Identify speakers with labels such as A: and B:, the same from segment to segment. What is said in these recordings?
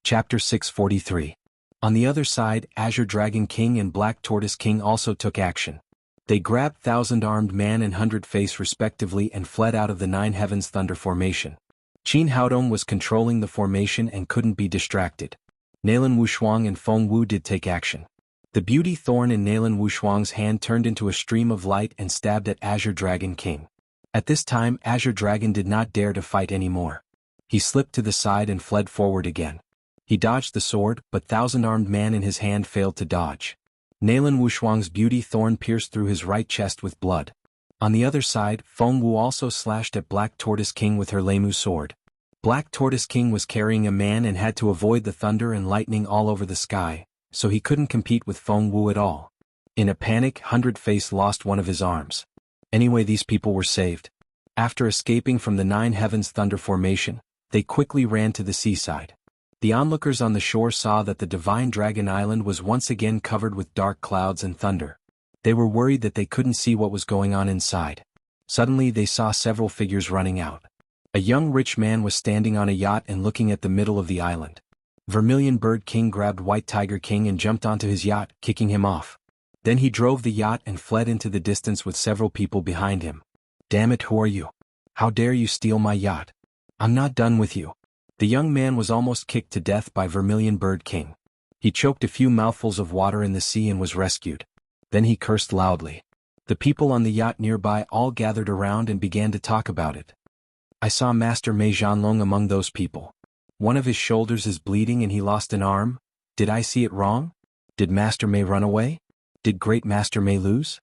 A: Chapter 643. On the other side, Azure Dragon King and Black Tortoise King also took action. They grabbed Thousand-Armed Man and Hundred-Face respectively and fled out of the Nine Heavens Thunder formation. Qin Haodong was controlling the formation and couldn't be distracted. Nalan Wushuang and Feng Wu did take action. The beauty thorn in Nalan Wushuang's hand turned into a stream of light and stabbed at Azure Dragon King. At this time, Azure Dragon did not dare to fight anymore. He slipped to the side and fled forward again. He dodged the sword, but Thousand-Armed Man in his hand failed to dodge. Nalan Wushuang's beauty thorn pierced through his right chest with blood. On the other side, Feng Wu also slashed at Black Tortoise King with her Leimu sword. Black Tortoise King was carrying a man and had to avoid the thunder and lightning all over the sky, so he couldn't compete with Feng Wu at all. In a panic, Hundred-Face lost one of his arms. Anyway, these people were saved. After escaping from the Nine Heavens Thunder formation, they quickly ran to the seaside. The onlookers on the shore saw that the Divine Dragon Island was once again covered with dark clouds and thunder. They were worried that they couldn't see what was going on inside. Suddenly they saw several figures running out. A young rich man was standing on a yacht and looking at the middle of the island. Vermilion Bird King grabbed White Tiger King and jumped onto his yacht, kicking him off. Then he drove the yacht and fled into the distance with several people behind him. "Damn it, who are you? How dare you steal my yacht? I'm not done with you." The young man was almost kicked to death by Vermilion Bird King. He choked a few mouthfuls of water in the sea and was rescued. Then he cursed loudly. The people on the yacht nearby all gathered around and began to talk about it. "I saw Master Mei Zhanlong among those people. One of his shoulders is bleeding and he lost an arm. Did I see it wrong? Did Master Mei run away? Did Great Master Mei lose?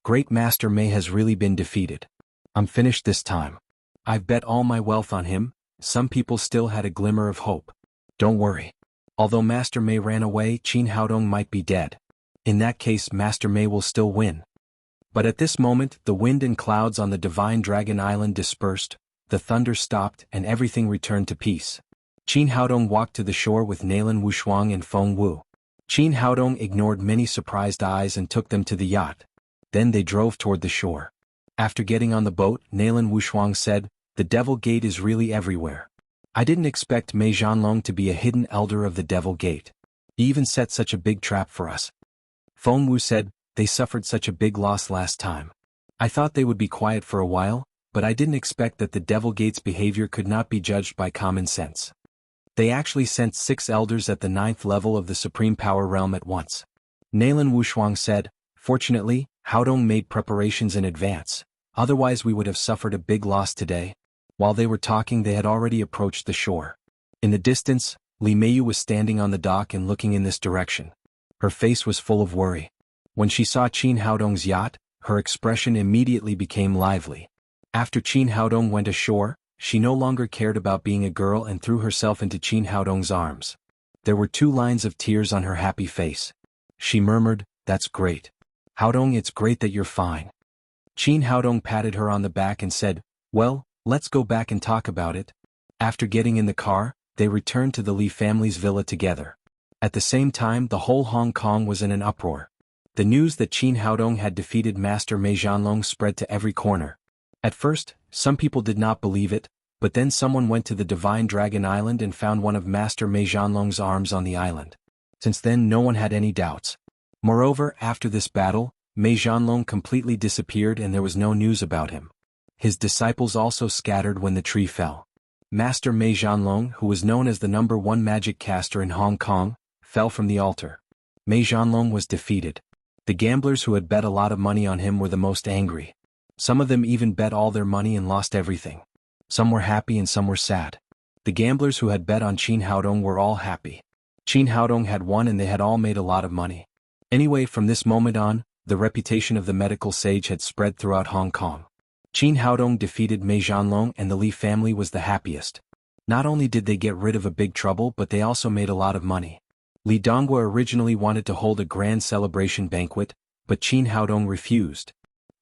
A: Great Master Mei has really been defeated. I'm finished this time. I've bet all my wealth on him." Some people still had a glimmer of hope. "Don't worry. Although Master Mei ran away, Qin Haodong might be dead. In that case, Master Mei will still win." But at this moment, the wind and clouds on the Divine Dragon Island dispersed, the thunder stopped, and everything returned to peace. Qin Haodong walked to the shore with Nalan Wushuang and Feng Wu. Qin Haodong ignored many surprised eyes and took them to the yacht. Then they drove toward the shore. After getting on the boat, Nalan Wushuang said, "The Devil Gate is really everywhere. I didn't expect Mei Zhanlong to be a hidden elder of the Devil Gate. He even set such a big trap for us." Feng Wu said, "They suffered such a big loss last time. I thought they would be quiet for a while, but I didn't expect that the Devil Gate's behavior could not be judged by common sense. They actually sent 6 elders at the 9th level of the Supreme Power Realm at once." Nalan Wushuang said, "Fortunately, Haodong made preparations in advance, otherwise we would have suffered a big loss today." While they were talking, they had already approached the shore. In the distance, Li Meiyu was standing on the dock and looking in this direction. Her face was full of worry. When she saw Qin Haodong's yacht, her expression immediately became lively. After Qin Haodong went ashore, she no longer cared about being a girl and threw herself into Qin Haodong's arms. There were 2 lines of tears on her happy face. She murmured, "That's great. Haodong, it's great that you're fine." Qin Haodong patted her on the back and said, "Well, let's go back and talk about it." After getting in the car, they returned to the Li family's villa together. At the same time, the whole Hong Kong was in an uproar. The news that Qin Haodong had defeated Master Mei Zhanlong spread to every corner. At first, some people did not believe it, but then someone went to the Divine Dragon Island and found one of Master Mei Zhanlong's arms on the island. Since then, no one had any doubts. Moreover, after this battle, Mei Zhanlong completely disappeared and there was no news about him. His disciples also scattered when the tree fell. Master Mei Zhanlong, who was known as the #1 magic caster in Hong Kong, fell from the altar. Mei Zhanlong was defeated. The gamblers who had bet a lot of money on him were the most angry. Some of them even bet all their money and lost everything. Some were happy and some were sad. The gamblers who had bet on Qin Haodong were all happy. Qin Haodong had won and they had all made a lot of money. Anyway, from this moment on, the reputation of the medical sage had spread throughout Hong Kong. Qin Haodong defeated Mei Zhanlong and the Li family was the happiest. Not only did they get rid of a big trouble, but they also made a lot of money. Li Donghua originally wanted to hold a grand celebration banquet, but Qin Haodong refused.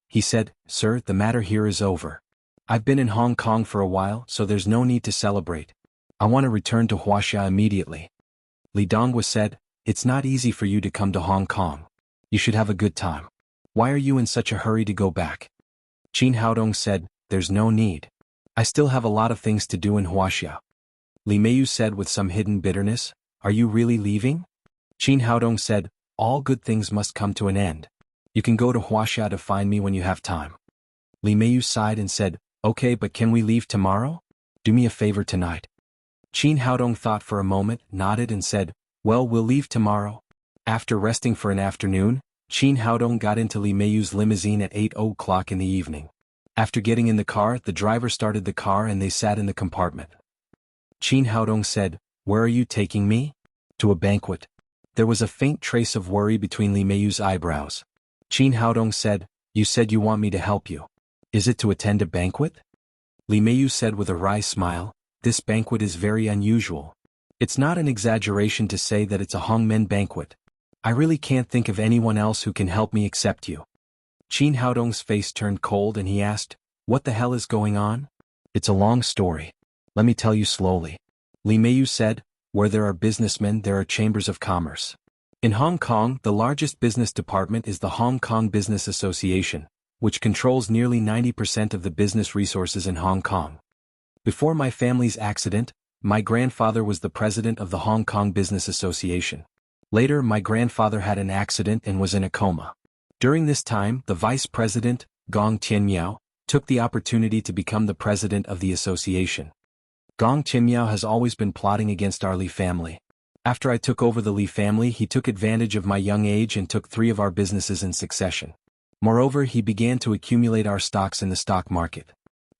A: He said, "Sir, the matter here is over. I've been in Hong Kong for a while, so there's no need to celebrate. I want to return to Wuxia immediately." Li Donghua said, "It's not easy for you to come to Hong Kong. You should have a good time. Why are you in such a hurry to go back?" Qin Haodong said, "There's no need. I still have a lot of things to do in Wuxia." Li Meiyu said with some hidden bitterness, "Are you really leaving?" Qin Haodong said, "All good things must come to an end. You can go to Wuxia to find me when you have time." Li Meiyu sighed and said, "Okay, but can we leave tomorrow? Do me a favor tonight." Qin Haodong thought for a moment, nodded and said, "Well, we'll leave tomorrow." After resting for an afternoon, Qin Haodong got into Li Meiyu's limousine at 8 o'clock in the evening. After getting in the car, the driver started the car and they sat in the compartment. Qin Haodong said, "Where are you taking me?" "To a banquet." There was a faint trace of worry between Li Meiyu's eyebrows. Qin Haodong said, "You said you want me to help you. Is it to attend a banquet?" Li Meiyu said with a wry smile, "This banquet is very unusual. It's not an exaggeration to say that it's a Hongmen banquet. I really can't think of anyone else who can help me except you." Qin Haodong's face turned cold and he asked, "What the hell is going on?" "It's a long story. Let me tell you slowly." Li Meiyu said, "Where there are businessmen there are chambers of commerce. In Hong Kong, the largest business department is the Hong Kong Business Association, which controls nearly 90% of the business resources in Hong Kong. Before my family's accident, my grandfather was the president of the Hong Kong Business Association. Later, my grandfather had an accident and was in a coma. During this time, the vice president, Gong Tianmiao, took the opportunity to become the president of the association. Gong Tianmiao has always been plotting against our Li family. After I took over the Li family, he took advantage of my young age and took 3 of our businesses in succession. Moreover, he began to accumulate our stocks in the stock market.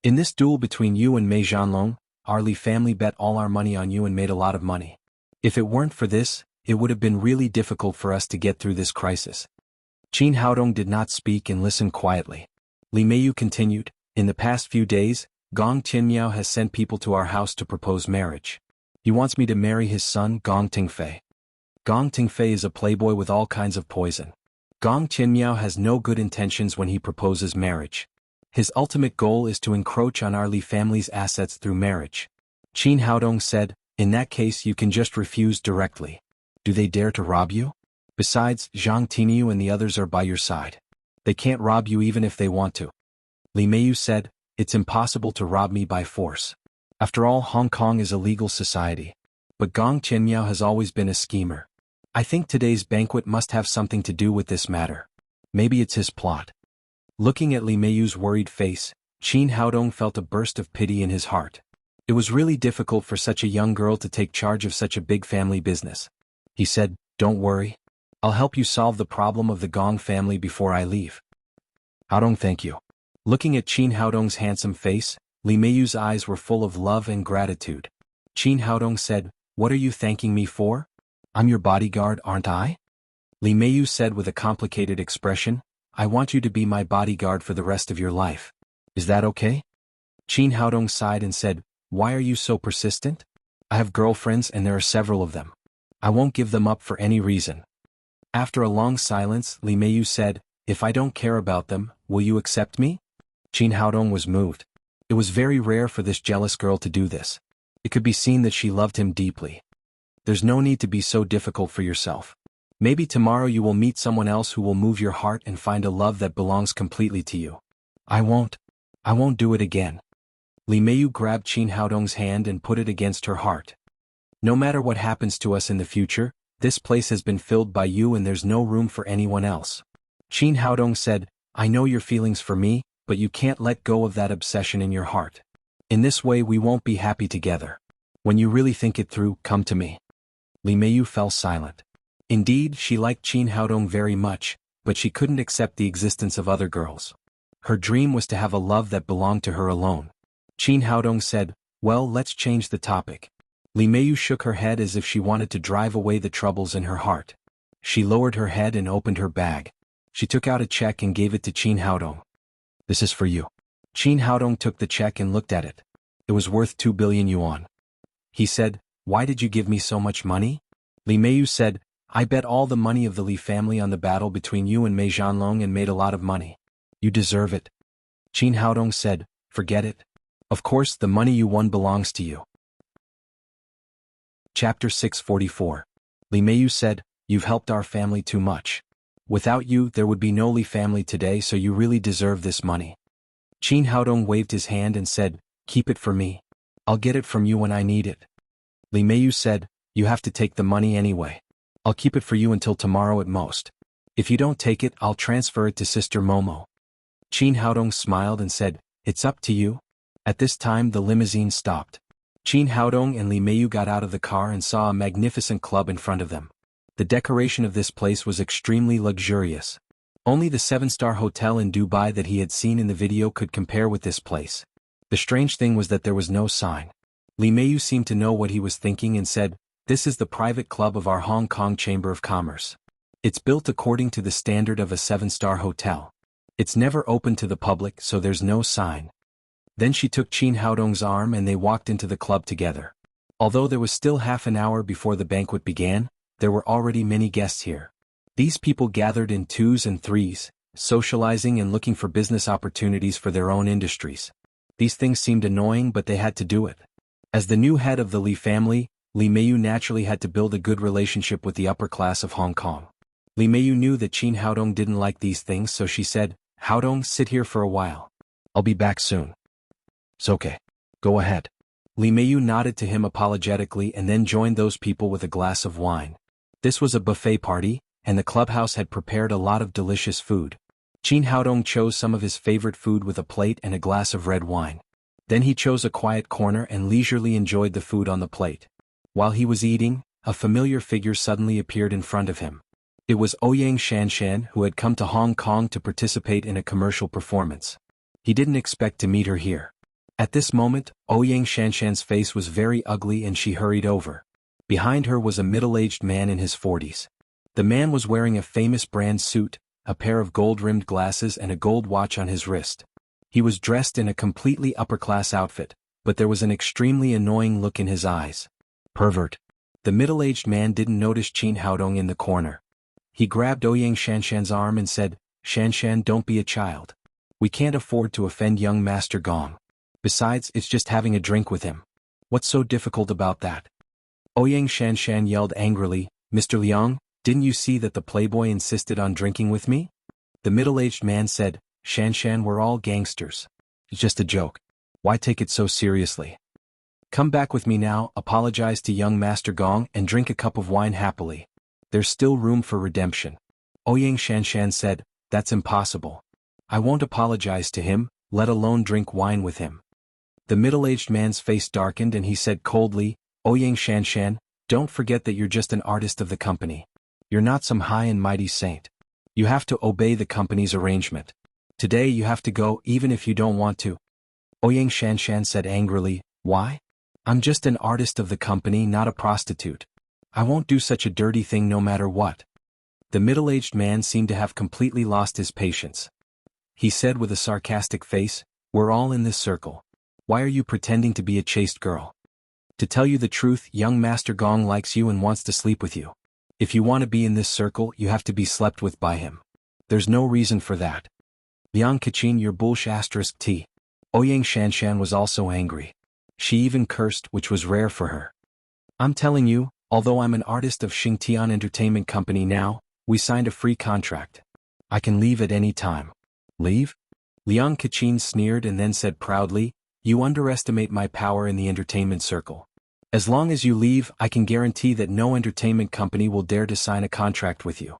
A: In this duel between you and Mei Zhanlong, our Li family bet all our money on you and made a lot of money. If it weren't for this, it would have been really difficult for us to get through this crisis." Qin Haodong did not speak and listened quietly. Li Meiyu continued, "In the past few days, Gong Tianmiao has sent people to our house to propose marriage. He wants me to marry his son, Gong Tingfei. Gong Tingfei is a playboy with all kinds of poison. Gong Tianmiao has no good intentions when he proposes marriage. His ultimate goal is to encroach on our Li family's assets through marriage." Qin Haodong said, "In that case you can just refuse directly. Do they dare to rob you? Besides, Zhang Tiniu and the others are by your side. They can't rob you even if they want to." Li Meiyu said, "It's impossible to rob me by force. After all, Hong Kong is a legal society. But Gong Tianmiao has always been a schemer. I think today's banquet must have something to do with this matter. Maybe it's his plot." Looking at Li Meiyu's worried face, Qin Haodong felt a burst of pity in his heart. It was really difficult for such a young girl to take charge of such a big family business. He said, "Don't worry. I'll help you solve the problem of the Gong family before I leave." "Haodong, thank you." Looking at Qin Haodong's handsome face, Li Meiyu's eyes were full of love and gratitude. Qin Haodong said, "What are you thanking me for? I'm your bodyguard, aren't I?" Li Meiyu said with a complicated expression, "I want you to be my bodyguard for the rest of your life. Is that okay?" Qin Haodong sighed and said, "Why are you so persistent? I have girlfriends and there are several of them. I won't give them up for any reason." After a long silence, Li Meiyu said, "If I don't care about them, will you accept me?" Qin Haodong was moved. It was very rare for this jealous girl to do this. It could be seen that she loved him deeply. "There's no need to be so difficult for yourself. Maybe tomorrow you will meet someone else who will move your heart and find a love that belongs completely to you." I won't do it again." Li Meiyu grabbed Qin Haodong's hand and put it against her heart. "No matter what happens to us in the future, this place has been filled by you and there's no room for anyone else." Qin Haodong said, "I know your feelings for me, but you can't let go of that obsession in your heart. In this way we won't be happy together. When you really think it through, come to me." Li Meiyu fell silent. Indeed, she liked Qin Haodong very much, but she couldn't accept the existence of other girls. Her dream was to have a love that belonged to her alone. Qin Haodong said, "Well, let's change the topic." Li Meiyu shook her head as if she wanted to drive away the troubles in her heart. She lowered her head and opened her bag. She took out a check and gave it to Qin Haodong. "This is for you." Qin Haodong took the check and looked at it. It was worth 2 billion yuan. He said, "Why did you give me so much money?" Li Meiyu said, "I bet all the money of the Li family on the battle between you and Mei Zhanlong and made a lot of money. You deserve it." Qin Haodong said, "Forget it. Of course the money you won belongs to you." Chapter 644. Li Meiyu said, "You've helped our family too much. Without you, there would be no Li family today, so you really deserve this money." Qin Haodong waved his hand and said, "Keep it for me. I'll get it from you when I need it." Li Meiyu said, "You have to take the money anyway. I'll keep it for you until tomorrow at most. If you don't take it, I'll transfer it to Sister Momo." Qin Haodong smiled and said, "It's up to you." At this time the limousine stopped. Qin Haodong and Li Meiyu got out of the car and saw a magnificent club in front of them. The decoration of this place was extremely luxurious. Only the 7-star hotel in Dubai that he had seen in the video could compare with this place. The strange thing was that there was no sign. Li Meiyu seemed to know what he was thinking and said, "This is the private club of our Hong Kong Chamber of Commerce. It's built according to the standard of a 7-star hotel. It's never open to the public, so there's no sign." Then she took Qin Haodong's arm and they walked into the club together. Although there was still half an hour before the banquet began, there were already many guests here. These people gathered in 2s and 3s, socializing and looking for business opportunities for their own industries. These things seemed annoying, but they had to do it. As the new head of the Li family, Li Meiyu naturally had to build a good relationship with the upper class of Hong Kong. Li Meiyu knew that Qin Haodong didn't like these things, so she said, "Haodong, sit here for a while. I'll be back soon." "It's okay. Go ahead." Li Meiyu nodded to him apologetically and then joined those people with a glass of wine. This was a buffet party, and the clubhouse had prepared a lot of delicious food. Qin Haodong chose some of his favorite food with a plate and a glass of red wine. Then he chose a quiet corner and leisurely enjoyed the food on the plate. While he was eating, a familiar figure suddenly appeared in front of him. It was Ouyang Shanshan, who had come to Hong Kong to participate in a commercial performance. He didn't expect to meet her here. At this moment, Ouyang Shanshan's face was very ugly and she hurried over. Behind her was a middle-aged man in his 40s. The man was wearing a famous brand suit, a pair of gold-rimmed glasses and a gold watch on his wrist. He was dressed in a completely upper-class outfit, but there was an extremely annoying look in his eyes. "Pervert." The middle-aged man didn't notice Qin Haodong in the corner. He grabbed Ouyang Shanshan's arm and said, "Shanshan, don't be a child. We can't afford to offend young Master Gong. Besides, it's just having a drink with him. What's so difficult about that?" Ouyang Shanshan yelled angrily, "Mr. Liang, didn't you see that the playboy insisted on drinking with me?" The middle-aged man said, "Shanshan, we're all gangsters. It's just a joke. Why take it so seriously? Come back with me now, apologize to young Master Gong and drink a cup of wine happily. There's still room for redemption." Ouyang Shanshan said, "That's impossible. I won't apologize to him, let alone drink wine with him." The middle-aged man's face darkened and he said coldly, "Ouyang Shanshan, don't forget that you're just an artist of the company. You're not some high and mighty saint. You have to obey the company's arrangement. Today you have to go even if you don't want to." Ouyang Shanshan said angrily, "Why? I'm just an artist of the company, not a prostitute. I won't do such a dirty thing no matter what." The middle-aged man seemed to have completely lost his patience. He said with a sarcastic face, "We're all in this circle. Why are you pretending to be a chaste girl? To tell you the truth, young Master Gong likes you and wants to sleep with you. If you want to be in this circle, you have to be slept with by him. There's no reason for that. Liang Kachin, your bullsh***. Ouyang Shanshan was also angry. She even cursed, which was rare for her. "I'm telling you, although I'm an artist of Xingtian Entertainment Company now, we signed a free contract. I can leave at any time." "Leave?" Liang Kachin sneered and then said proudly, "You underestimate my power in the entertainment circle. As long as you leave, I can guarantee that no entertainment company will dare to sign a contract with you.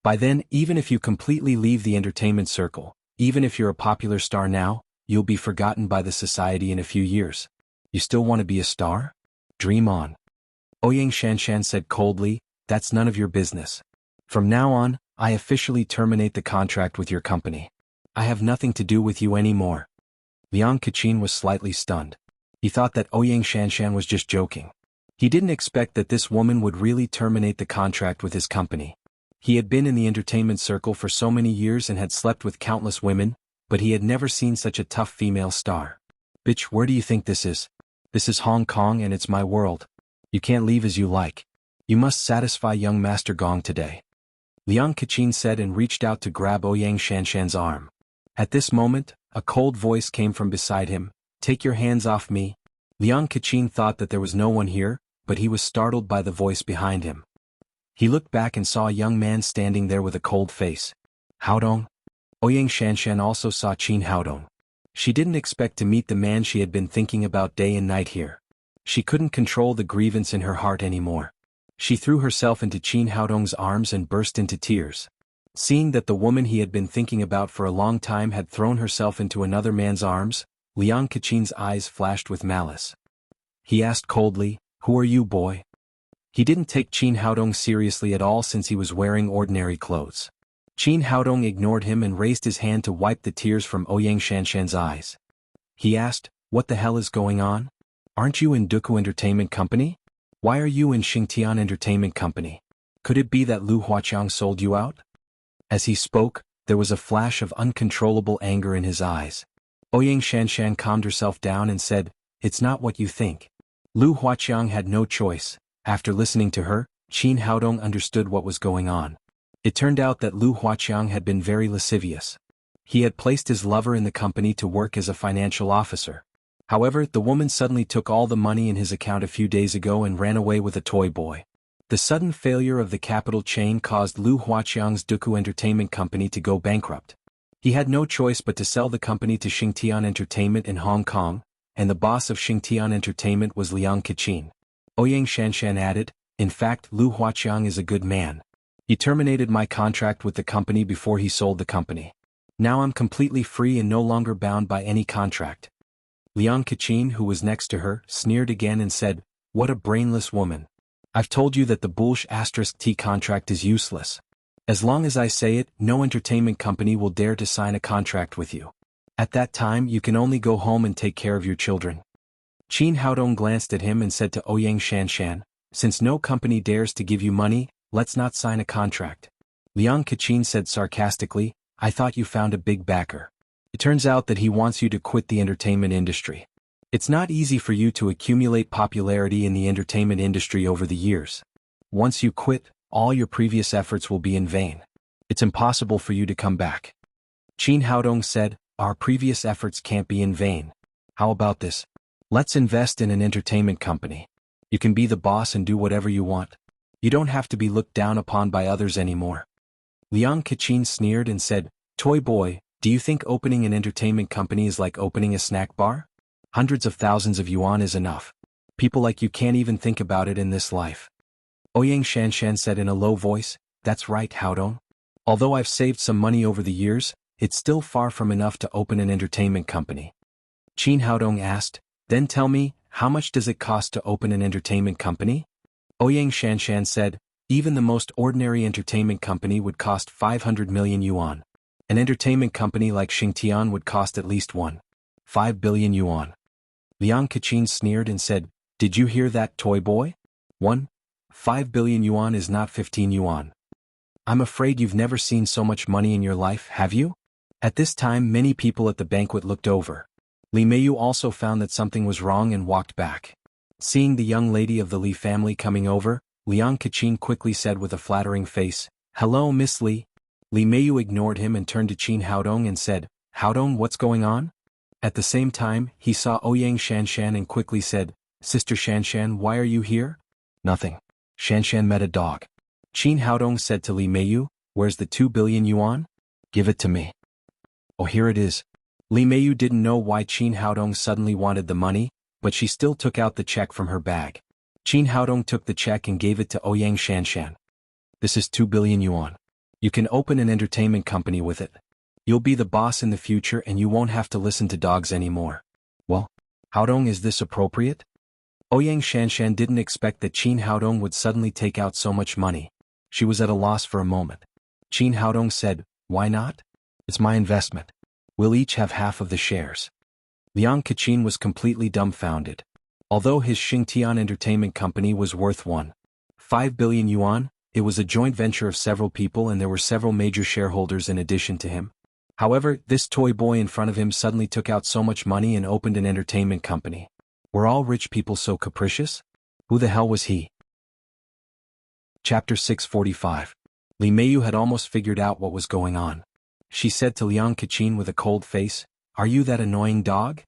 A: By then, even if you completely leave the entertainment circle, even if you're a popular star now, you'll be forgotten by the society in a few years. You still want to be a star? Dream on." Ouyang Shanshan said coldly, "That's none of your business. From now on, I officially terminate the contract with your company. I have nothing to do with you anymore." Liang Kachin was slightly stunned. He thought that Ouyang Shanshan was just joking. He didn't expect that this woman would really terminate the contract with his company. He had been in the entertainment circle for so many years and had slept with countless women, but he had never seen such a tough female star. "Bitch, where do you think this is? This is Hong Kong and it's my world. You can't leave as you like. You must satisfy young Master Gong today." Liang Kachin said and reached out to grab Ouyang Shanshan's arm. At this moment, a cold voice came from beside him, "Take your hands off me." Liang Kachin thought that there was no one here, but he was startled by the voice behind him. He looked back and saw a young man standing there with a cold face. "Haodong?" Ouyang Shanshan also saw Qin Haodong. She didn't expect to meet the man she had been thinking about day and night here. She couldn't control the grievance in her heart anymore. She threw herself into Qin Haodong's arms and burst into tears. Seeing that the woman he had been thinking about for a long time had thrown herself into another man's arms, Liang Kaqin's eyes flashed with malice. He asked coldly, "Who are you, boy?" He didn't take Qin Haodong seriously at all since he was wearing ordinary clothes. Qin Haodong ignored him and raised his hand to wipe the tears from Ouyang Shanshan's eyes. He asked, "What the hell is going on? Aren't you in Duku Entertainment Company? Why are you in Xingtian Entertainment Company? Could it be that Lu Huaqiang sold you out?" As he spoke, there was a flash of uncontrollable anger in his eyes. Ouyang Shanshan calmed herself down and said, "It's not what you think." Lu Huaqiang had no choice. After listening to her, Qin Haodong understood what was going on. It turned out that Lu Huaqiang had been very lascivious. He had placed his lover in the company to work as a financial officer. However, the woman suddenly took all the money in his account a few days ago and ran away with a toy boy. The sudden failure of the capital chain caused Lu Huaqiang's Duku Entertainment Company to go bankrupt. He had no choice but to sell the company to Xingtian Entertainment in Hong Kong, and the boss of Xingtian Entertainment was Liang Kaqin. Ouyang Shanshan added, "In fact, Lu Huaqiang is a good man. He terminated my contract with the company before he sold the company. Now I'm completely free and no longer bound by any contract." Liang Kaqin, who was next to her, sneered again and said, "What a brainless woman. I've told you that the Bulsh *T contract is useless. As long as I say it, no entertainment company will dare to sign a contract with you. At that time you can only go home and take care of your children." Qin Haodong glanced at him and said to Ouyang Shanshan, "Since no company dares to give you money, let's not sign a contract." Liang Kaqin said sarcastically, "I thought you found a big backer. It turns out that he wants you to quit the entertainment industry. It's not easy for you to accumulate popularity in the entertainment industry over the years. Once you quit, all your previous efforts will be in vain. It's impossible for you to come back." Qin Haodong said, "Our previous efforts can't be in vain. How about this? Let's invest in an entertainment company. You can be the boss and do whatever you want. You don't have to be looked down upon by others anymore." Liang Kaqin sneered and said, "Toy boy, do you think opening an entertainment company is like opening a snack bar? Hundreds of thousands of yuan is enough. People like you can't even think about it in this life." Ouyang Shanshan said in a low voice, "That's right, Haodong. Although I've saved some money over the years, it's still far from enough to open an entertainment company." Qin Haodong asked, "Then tell me, how much does it cost to open an entertainment company?" Ouyang Shanshan said, "Even the most ordinary entertainment company would cost 500 million yuan. An entertainment company like Xingtian would cost at least 1.5 billion yuan." Liang Kaqin sneered and said, "Did you hear that, toy boy? 1.5 billion yuan is not 15 yuan. I'm afraid you've never seen so much money in your life, have you?" At this time many people at the banquet looked over. Li Meiyu also found that something was wrong and walked back. Seeing the young lady of the Li family coming over, Liang Kaqin quickly said with a flattering face, "Hello, Miss Li." Li Meiyu ignored him and turned to Qin Haodong and said, "Haodong, what's going on?" At the same time, he saw Ouyang Shanshan and quickly said, "Sister Shanshan, why are you here?" "Nothing. Shanshan met a dog." Qin Haodong said to Li Meiyu, "Where's the 2 billion yuan? Give it to me." "Oh, here it is." Li Meiyu didn't know why Qin Haodong suddenly wanted the money, but she still took out the check from her bag. Qin Haodong took the check and gave it to Ouyang Shanshan. "This is 2 billion yuan. You can open an entertainment company with it. You'll be the boss in the future and you won't have to listen to dogs anymore." "Well, Haodong, is this appropriate?" Ouyang Shanshan didn't expect that Qin Haodong would suddenly take out so much money. She was at a loss for a moment. Qin Haodong said, "Why not? It's my investment. We'll each have half of the shares." Liang Kaqin was completely dumbfounded. Although his Xingtian Entertainment Company was worth 1.5 billion yuan, it was a joint venture of several people and there were several major shareholders in addition to him. However, this toy boy in front of him suddenly took out so much money and opened an entertainment company. Were all rich people so capricious? Who the hell was he? Chapter 645. Li Meiyu had almost figured out what was going on. She said to Liang Kaqin with a cold face, "Are you that annoying dog?"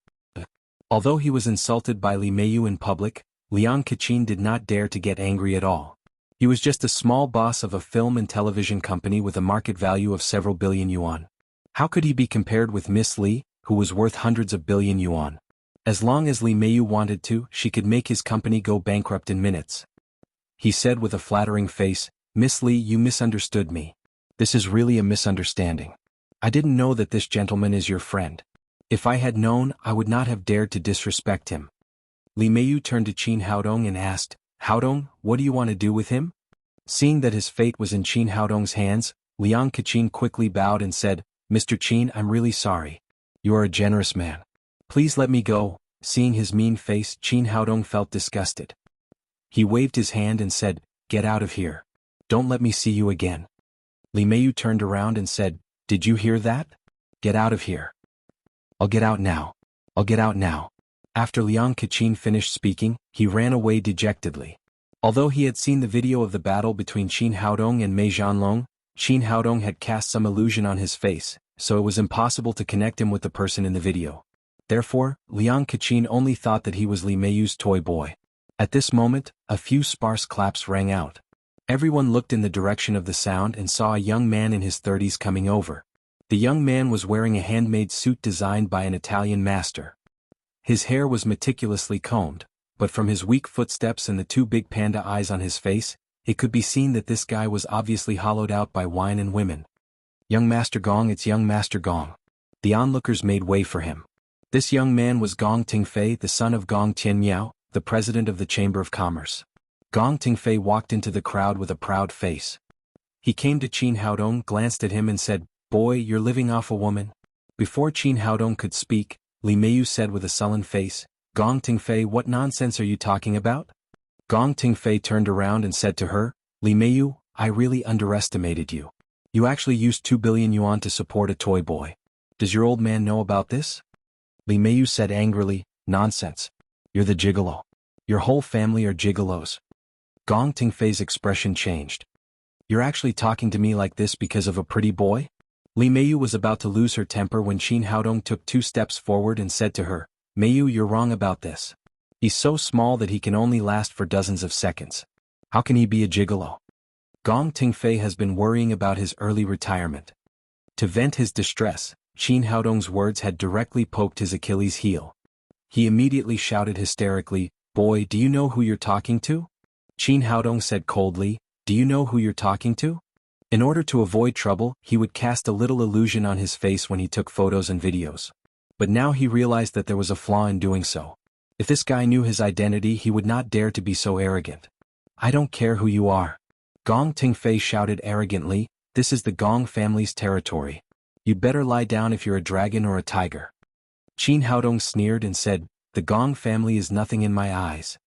A: Although he was insulted by Li Meiyu in public, Liang Kaqin did not dare to get angry at all. He was just a small boss of a film and television company with a market value of several billion yuan. How could he be compared with Miss Li, who was worth hundreds of billion yuan? As long as Li Meiyu wanted to, she could make his company go bankrupt in minutes. He said with a flattering face, "Miss Li, you misunderstood me. This is really a misunderstanding. I didn't know that this gentleman is your friend. If I had known, I would not have dared to disrespect him." Li Meiyu turned to Qin Haodong and asked, "Haodong, what do you want to do with him?" Seeing that his fate was in Qin Haodong's hands, Liang Kaqin quickly bowed and said, "Mr. Qin, I'm really sorry. You are a generous man. Please let me go." Seeing his mean face, Qin Haodong felt disgusted. He waved his hand and said, "Get out of here. Don't let me see you again." Li Meiyu turned around and said, "Did you hear that? Get out of here." "I'll get out now. I'll get out now." After Liang Kaqin finished speaking, he ran away dejectedly. Although he had seen the video of the battle between Qin Haodong and Mei Zhanlong, Qin Haodong had cast some illusion on his face, so it was impossible to connect him with the person in the video. Therefore, Liang Kaqin only thought that he was Li Meiyu's toy boy. At this moment, a few sparse claps rang out. Everyone looked in the direction of the sound and saw a young man in his 30s coming over. The young man was wearing a handmade suit designed by an Italian master. His hair was meticulously combed, but from his weak footsteps and the two big panda eyes on his face, it could be seen that this guy was obviously hollowed out by wine and women. "Young Master Gong, it's young Master Gong." The onlookers made way for him. This young man was Gong Tingfei, the son of Gong Tianmiao, the president of the Chamber of Commerce. Gong Tingfei walked into the crowd with a proud face. He came to Qin Haodong, glanced at him and said, "Boy, you're living off a woman." Before Qin Haodong could speak, Li Meiyu said with a sullen face, "Gong Tingfei, what nonsense are you talking about?" Gong Tingfei turned around and said to her, "Li Meiyu, I really underestimated you. You actually used 2 billion yuan to support a toy boy. Does your old man know about this?" Li Meiyu said angrily, "Nonsense. You're the gigolo. Your whole family are gigolos." Gong Tingfei's expression changed. "You're actually talking to me like this because of a pretty boy?" Li Meiyu was about to lose her temper when Qin Haodong took 2 steps forward and said to her, "Meiyu, you're wrong about this. He's so small that he can only last for dozens of seconds. How can he be a gigolo?" Gong Tingfei has been worrying about his early retirement. To vent his distress, Qin Haodong's words had directly poked his Achilles heel. He immediately shouted hysterically, "Boy, do you know who you're talking to?" Qin Haodong said coldly, "Do you know who you're talking to?" In order to avoid trouble, he would cast a little illusion on his face when he took photos and videos. But now he realized that there was a flaw in doing so. If this guy knew his identity, he would not dare to be so arrogant. "I don't care who you are." Gong Tingfei shouted arrogantly, "This is the Gong family's territory. You'd better lie down if you're a dragon or a tiger." Qin Haodong sneered and said, "The Gong family is nothing in my eyes."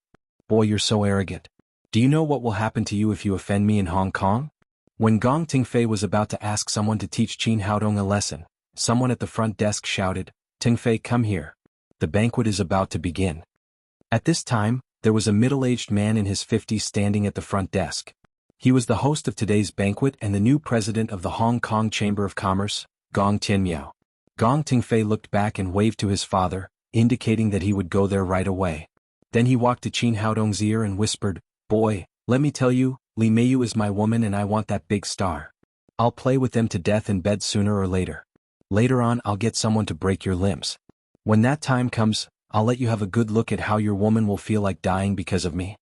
A: "Boy, you're so arrogant. Do you know what will happen to you if you offend me in Hong Kong?" When Gong Tingfei was about to ask someone to teach Qin Haodong a lesson, someone at the front desk shouted, "Tingfei, come here. The banquet is about to begin." At this time, there was a middle-aged man in his 50s standing at the front desk. He was the host of today's banquet and the new president of the Hong Kong Chamber of Commerce, Gong Tianmiao. Gong Tingfei looked back and waved to his father, indicating that he would go there right away. Then he walked to Qin Haodong's ear and whispered, "Boy, let me tell you, Li Meiyu is my woman and I want that big star. I'll play with them to death in bed sooner or later. Later on I'll get someone to break your limbs. When that time comes, I'll let you have a good look at how your woman will feel like dying because of me."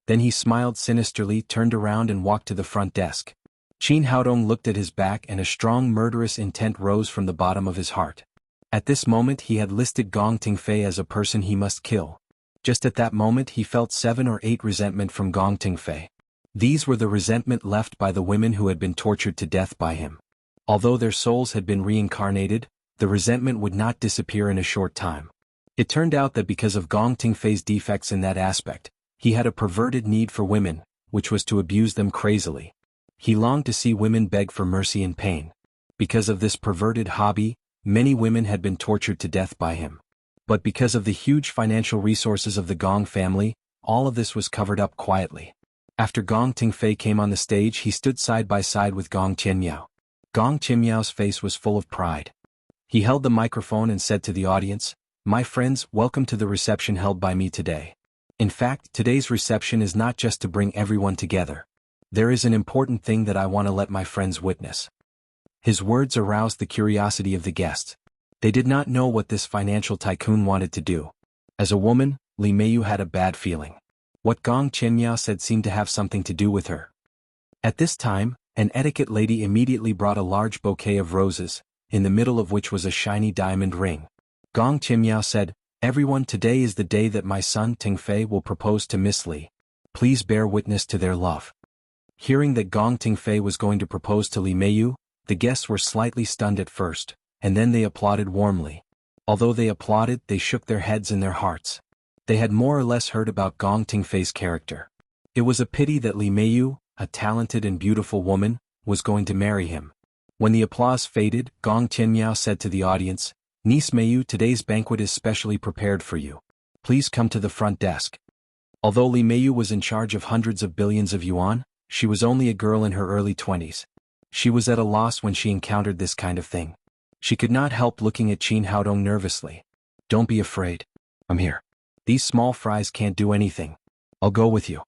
A: Then he smiled sinisterly, turned around and walked to the front desk. Qin Haodong looked at his back and a strong murderous intent rose from the bottom of his heart. At this moment he had listed Gong Tingfei as a person he must kill. Just at that moment he felt 7 or 8 resentment from Gong Tingfei. These were the resentment left by the women who had been tortured to death by him. Although their souls had been reincarnated, the resentment would not disappear in a short time. It turned out that because of Gong Tingfei's defects in that aspect, he had a perverted need for women, which was to abuse them crazily. He longed to see women beg for mercy and pain. Because of this perverted hobby, many women had been tortured to death by him. But because of the huge financial resources of the Gong family, all of this was covered up quietly. After Gong Tingfei came on the stage, he stood side by side with Gong Tianmiao. Gong Tianmiao's face was full of pride. He held the microphone and said to the audience, "My friends, welcome to the reception held by me today. In fact, today's reception is not just to bring everyone together. There is an important thing that I want to let my friends witness." His words aroused the curiosity of the guests. They did not know what this financial tycoon wanted to do. As a woman, Li Meiyu had a bad feeling. What Gong Qianyao said seemed to have something to do with her. At this time, an etiquette lady immediately brought a large bouquet of roses, in the middle of which was a shiny diamond ring. Gong Qianyao said, "Everyone, today is the day that my son Tingfei will propose to Miss Li. Please bear witness to their love." Hearing that Gong Tingfei was going to propose to Li Meiyu, the guests were slightly stunned at first, and then they applauded warmly. Although they applauded, they shook their heads in their hearts. They had more or less heard about Gong Tingfei's character. It was a pity that Li Meiyu, a talented and beautiful woman, was going to marry him. When the applause faded, Gong Qianyao said to the audience, "Niece Meiyu, today's banquet is specially prepared for you. Please come to the front desk." Although Li Meiyu was in charge of hundreds of billions of yuan, she was only a girl in her early 20s. She was at a loss when she encountered this kind of thing. She could not help looking at Qin Haodong nervously. "Don't be afraid. I'm here. These small fries can't do anything. I'll go with you."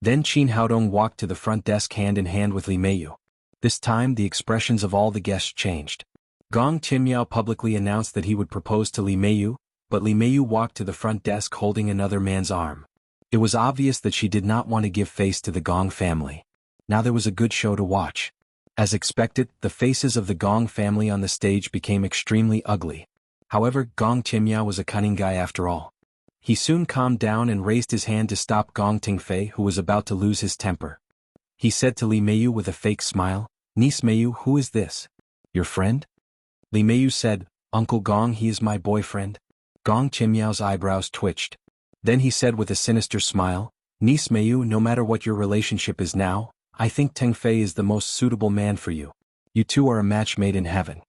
A: Then Qin Haodong walked to the front desk hand in hand with Li Meiyu. This time the expressions of all the guests changed. Gong Qianyao publicly announced that he would propose to Li Meiyu, but Li Meiyu walked to the front desk holding another man's arm. It was obvious that she did not want to give face to the Gong family. Now there was a good show to watch. As expected, the faces of the Gong family on the stage became extremely ugly. However, Gong Qianyao was a cunning guy after all. He soon calmed down and raised his hand to stop Gong Tingfei, who was about to lose his temper. He said to Li Meiyu with a fake smile, "Niece Meiyu, who is this? Your friend?" Li Meiyu said, "Uncle Gong, he is my boyfriend." Gong Qianyao's eyebrows twitched. Then he said with a sinister smile, "Niece Meiyu, no matter what your relationship is now, I think Tingfei is the most suitable man for you. You two are a match made in heaven."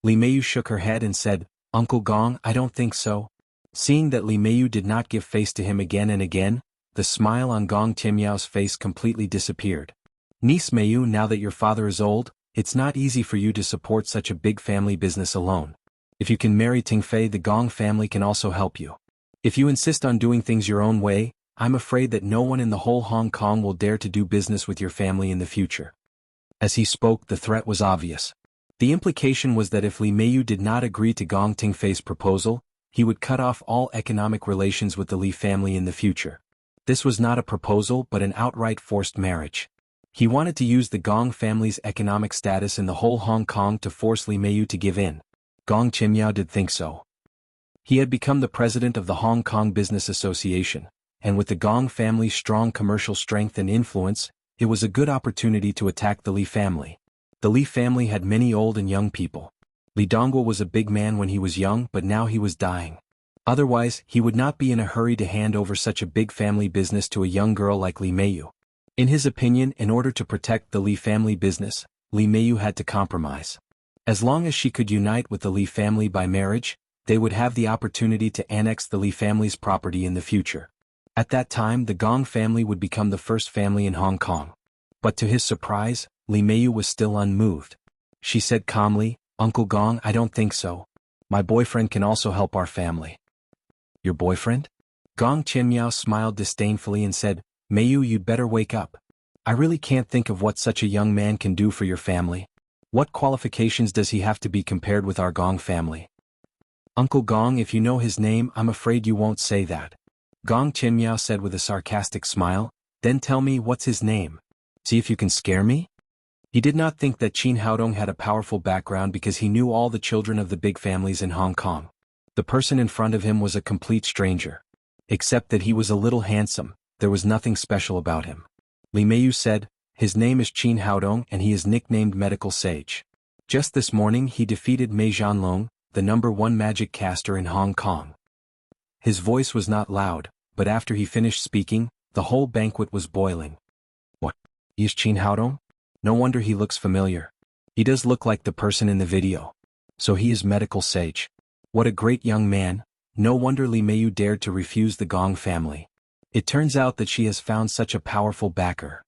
A: Li Meiyu shook her head and said, "Uncle Gong, I don't think so." Seeing that Li Meiyu did not give face to him again and again, the smile on Gong Qianyao's face completely disappeared. "Niece Meiyu, now that your father is old, it's not easy for you to support such a big family business alone. If you can marry Tingfei, the Gong family can also help you. If you insist on doing things your own way, I'm afraid that no one in the whole Hong Kong will dare to do business with your family in the future." As he spoke, the threat was obvious. The implication was that if Li Meiyu did not agree to Gong Tingfei's proposal, he would cut off all economic relations with the Li family in the future. This was not a proposal but an outright forced marriage. He wanted to use the Gong family's economic status in the whole Hong Kong to force Li Meiyu to give in. Gong Qianyao did think so. He had become the president of the Hong Kong Business Association, and with the Gong family's strong commercial strength and influence, it was a good opportunity to attack the Li family. The Li family had many old and young people. Li Dongguo was a big man when he was young, but now he was dying. Otherwise, he would not be in a hurry to hand over such a big family business to a young girl like Li Meiyu. In his opinion, in order to protect the Li family business, Li Meiyu had to compromise. As long as she could unite with the Li family by marriage, they would have the opportunity to annex the Li family's property in the future. At that time, the Gong family would become the first family in Hong Kong. But to his surprise, Li Meiyu was still unmoved. She said calmly, "Uncle Gong, I don't think so. My boyfriend can also help our family." "Your boyfriend?" Gong Qianyao smiled disdainfully and said, "Meiyu, you'd better wake up. I really can't think of what such a young man can do for your family. What qualifications does he have to be compared with our Gong family?" "Uncle Gong, if you know his name, I'm afraid you won't say that." Gong Qianyao said with a sarcastic smile, "Then tell me what's his name. See if you can scare me?" He did not think that Qin Haodong had a powerful background because he knew all the children of the big families in Hong Kong. The person in front of him was a complete stranger. Except that he was a little handsome, there was nothing special about him. Li Meiyu said, "His name is Qin Haodong and he is nicknamed Medical Sage. Just this morning he defeated Mei Zhanlong, the #1 magic caster in Hong Kong." His voice was not loud, but after he finished speaking, the whole banquet was boiling. "What? He is Qin Haodong? No wonder he looks familiar. He does look like the person in the video. So he is Medical Sage. What a great young man. No wonder Li Meiyu dared to refuse the Gong family. It turns out that she has found such a powerful backer."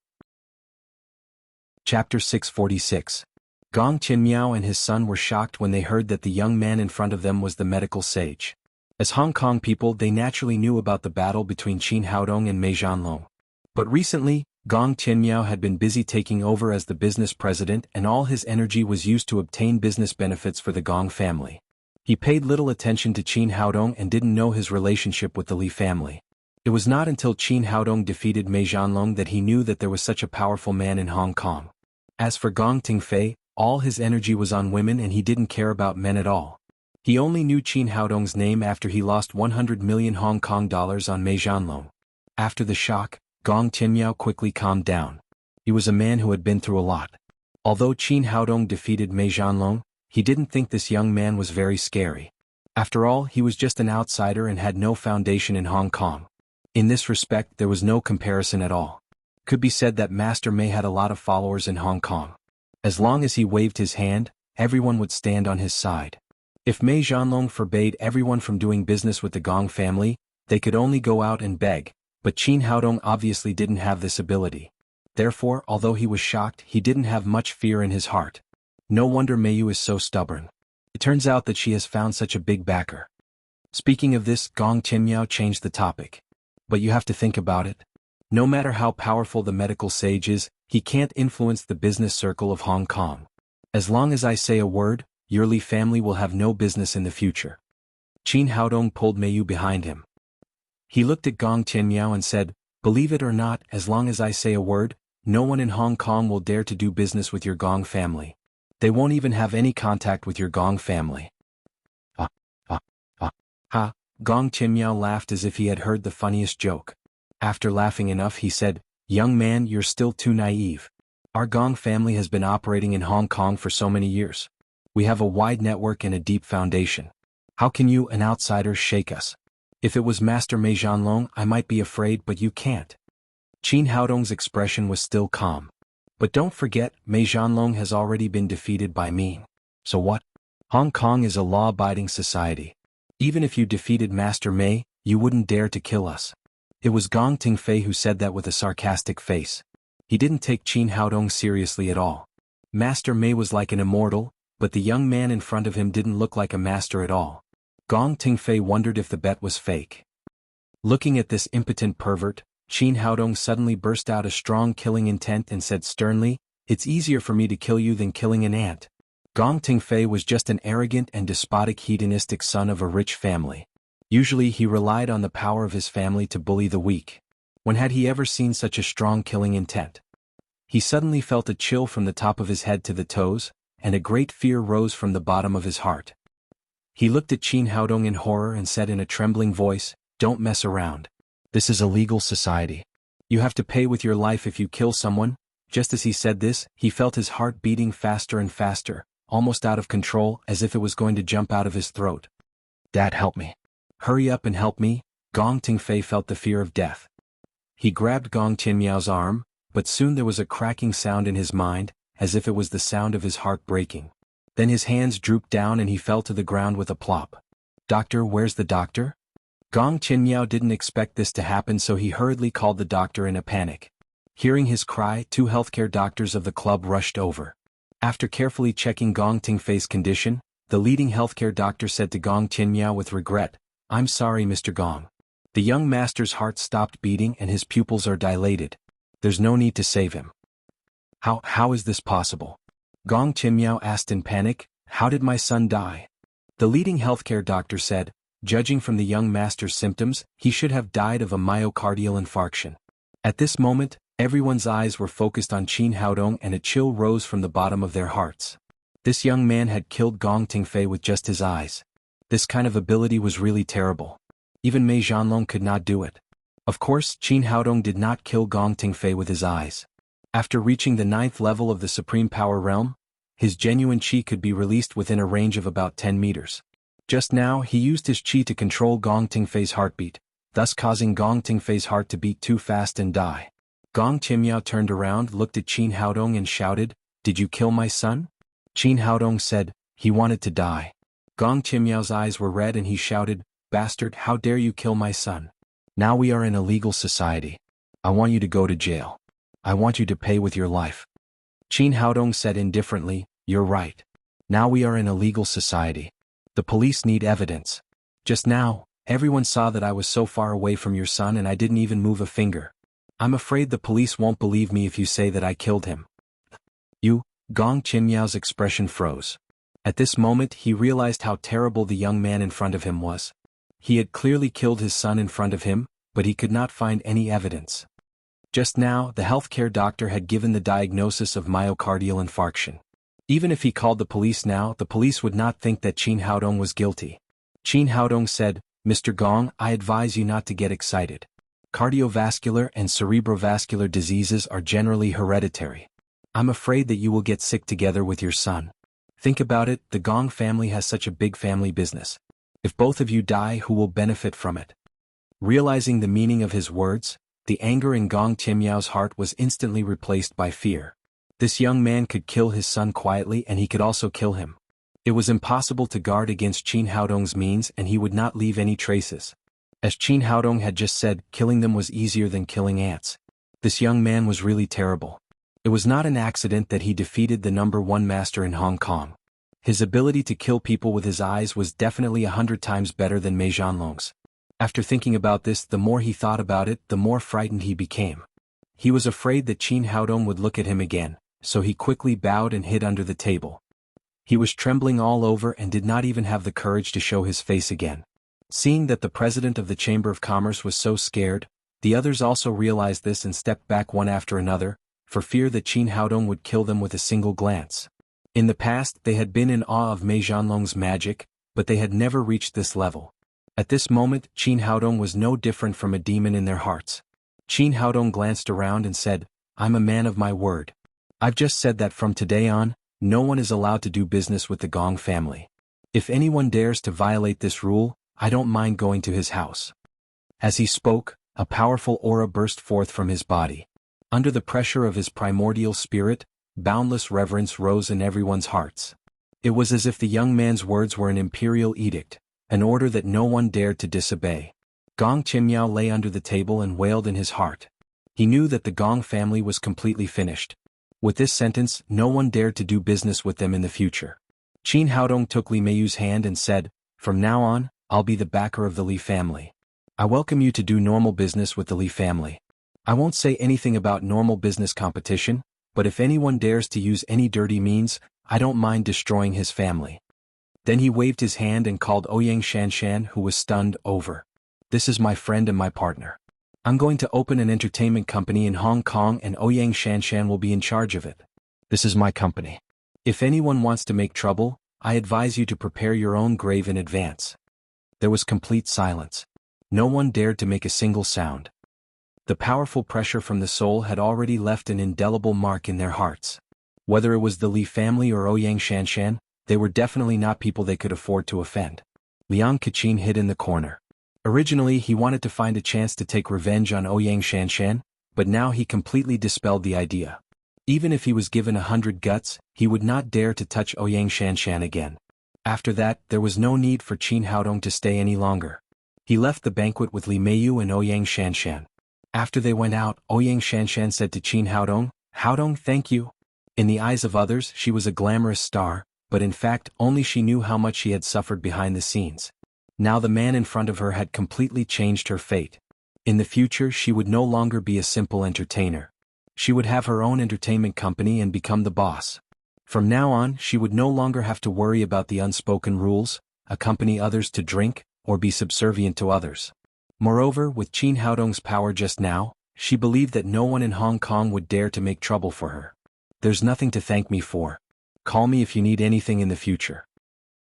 A: Chapter 646. Gong Qianyao and his son were shocked when they heard that the young man in front of them was the Medical Sage. As Hong Kong people, they naturally knew about the battle between Qin Haodong and Mei Zhanlong. But recently, Gong Qianyao had been busy taking over as the business president and all his energy was used to obtain business benefits for the Gong family. He paid little attention to Qin Haodong and didn't know his relationship with the Li family. It was not until Qin Haodong defeated Mei Zhanlong that he knew that there was such a powerful man in Hong Kong. As for Gong Tingfei, all his energy was on women and he didn't care about men at all. He only knew Qin Haodong's name after he lost 100 million Hong Kong dollars on Mei Zhanlong. After the shock, Gong Tinmiao quickly calmed down. He was a man who had been through a lot. Although Qin Haodong defeated Mei Zhanlong, he didn't think this young man was very scary. After all, he was just an outsider and had no foundation in Hong Kong. In this respect, there was no comparison at all. Could be said that Master Mei had a lot of followers in Hong Kong. As long as he waved his hand, everyone would stand on his side. If Mei Zhanlong forbade everyone from doing business with the Gong family, they could only go out and beg, but Qin Haodong obviously didn't have this ability. Therefore, although he was shocked, he didn't have much fear in his heart. No wonder Meiyu is so stubborn. It turns out that she has found such a big backer. Speaking of this, Gong Tinmiao changed the topic. But you have to think about it. No matter how powerful the medical sage is, he can't influence the business circle of Hong Kong. As long as I say a word, your Li family will have no business in the future. Qin Haodong pulled Meiyu behind him. He looked at Gong Tinmiao and said, "Believe it or not, as long as I say a word, no one in Hong Kong will dare to do business with your Gong family. They won't even have any contact with your Gong family." Ha! Gong Tinmiao laughed as if he had heard the funniest joke. After laughing enough, he said, "Young man, you're still too naive. Our Gong family has been operating in Hong Kong for so many years. We have a wide network and a deep foundation. How can you, an outsider, shake us? If it was Master Mei Zhanlong, I might be afraid, but you can't." Qin Haodong's expression was still calm. "But don't forget, Mei Zhanlong has already been defeated by me. So what? Hong Kong is a law-abiding society. Even if you defeated Master Mei, you wouldn't dare to kill us." It was Gong Tingfei who said that with a sarcastic face. He didn't take Qin Haodong seriously at all. Master Mei was like an immortal, but the young man in front of him didn't look like a master at all. Gong Tingfei wondered if the bet was fake. Looking at this impotent pervert, Qin Haodong suddenly burst out a strong killing intent and said sternly, "It's easier for me to kill you than killing an ant." Gong Tingfei was just an arrogant and despotic hedonistic son of a rich family. Usually he relied on the power of his family to bully the weak. When had he ever seen such a strong killing intent? He suddenly felt a chill from the top of his head to the toes, and a great fear rose from the bottom of his heart. He looked at Qin Haodong in horror and said in a trembling voice, "Don't mess around. This is a legal society. You have to pay with your life if you kill someone." Just as he said this, he felt his heart beating faster and faster, almost out of control, as if it was going to jump out of his throat. "Dad, help me. Hurry up and help me." Gong Tingfei felt the fear of death. He grabbed Gong Tinmiao's arm, but soon there was a cracking sound in his mind, as if it was the sound of his heart breaking. Then his hands drooped down and he fell to the ground with a plop. "Doctor, where's the doctor?" Gong Tinmiao didn't expect this to happen, so he hurriedly called the doctor in a panic. Hearing his cry, 2 healthcare doctors of the club rushed over. After carefully checking Gong Tingfei's condition, the leading healthcare doctor said to Gong Tinmiao with regret, "I'm sorry, Mr. Gong. The young master's heart stopped beating and his pupils are dilated. There's no need to save him." How is this possible?" Gong Tinmiao asked in panic. "How did my son die?" The leading healthcare doctor said, "Judging from the young master's symptoms, he should have died of a myocardial infarction." At this moment, everyone's eyes were focused on Qin Haodong and a chill rose from the bottom of their hearts. This young man had killed Gong Tingfei with just his eyes. This kind of ability was really terrible. Even Mei Zhanlong could not do it. Of course, Qin Haodong did not kill Gong Tingfei with his eyes. After reaching the 9th level of the Supreme Power Realm, his genuine qi could be released within a range of about 10 meters. Just now, he used his qi to control Gong Tingfei's heartbeat, thus causing Gong Tingfei's heart to beat too fast and die. Gong Tinmiao turned around, looked at Qin Haodong and shouted, "Did you kill my son?" Qin Haodong said, "He wanted to die." Gong Tinmiao's eyes were red and he shouted, "Bastard, how dare you kill my son? Now we are in a legal society. I want you to go to jail. I want you to pay with your life." Qin Haodong said indifferently, "You're right. Now we are in a legal society. The police need evidence. Just now, everyone saw that I was so far away from your son and I didn't even move a finger. I'm afraid the police won't believe me if you say that I killed him." "You?" Gong Tinmiao's expression froze. At this moment he realized how terrible the young man in front of him was. He had clearly killed his son in front of him, but he could not find any evidence. Just now, the healthcare doctor had given the diagnosis of myocardial infarction. Even if he called the police now, the police would not think that Qin Haodong was guilty. Qin Haodong said, "Mr. Gong, I advise you not to get excited. Cardiovascular and cerebrovascular diseases are generally hereditary. I'm afraid that you will get sick together with your son. Think about it, the Gong family has such a big family business. If both of you die, who will benefit from it?" Realizing the meaning of his words, the anger in Gong Tianmiao's heart was instantly replaced by fear. This young man could kill his son quietly and he could also kill him. It was impossible to guard against Qin Haodong's means and he would not leave any traces. As Qin Haodong had just said, killing them was easier than killing ants. This young man was really terrible. It was not an accident that he defeated the #1 master in Hong Kong. His ability to kill people with his eyes was definitely 100 times better than Mei Zhanlong's. After thinking about this, the more he thought about it, the more frightened he became. He was afraid that Qin Haodong would look at him again, so he quickly bowed and hid under the table. He was trembling all over and did not even have the courage to show his face again. Seeing that the president of the Chamber of Commerce was so scared, the others also realized this and stepped back one after another, for fear that Qin Haodong would kill them with a single glance. In the past, they had been in awe of Mei Zhanlong's magic, but they had never reached this level. At this moment, Qin Haodong was no different from a demon in their hearts. Qin Haodong glanced around and said, "I'm a man of my word. I've just said that from today on, no one is allowed to do business with the Gong family. If anyone dares to violate this rule, I don't mind going to his house." As he spoke, a powerful aura burst forth from his body. Under the pressure of his primordial spirit, boundless reverence rose in everyone's hearts. It was as if the young man's words were an imperial edict, an order that no one dared to disobey. Gong Tianmiao lay under the table and wailed in his heart. He knew that the Gong family was completely finished. With this sentence, no one dared to do business with them in the future. Qin Haodong took Li Meiyu's hand and said, "From now on, I'll be the backer of the Li family. I welcome you to do normal business with the Li family. I won't say anything about normal business competition, but if anyone dares to use any dirty means, I don't mind destroying his family." Then he waved his hand and called Ouyang Shanshan, who was stunned, over. "This is my friend and my partner. I'm going to open an entertainment company in Hong Kong and Ouyang Shanshan will be in charge of it. This is my company. If anyone wants to make trouble, I advise you to prepare your own grave in advance." There was complete silence. No one dared to make a single sound. The powerful pressure from the soul had already left an indelible mark in their hearts. Whether it was the Li family or Ouyang Shanshan, they were definitely not people they could afford to offend. Liang Kaqin hid in the corner. Originally he wanted to find a chance to take revenge on Ouyang Shanshan, but now he completely dispelled the idea. Even if he was given 100 guts, he would not dare to touch Ouyang Shanshan again. After that, there was no need for Qin Haodong to stay any longer. He left the banquet with Li Meiyu and Ouyang Shanshan. After they went out, Ouyang Shanshan said to Qin Haodong, "Haodong, thank you." In the eyes of others, she was a glamorous star, but in fact, only she knew how much she had suffered behind the scenes. Now the man in front of her had completely changed her fate. In the future, she would no longer be a simple entertainer. She would have her own entertainment company and become the boss. From now on, she would no longer have to worry about the unspoken rules, accompany others to drink, or be subservient to others. Moreover, with Qin Haodong's power just now, she believed that no one in Hong Kong would dare to make trouble for her. "There's nothing to thank me for. Call me if you need anything in the future."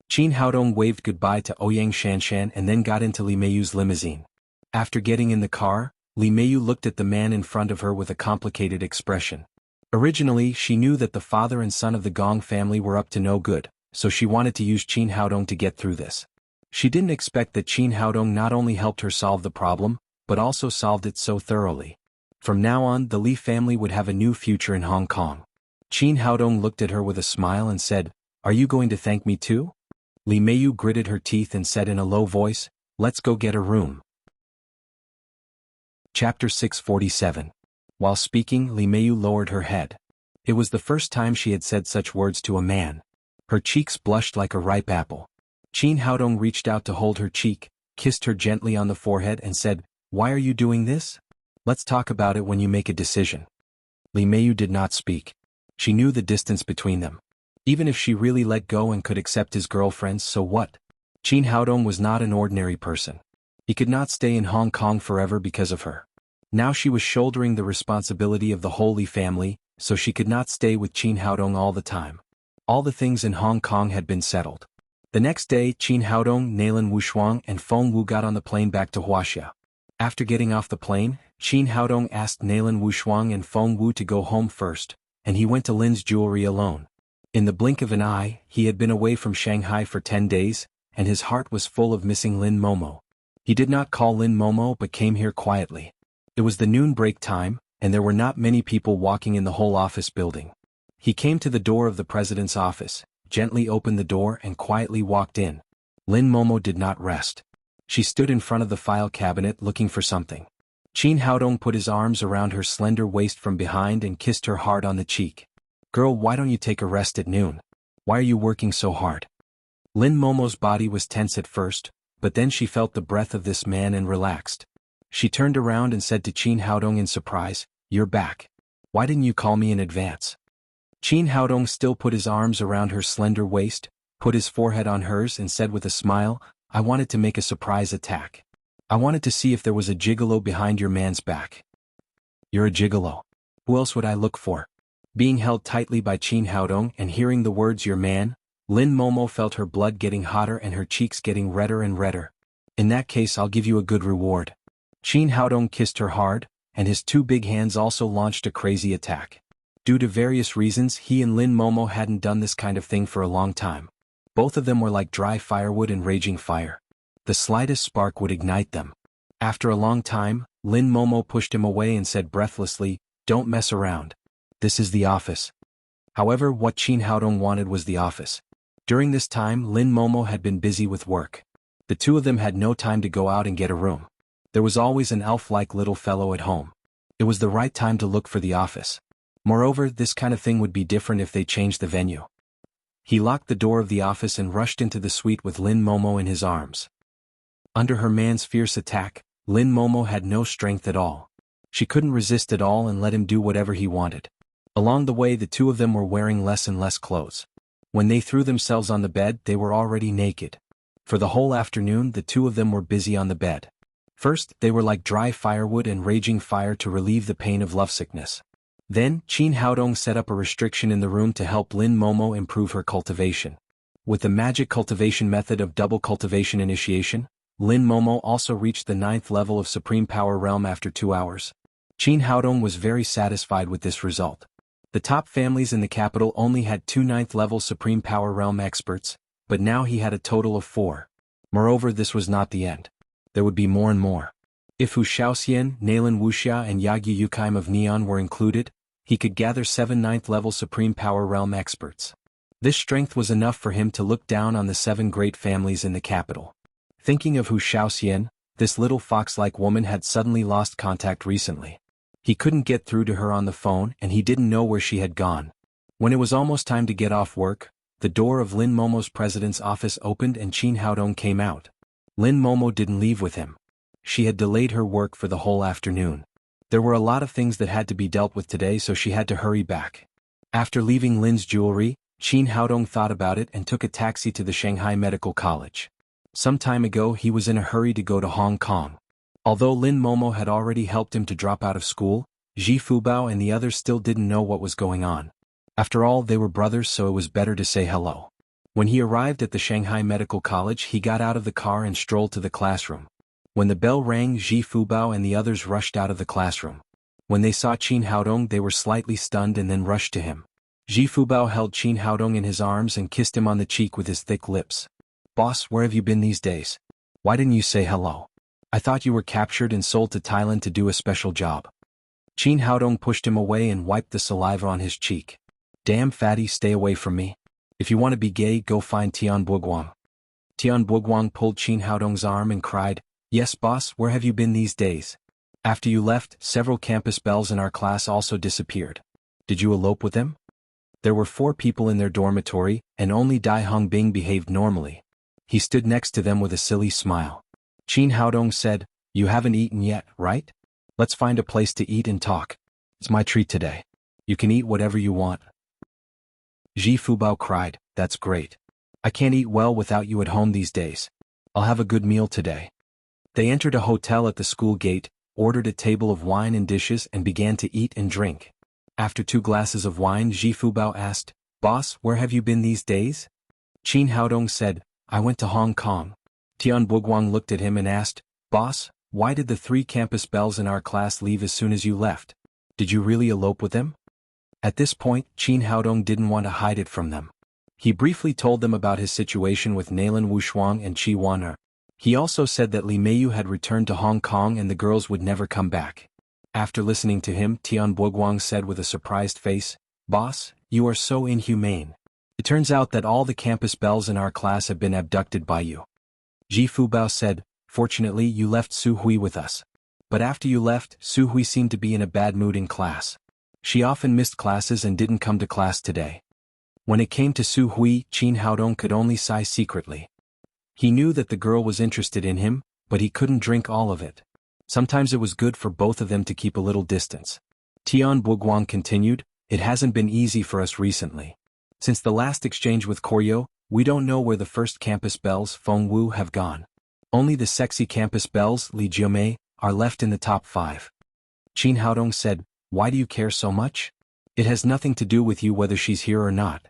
A: Qin Haodong waved goodbye to Ouyang Shanshan and then got into Li Meiyu's limousine. After getting in the car, Li Meiyu looked at the man in front of her with a complicated expression. Originally, she knew that the father and son of the Gong family were up to no good, so she wanted to use Qin Haodong to get through this. She didn't expect that Qin Haodong not only helped her solve the problem, but also solved it so thoroughly. From now on, the Li family would have a new future in Hong Kong. Qin Haodong looked at her with a smile and said, "Are you going to thank me too?" Li Meiyu gritted her teeth and said in a low voice, "Let's go get a room." Chapter 647. While speaking, Li Meiyu lowered her head. It was the first time she had said such words to a man. Her cheeks blushed like a ripe apple. Qin Haodong reached out to hold her cheek, kissed her gently on the forehead and said, "Why are you doing this? Let's talk about it when you make a decision." Li Meiyu did not speak. She knew the distance between them. Even if she really let go and could accept his girlfriends, so what? Qin Haodong was not an ordinary person. He could not stay in Hong Kong forever because of her. Now she was shouldering the responsibility of the Holy Family, so she could not stay with Qin Haodong all the time. All the things in Hong Kong had been settled. The next day, Qin Haodong, Nailan Wushuang and Feng Wu got on the plane back to Wuxia. After getting off the plane, Qin Haodong asked Nailan Wushuang and Feng Wu to go home first, and he went to Lin's jewelry alone. In the blink of an eye, he had been away from Shanghai for 10 days, and his heart was full of missing Lin Momo. He did not call Lin Momo but came here quietly. It was the noon break time, and there were not many people walking in the whole office building. He came to the door of the president's office, gently opened the door and quietly walked in. Lin Momo did not rest. She stood in front of the file cabinet looking for something. Qin Haodong put his arms around her slender waist from behind and kissed her hard on the cheek. "Girl, why don't you take a rest at noon? Why are you working so hard?" Lin Momo's body was tense at first, but then she felt the breath of this man and relaxed. She turned around and said to Qin Haodong in surprise, "You're back. Why didn't you call me in advance?" Qin Haodong still put his arms around her slender waist, put his forehead on hers and said with a smile, "I wanted to make a surprise attack. I wanted to see if there was a gigolo behind your man's back." "You're a gigolo. Who else would I look for?" Being held tightly by Qin Haodong and hearing the words "your man," Lin Momo felt her blood getting hotter and her cheeks getting redder and redder. "In that case, I'll give you a good reward." Qin Haodong kissed her hard, and his two big hands also launched a crazy attack. Due to various reasons, he and Lin Momo hadn't done this kind of thing for a long time. Both of them were like dry firewood and raging fire. The slightest spark would ignite them. After a long time, Lin Momo pushed him away and said breathlessly, "Don't mess around. This is the office." However, what Qin Haodong wanted was the office. During this time, Lin Momo had been busy with work. The two of them had no time to go out and get a room. There was always an elf-like little fellow at home. It was the right time to look for the office. Moreover, this kind of thing would be different if they changed the venue. He locked the door of the office and rushed into the suite with Lin Momo in his arms. Under her man's fierce attack, Lin Momo had no strength at all. She couldn't resist at all and let him do whatever he wanted. Along the way, the two of them were wearing less and less clothes. When they threw themselves on the bed, they were already naked. For the whole afternoon, the two of them were busy on the bed. First, they were like dry firewood and raging fire to relieve the pain of lovesickness. Then, Qin Haodong set up a restriction in the room to help Lin Momo improve her cultivation. With the magic cultivation method of double cultivation initiation, Lin Momo also reached the 9th level of Supreme Power Realm after 2 hours. Qin Haodong was very satisfied with this result. The top families in the capital only had 2 9th level Supreme Power Realm experts, but now he had a total of 4. Moreover, this was not the end. There would be more and more. If Hu Shaoxian, Nailan Wuxia and Yagyu Yukaim of Neon were included, he could gather 7 9th level Supreme Power Realm experts. This strength was enough for him to look down on the 7 great families in the capital. Thinking of Hu Shaoxian, this little fox-like woman had suddenly lost contact recently. He couldn't get through to her on the phone and he didn't know where she had gone. When it was almost time to get off work, the door of Lin Momo's president's office opened and Qin Haodong came out. Lin Momo didn't leave with him. She had delayed her work for the whole afternoon. There were a lot of things that had to be dealt with today, so she had to hurry back. After leaving Lin's jewelry, Qin Haodong thought about it and took a taxi to the Shanghai Medical College. Some time ago he was in a hurry to go to Hong Kong. Although Lin Momo had already helped him to drop out of school, Ji Fubao and the others still didn't know what was going on. After all, they were brothers, so it was better to say hello. When he arrived at the Shanghai Medical College, he got out of the car and strolled to the classroom. When the bell rang, Ji Fubao and the others rushed out of the classroom. When they saw Qin Haodong, they were slightly stunned and then rushed to him. Ji Fubao held Qin Haodong in his arms and kissed him on the cheek with his thick lips. "Boss, where have you been these days? Why didn't you say hello? I thought you were captured and sold to Thailand to do a special job." Qin Haodong pushed him away and wiped the saliva on his cheek. "Damn fatty, stay away from me. If you want to be gay, go find Tian Buguang." Tian Buguang pulled Qin Haodong's arm and cried, "Yes, boss, where have you been these days? After you left, several campus belles in our class also disappeared. Did you elope with them?" There were 4 people in their dormitory, and only Dai Hongbing behaved normally. He stood next to them with a silly smile. Qin Haodong said, "You haven't eaten yet, right? Let's find a place to eat and talk. It's my treat today. You can eat whatever you want." Ji Fubao cried, "That's great. I can't eat well without you at home these days. I'll have a good meal today." They entered a hotel at the school gate, ordered a table of wine and dishes and began to eat and drink. After 2 glasses of wine, Ji Fubao asked, "Boss, where have you been these days?" Qin Haodong said, "I went to Hong Kong." Tian Buguang looked at him and asked, "Boss, why did the 3 campus belles in our class leave as soon as you left? Did you really elope with them?" At this point, Qin Haodong didn't want to hide it from them. He briefly told them about his situation with Nailan Wushuang and Qi Wan'er. He also said that Li Meiyu had returned to Hong Kong and the girls would never come back. After listening to him, Tian Buguang said with a surprised face, "Boss, you are so inhumane. It turns out that all the campus belles in our class have been abducted by you." Ji Fubao said, "Fortunately you left Su Hui with us. But after you left, Su Hui seemed to be in a bad mood in class. She often missed classes and didn't come to class today." When it came to Su Hui, Qin Haodong could only sigh secretly. He knew that the girl was interested in him, but he couldn't drink all of it. Sometimes it was good for both of them to keep a little distance. Tian Buguang continued, "It hasn't been easy for us recently. Since the last exchange with Koryo, we don't know where the first campus belles, Feng Wu, have gone. Only the sexy campus belles, Li Jiumei, are left in the top 5. Qin Haodong said, "Why do you care so much? It has nothing to do with you whether she's here or not."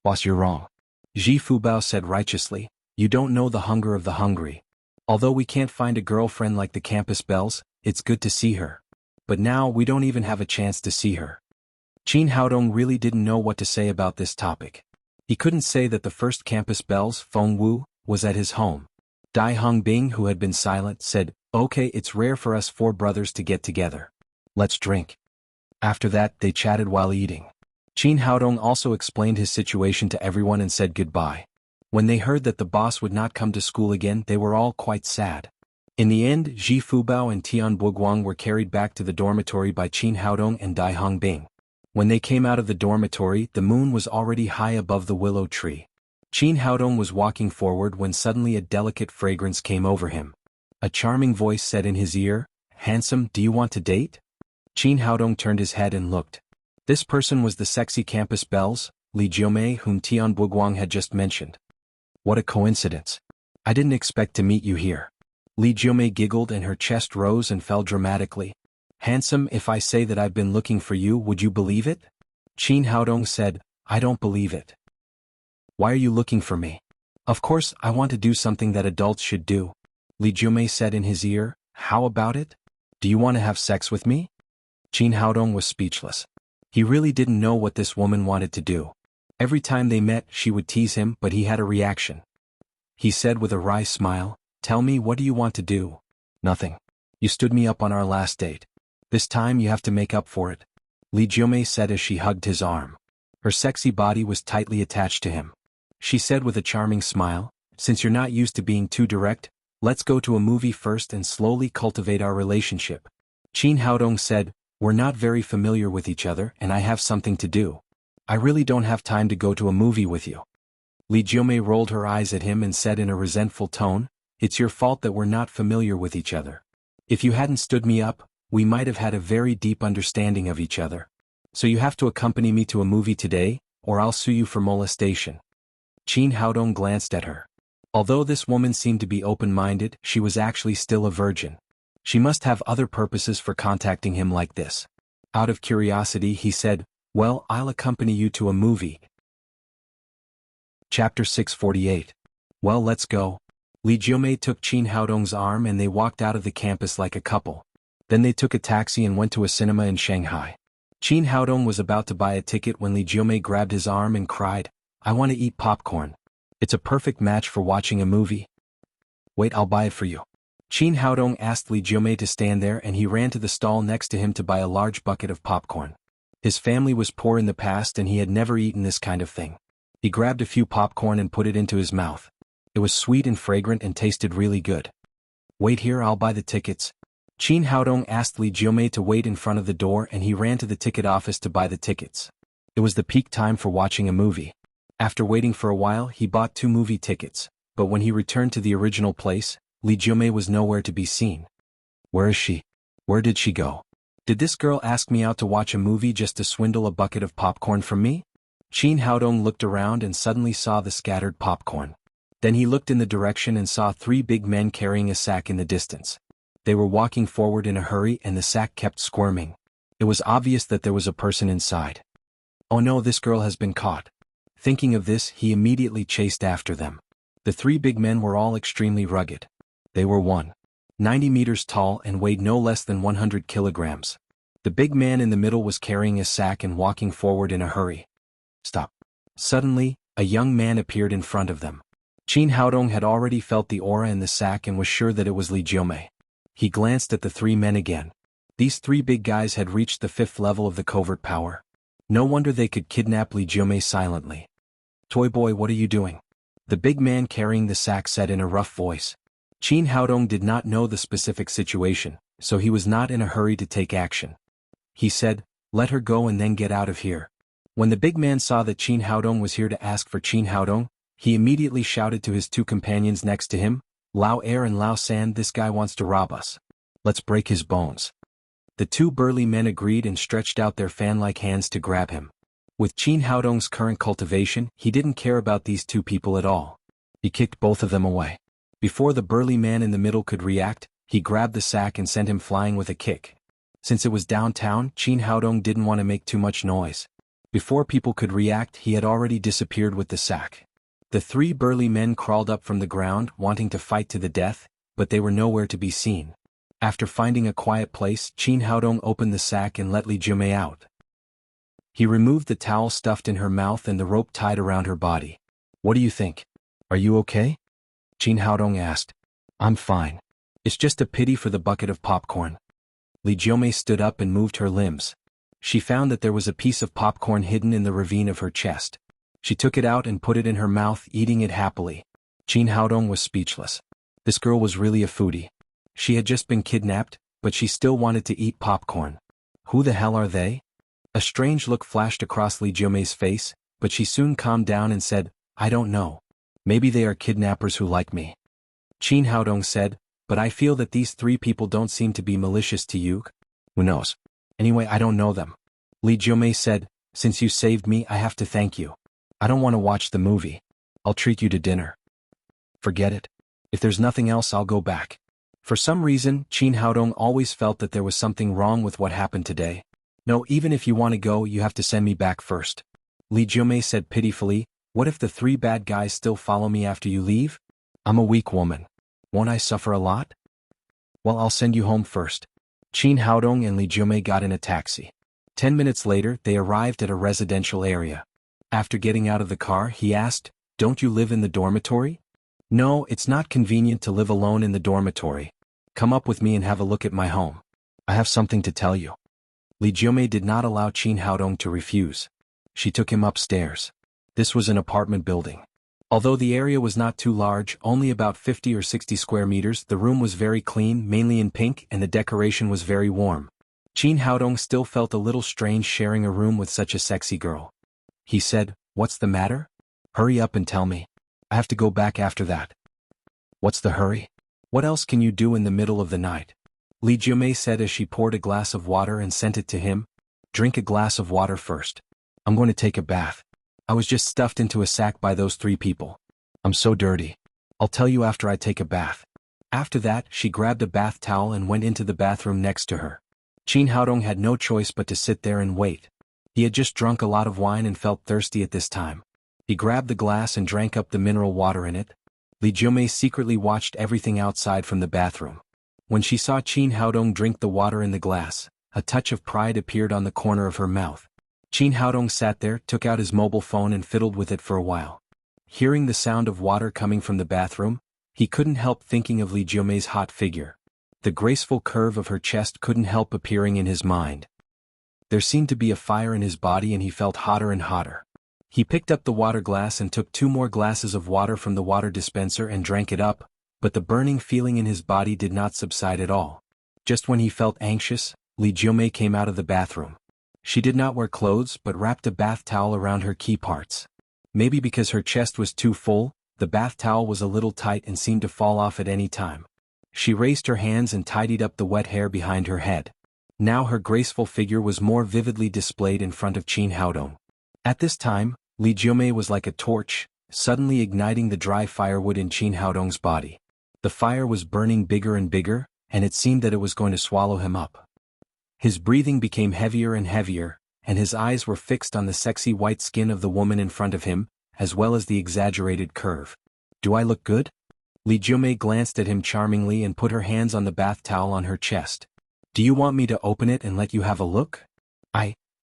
A: "Boss, you're wrong." Ji Fubao said righteously, "You don't know the hunger of the hungry. Although we can't find a girlfriend like the campus belles, it's good to see her. But now we don't even have a chance to see her." Qin Haodong really didn't know what to say about this topic. He couldn't say that the first campus belles, Feng Wu, was at his home. Dai Hongbing, who had been silent, said, "Okay, it's rare for us 4 brothers to get together. Let's drink." After that, they chatted while eating. Qin Haodong also explained his situation to everyone and said goodbye. When they heard that the boss would not come to school again, they were all quite sad. In the end, Ji Fubao and Tian Buguang were carried back to the dormitory by Qin Haodong and Dai Hongbing. When they came out of the dormitory, the moon was already high above the willow tree. Qin Haodong was walking forward when suddenly a delicate fragrance came over him. A charming voice said in his ear, "Handsome, do you want to date?" Qin Haodong turned his head and looked. This person was the sexy campus belles, Li Jiumei, whom Tian Buguang had just mentioned. "What a coincidence. I didn't expect to meet you here." Li Jiumei giggled and her chest rose and fell dramatically. "Handsome, if I say that I've been looking for you, would you believe it?" Qin Haodong said, "I don't believe it." "Why are you looking for me?" "Of course, I want to do something that adults should do." Li Jiumei said in his ear, "How about it? Do you want to have sex with me?" Qin Haodong was speechless. He really didn't know what this woman wanted to do. Every time they met, she would tease him, but he had a reaction. He said with a wry smile, "Tell me, what do you want to do?" "Nothing. You stood me up on our last date. This time you have to make up for it," Li Jiumei said as she hugged his arm. Her sexy body was tightly attached to him. She said with a charming smile, "Since you're not used to being too direct, let's go to a movie first and slowly cultivate our relationship." Qin Haodong said, "We're not very familiar with each other and I have something to do. I really don't have time to go to a movie with you." Li Jiumei rolled her eyes at him and said in a resentful tone, "It's your fault that we're not familiar with each other. If you hadn't stood me up, we might have had a very deep understanding of each other. So you have to accompany me to a movie today, or I'll sue you for molestation." Qin Haodong glanced at her. Although this woman seemed to be open-minded, she was actually still a virgin. She must have other purposes for contacting him like this. Out of curiosity, he said, "Well, I'll accompany you to a movie." Chapter 648. "Well, let's go." Li Jiumei took Qin Haodong's arm and they walked out of the campus like a couple. Then they took a taxi and went to a cinema in Shanghai. Qin Haodong was about to buy a ticket when Li Jiumei grabbed his arm and cried, "I want to eat popcorn. It's a perfect match for watching a movie." "Wait, I'll buy it for you." Qin Haodong asked Li Jiumei to stand there and he ran to the stall next to him to buy a large bucket of popcorn. His family was poor in the past and he had never eaten this kind of thing. He grabbed a few popcorn and put it into his mouth. It was sweet and fragrant and tasted really good. "Wait here, I'll buy the tickets." Qin Haodong asked Li Jiumei to wait in front of the door and he ran to the ticket office to buy the tickets. It was the peak time for watching a movie. After waiting for a while, he bought 2 movie tickets, but when he returned to the original place, Li Jiumei was nowhere to be seen. "Where is she? Where did she go? Did this girl ask me out to watch a movie just to swindle a bucket of popcorn from me?" Qin Haodong looked around and suddenly saw the scattered popcorn. Then he looked in the direction and saw 3 big men carrying a sack in the distance. They were walking forward in a hurry and the sack kept squirming. It was obvious that there was a person inside. Oh no, this girl has been caught. Thinking of this, he immediately chased after them. The 3 big men were all extremely rugged. They were 190 meters tall and weighed no less than 100 kilograms. The big man in the middle was carrying a sack and walking forward in a hurry. Stop. Suddenly, a young man appeared in front of them. Qin Haodong had already felt the aura in the sack and was sure that it was Li Jiumei. He glanced at the 3 men again. These 3 big guys had reached the 5th level of the covert power. No wonder they could kidnap Li Jiumei silently. Toy boy, what are you doing? The big man carrying the sack said in a rough voice. Qin Haodong did not know the specific situation, so he was not in a hurry to take action. He said, let her go and then get out of here. When the big man saw that Qin Haodong was here to ask for Qin Haodong, he immediately shouted to his 2 companions next to him, Lao Er and Lao San, this guy wants to rob us. Let's break his bones. The 2 burly men agreed and stretched out their fan-like hands to grab him. With Qin Haodong's current cultivation, he didn't care about these 2 people at all. He kicked both of them away. Before the burly man in the middle could react, he grabbed the sack and sent him flying with a kick. Since it was downtown, Qin Haodong didn't want to make too much noise. Before people could react, he had already disappeared with the sack. The 3 burly men crawled up from the ground, wanting to fight to the death, but they were nowhere to be seen. After finding a quiet place, Qin Haodong opened the sack and let Li Jiumei out. He removed the towel stuffed in her mouth and the rope tied around her body. What do you think? Are you okay? Qin Haodong asked. I'm fine. It's just a pity for the bucket of popcorn. Li Jiumei stood up and moved her limbs. She found that there was a piece of popcorn hidden in the ravine of her chest. She took it out and put it in her mouth, eating it happily. Qin Haodong was speechless. This girl was really a foodie. She had just been kidnapped, but she still wanted to eat popcorn. Who the hell are they? A strange look flashed across Li Jiumei's face, but she soon calmed down and said, I don't know. Maybe they are kidnappers who like me. Qin Haodong said, but I feel that these 3 people don't seem to be malicious to you. Who knows? Anyway, I don't know them. Li Jiumei said, since you saved me, I have to thank you. I don't want to watch the movie. I'll treat you to dinner. Forget it. If there's nothing else, I'll go back. For some reason, Qin Haodong always felt that there was something wrong with what happened today. No, even if you want to go, you have to send me back first. Li Jiumei said pitifully, what if the 3 bad guys still follow me after you leave? I'm a weak woman. Won't I suffer a lot? Well, I'll send you home first. Qin Haodong and Li Jiumei got in a taxi. 10 minutes later, they arrived at a residential area. After getting out of the car, he asked, don't you live in the dormitory? No, it's not convenient to live alone in the dormitory. Come up with me and have a look at my home. I have something to tell you. Li Jiumei did not allow Qin Haodong to refuse. She took him upstairs. This was an apartment building. Although the area was not too large, only about 50 or 60 square meters, the room was very clean, mainly in pink, and the decoration was very warm. Qin Haodong still felt a little strange sharing a room with such a sexy girl. He said, what's the matter? Hurry up and tell me. I have to go back after that. What's the hurry? What else can you do in the middle of the night? Li Jiumei said as she poured a glass of water and sent it to him. Drink a glass of water first. I'm going to take a bath. I was just stuffed into a sack by those 3 people. I'm so dirty. I'll tell you after I take a bath. After that, she grabbed a bath towel and went into the bathroom next to her. Qin Haodong had no choice but to sit there and wait. He had just drunk a lot of wine and felt thirsty at this time. He grabbed the glass and drank up the mineral water in it. Li Jiumei secretly watched everything outside from the bathroom. When she saw Qin Haodong drink the water in the glass, a touch of pride appeared on the corner of her mouth. Qin Haodong sat there, took out his mobile phone and fiddled with it for a while. Hearing the sound of water coming from the bathroom, he couldn't help thinking of Li Jiumei's hot figure. The graceful curve of her chest couldn't help appearing in his mind. There seemed to be a fire in his body and he felt hotter and hotter. He picked up the water glass and took 2 more glasses of water from the water dispenser and drank it up, but the burning feeling in his body did not subside at all. Just when he felt anxious, Li Jiumei came out of the bathroom. She did not wear clothes but wrapped a bath towel around her key parts. Maybe because her chest was too full, the bath towel was a little tight and seemed to fall off at any time. She raised her hands and tidied up the wet hair behind her head. Now her graceful figure was more vividly displayed in front of Qin Haodong. At this time, Li Jiumei was like a torch, suddenly igniting the dry firewood in Qin Haodong's body. The fire was burning bigger and bigger, and it seemed that it was going to swallow him up. His breathing became heavier and heavier, and his eyes were fixed on the sexy white skin of the woman in front of him, as well as the exaggerated curve. "Do I look good?" Li Jiumei glanced at him charmingly and put her hands on the bath towel on her chest. "Do you want me to open it and let you have a look?"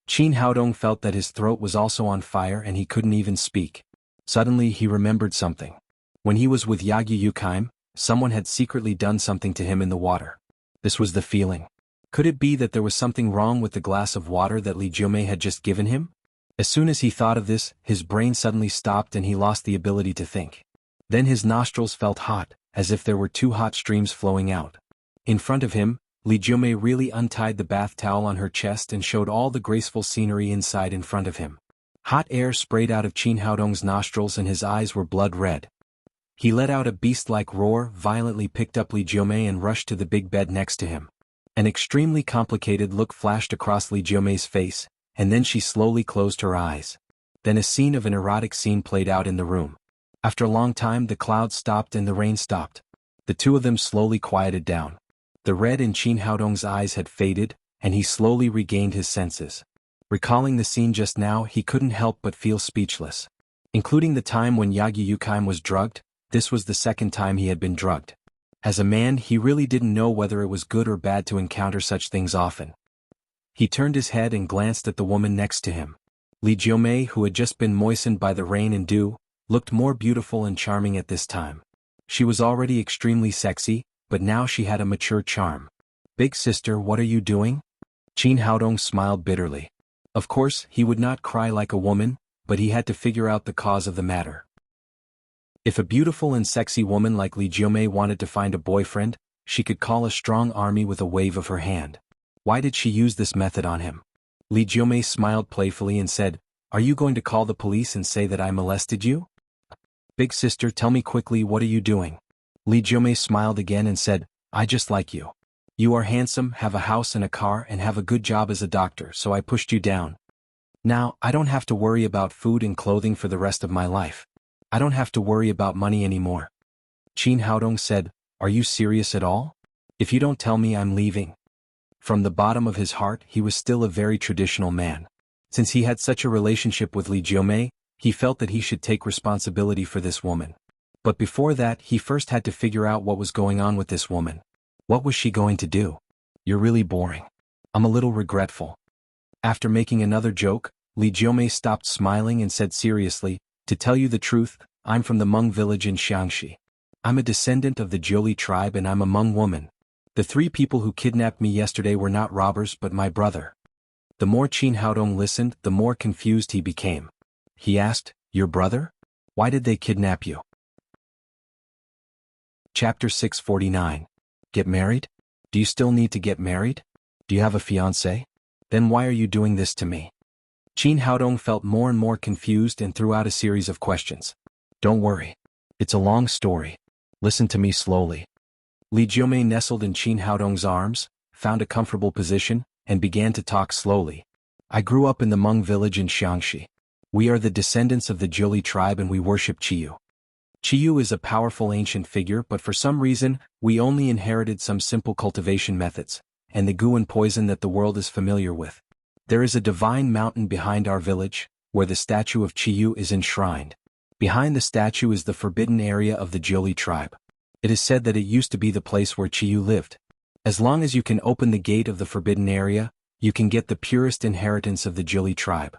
A: Qin Haodong felt that his throat was also on fire and he couldn't even speak. Suddenly he remembered something. When he was with Yagyu Yukaim, someone had secretly done something to him in the water. This was the feeling. Could it be that there was something wrong with the glass of water that Li Jiumei had just given him? As soon as he thought of this, his brain suddenly stopped and he lost the ability to think. Then his nostrils felt hot, as if there were two hot streams flowing out. In front of him, Li Jiumei really untied the bath towel on her chest and showed all the graceful scenery inside in front of him. Hot air sprayed out of Qin Haodong's nostrils and his eyes were blood red. He let out a beast-like roar, violently picked up Li Jiumei and rushed to the big bed next to him. An extremely complicated look flashed across Li Jiumei's face, and then she slowly closed her eyes. Then a scene of an erotic scene played out in the room. After a long time the clouds stopped and the rain stopped. The two of them slowly quieted down. The red in Qin Haodong's eyes had faded, and he slowly regained his senses. Recalling the scene just now, he couldn't help but feel speechless. Including the time when Yagyu Yukaim was drugged, this was the second time he had been drugged. As a man, he really didn't know whether it was good or bad to encounter such things often. He turned his head and glanced at the woman next to him. Li Jiumei, who had just been moistened by the rain and dew, looked more beautiful and charming at this time. She was already extremely sexy, but now she had a mature charm. "Big sister, what are you doing?" Qin Haodong smiled bitterly. Of course, he would not cry like a woman, but he had to figure out the cause of the matter. If a beautiful and sexy woman like Li Jiumei wanted to find a boyfriend, she could call a strong army with a wave of her hand. Why did she use this method on him? Li Jiumei smiled playfully and said, "Are you going to call the police and say that I molested you?" "Big sister, tell me quickly, what are you doing?" Li Jiumei smiled again and said, "I just like you. You are handsome, have a house and a car and have a good job as a doctor, so I pushed you down. Now, I don't have to worry about food and clothing for the rest of my life. I don't have to worry about money anymore." Qin Haodong said, "Are you serious at all? If you don't tell me, I'm leaving." From the bottom of his heart, he was still a very traditional man. Since he had such a relationship with Li Jiumei, he felt that he should take responsibility for this woman. But before that, he first had to figure out what was going on with this woman. What was she going to do? "You're really boring. I'm a little regretful." After making another joke, Li Jiumei stopped smiling and said seriously, "To tell you the truth, I'm from the Hmong village in Xiangxi. I'm a descendant of the Jiuli tribe and I'm a Hmong woman. The 3 people who kidnapped me yesterday were not robbers but my brother." The more Qin Haodong listened, the more confused he became. He asked, "Your brother? Why did they kidnap you?" Chapter 649. Get married? Do you still need to get married? Do you have a fiancé? Then why are you doing this to me? Qin Haodong felt more and more confused and threw out a series of questions. "Don't worry. It's a long story. Listen to me slowly." Li Jiumei nestled in Qin Haodong's arms, found a comfortable position, and began to talk slowly. "I grew up in the Hmong village in Xiangxi. We are the descendants of the Jiuli tribe and we worship Qiyu. Qiyu is a powerful ancient figure, but for some reason, we only inherited some simple cultivation methods, and the goo and poison that the world is familiar with. There is a divine mountain behind our village, where the statue of Qiyu is enshrined. Behind the statue is the forbidden area of the Jiuli tribe. It is said that it used to be the place where Qiyu lived. As long as you can open the gate of the forbidden area, you can get the purest inheritance of the Jiuli tribe."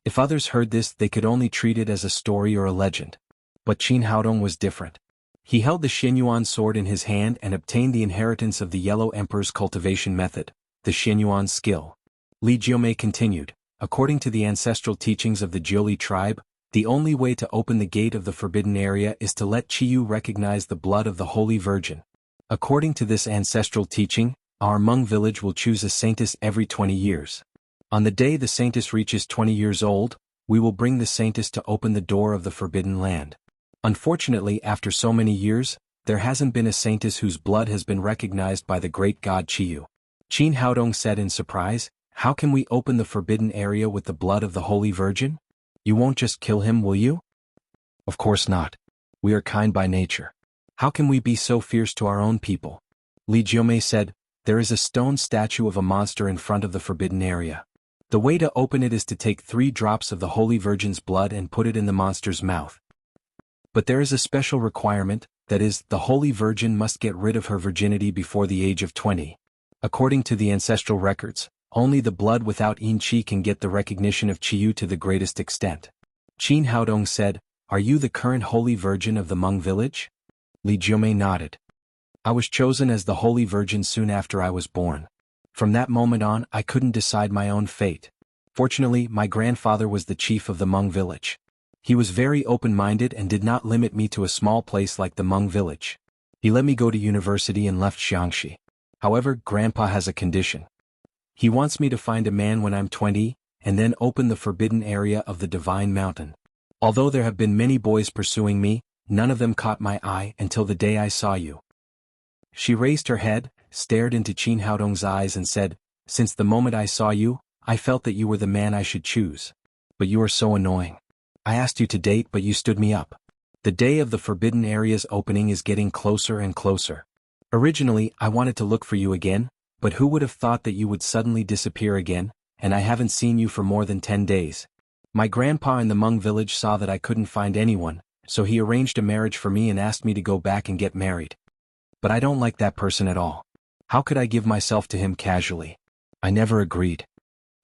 A: If others heard this, they could only treat it as a story or a legend. But Qin Haodong was different. He held the Xianyuan sword in his hand and obtained the inheritance of the Yellow Emperor's cultivation method, the Xianyuan skill. Li Jiumei continued, "According to the ancestral teachings of the Jiuli tribe, the only way to open the gate of the forbidden area is to let Qiyu recognize the blood of the Holy Virgin. According to this ancestral teaching, our Hmong village will choose a saintess every 20 years. On the day the saintess reaches 20 years old, we will bring the saintess to open the door of the forbidden land. Unfortunately, after so many years, there hasn't been a saintess whose blood has been recognized by the great god Qiyu." Qin Haodong said in surprise, "How can we open the forbidden area with the blood of the Holy Virgin?" You won't just kill him, will you? Of course not. We are kind by nature. How can we be so fierce to our own people? Li Jiumei said, there is a stone statue of a monster in front of the forbidden area. The way to open it is to take 3 drops of the Holy Virgin's blood and put it in the monster's mouth. But there is a special requirement, that is, the Holy Virgin must get rid of her virginity before the age of 20. According to the ancestral records, only the blood without yin qi can get the recognition of Qiyu to the greatest extent. Qin Haodong said, are you the current Holy Virgin of the Hmong village? Li Jiumei nodded. I was chosen as the Holy Virgin soon after I was born. From that moment on, I couldn't decide my own fate. Fortunately, my grandfather was the chief of the Hmong village. He was very open-minded and did not limit me to a small place like the Hmong village. He let me go to university and left Xiangxi. However, Grandpa has a condition. He wants me to find a man when I'm 20, and then open the forbidden area of the Divine Mountain. Although there have been many boys pursuing me, none of them caught my eye until the day I saw you. She raised her head, stared into Qin Haodong's eyes and said, since the moment I saw you, I felt that you were the man I should choose. But you are so annoying. I asked you to date but you stood me up. The day of the forbidden area's opening is getting closer and closer. Originally, I wanted to look for you again, but who would have thought that you would suddenly disappear again, and I haven't seen you for more than 10 days. My grandpa in the Hmong village saw that I couldn't find anyone, so he arranged a marriage for me and asked me to go back and get married. But I don't like that person at all. How could I give myself to him casually? I never agreed.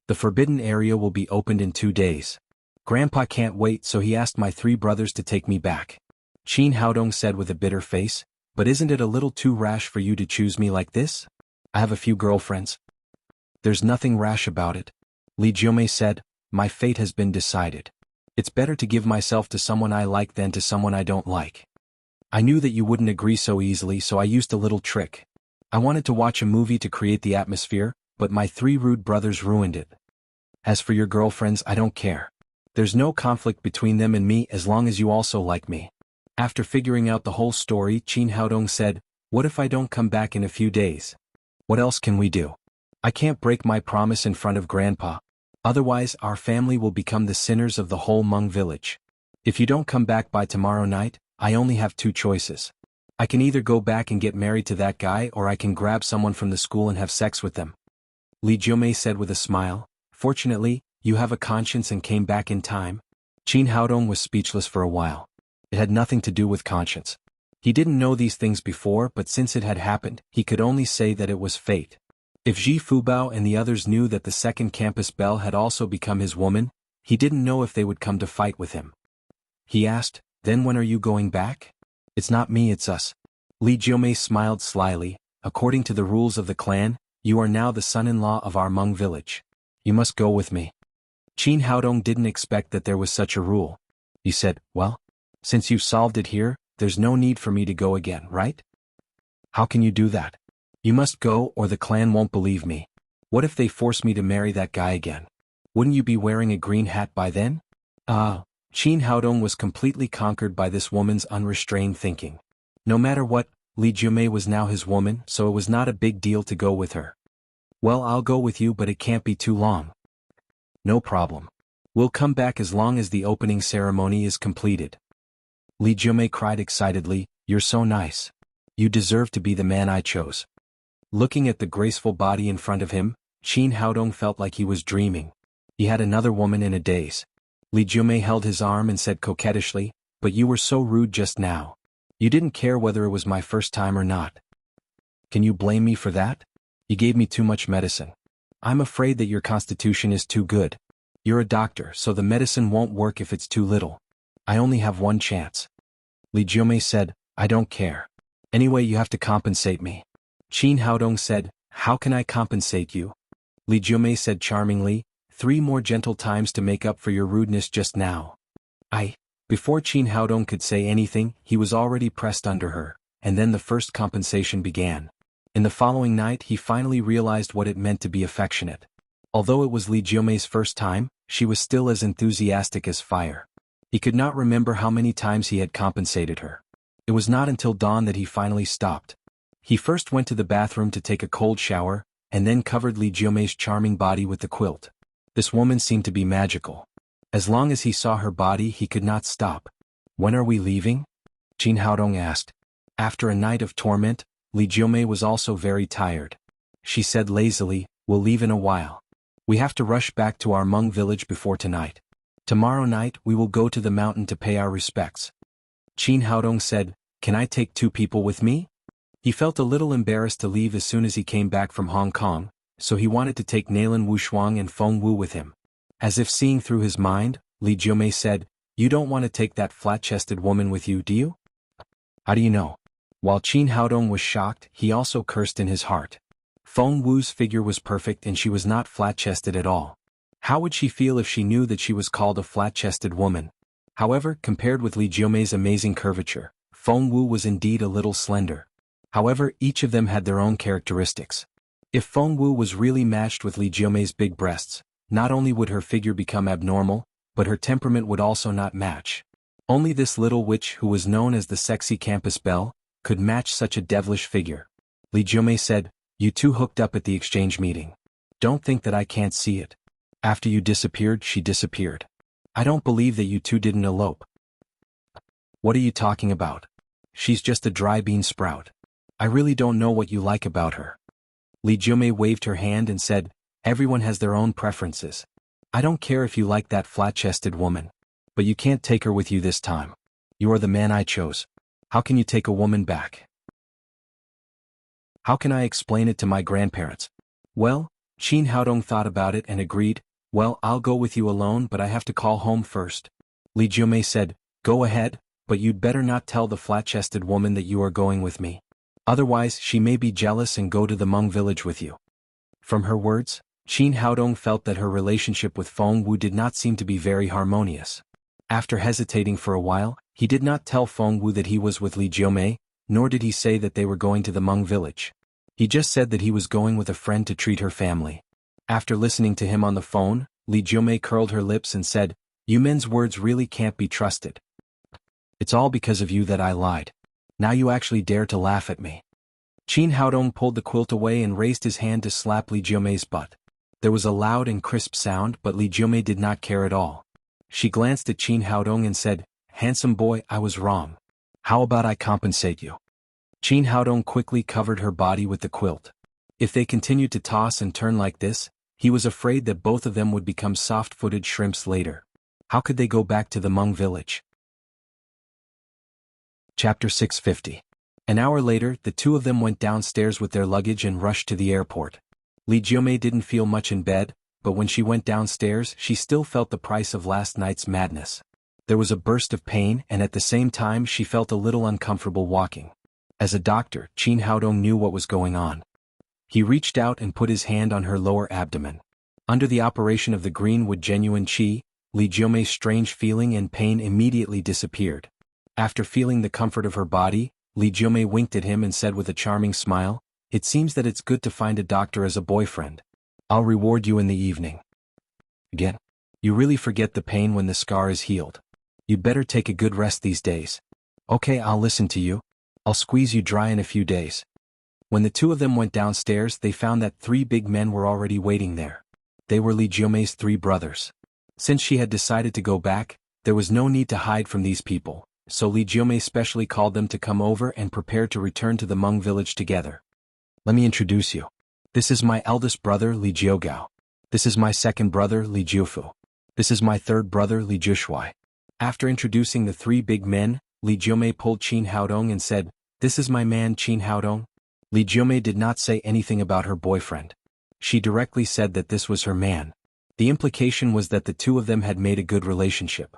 A: The forbidden area will be opened in 2 days. Grandpa can't wait, so he asked my 3 brothers to take me back. Qin Haodong said with a bitter face, but isn't it a little too rash for you to choose me like this? I have a few girlfriends. There's nothing rash about it. Li Jiumei said, my fate has been decided. It's better to give myself to someone I like than to someone I don't like. I knew that you wouldn't agree so easily, so I used a little trick. I wanted to watch a movie to create the atmosphere, but my 3 rude brothers ruined it. As for your girlfriends, I don't care. There's no conflict between them and me as long as you also like me. After figuring out the whole story, Qin Haodong said, what if I don't come back in a few days? What else can we do? I can't break my promise in front of Grandpa. Otherwise, our family will become the sinners of the whole Hmong village. If you don't come back by tomorrow night, I only have 2 choices. I can either go back and get married to that guy or I can grab someone from the school and have sex with them. Li Jiumei said with a smile, fortunately, you have a conscience and came back in time. Qin Haodong was speechless for a while. It had nothing to do with conscience. He didn't know these things before, but since it had happened, he could only say that it was fate. If Ji Fubao and the others knew that the second campus belle had also become his woman, he didn't know if they would come to fight with him. He asked, then when are you going back? It's not me, it's us. Li Jiumei smiled slyly. According to the rules of the clan, you are now the son-in-law of our Hmong village. You must go with me. Qin Haodong didn't expect that there was such a rule. He said, well, since you've solved it here, there's no need for me to go again, right? How can you do that? You must go or the clan won't believe me. What if they force me to marry that guy again? Wouldn't you be wearing a green hat by then? Qin Haodong was completely conquered by this woman's unrestrained thinking. No matter what, Li Jiumei was now his woman, so it was not a big deal to go with her. Well, I'll go with you, but it can't be too long. No problem. We'll come back as long as the opening ceremony is completed. Li Jiumei cried excitedly, you're so nice. You deserve to be the man I chose. Looking at the graceful body in front of him, Qin Haodong felt like he was dreaming. He had another woman in a daze. Li Jiumei held his arm and said coquettishly, but you were so rude just now. You didn't care whether it was my first time or not. Can you blame me for that? You gave me too much medicine. I'm afraid that your constitution is too good. You're a doctor, so the medicine won't work if it's too little. I only have 1 chance. Li Jiumei said, I don't care. Anyway, you have to compensate me. Qin Haodong said, how can I compensate you? Li Jiumei said charmingly, 3 more gentle times to make up for your rudeness just now. Before Qin Haodong could say anything, he was already pressed under her, and then the first compensation began. In the following night he finally realized what it meant to be affectionate. Although it was Li Jiumei's first time, she was still as enthusiastic as fire. He could not remember how many times he had compensated her. It was not until dawn that he finally stopped. He first went to the bathroom to take a cold shower, and then covered Li Jiumei's charming body with the quilt. This woman seemed to be magical. As long as he saw her body he could not stop. "When are we leaving?" Qin Haodong asked. After a night of torment, Li Jiumei was also very tired. She said lazily, "We'll leave in a while. We have to rush back to our Hmong village before tonight. Tomorrow night we will go to the mountain to pay our respects." Qin Haodong said, "Can I take 2 people with me?" He felt a little embarrassed to leave as soon as he came back from Hong Kong, so he wanted to take Nailan Wushuang and Feng Wu with him. As if seeing through his mind, Li Jiumei said, "You don't want to take that flat-chested woman with you, do you?" "How do you know?" While Qin Haodong was shocked, he also cursed in his heart. Feng Wu's figure was perfect and she was not flat-chested at all. How would she feel if she knew that she was called a flat-chested woman? However, compared with Li Jiumei's amazing curvature, Feng Wu was indeed a little slender. However, each of them had their own characteristics. If Feng Wu was really matched with Li Jiumei's big breasts, not only would her figure become abnormal, but her temperament would also not match. Only this little witch who was known as the sexy campus belle, could match such a devilish figure. Li Jiumei said, "You 2 hooked up at the exchange meeting. Don't think that I can't see it. After you disappeared, she disappeared. I don't believe that you 2 didn't elope." "What are you talking about? She's just a dry bean sprout. I really don't know what you like about her." Li Jiumei waved her hand and said, "Everyone has their own preferences. I don't care if you like that flat-chested woman. But you can't take her with you this time. You are the man I chose. How can you take a woman back? How can I explain it to my grandparents?" "Well," Qin Haodong thought about it and agreed, "Well, I'll go with you alone but I have to call home first." Li Jiumei said, "Go ahead, but you'd better not tell the flat-chested woman that you are going with me. Otherwise she may be jealous and go to the Hmong village with you." From her words, Qin Haodong felt that her relationship with Feng Wu did not seem to be very harmonious. After hesitating for a while, he did not tell Feng Wu that he was with Li Jiumei, nor did he say that they were going to the Hmong village. He just said that he was going with a friend to treat her family. After listening to him on the phone, Li Jiumei curled her lips and said, "You men's words really can't be trusted. It's all because of you that I lied. Now you actually dare to laugh at me." Qin Haodong pulled the quilt away and raised his hand to slap Li Jiumei's butt. There was a loud and crisp sound but Li Jiumei did not care at all. She glanced at Qin Haodong and said, "Handsome boy, I was wrong. How about I compensate you?" Qin Haodong quickly covered her body with the quilt. If they continued to toss and turn like this, he was afraid that both of them would become soft-footed shrimps later. How could they go back to the Hmong village? Chapter 650. An hour later, the 2 of them went downstairs with their luggage and rushed to the airport. Li Jiumei didn't feel much in bed, but when she went downstairs she still felt the price of last night's madness. There was a burst of pain and at the same time she felt a little uncomfortable walking. As a doctor, Qin Haodong knew what was going on. He reached out and put his hand on her lower abdomen. Under the operation of the greenwood genuine qi, Li Jiumei's strange feeling and pain immediately disappeared. After feeling the comfort of her body, Li Jiumei winked at him and said with a charming smile, "It seems that it's good to find a doctor as a boyfriend. I'll reward you in the evening." Again. "You really forget the pain when the scar is healed. You'd better take a good rest these days." "Okay, I'll listen to you. I'll squeeze you dry in a few days." When the 2 of them went downstairs they found that 3 big men were already waiting there. They were Li Jiumei's 3 brothers. Since she had decided to go back, there was no need to hide from these people, so Li Jiumei specially called them to come over and prepared to return to the Hmong village together. "Let me introduce you. This is my eldest brother Li Jiugao. This is my second brother Li Jiufu. This is my third brother Li Jushui." After introducing the 3 big men, Li Jiumei pulled Qin Haodong and said, "This is my man Qin Haodong." Li Jiumei did not say anything about her boyfriend. She directly said that this was her man. The implication was that the 2 of them had made a good relationship.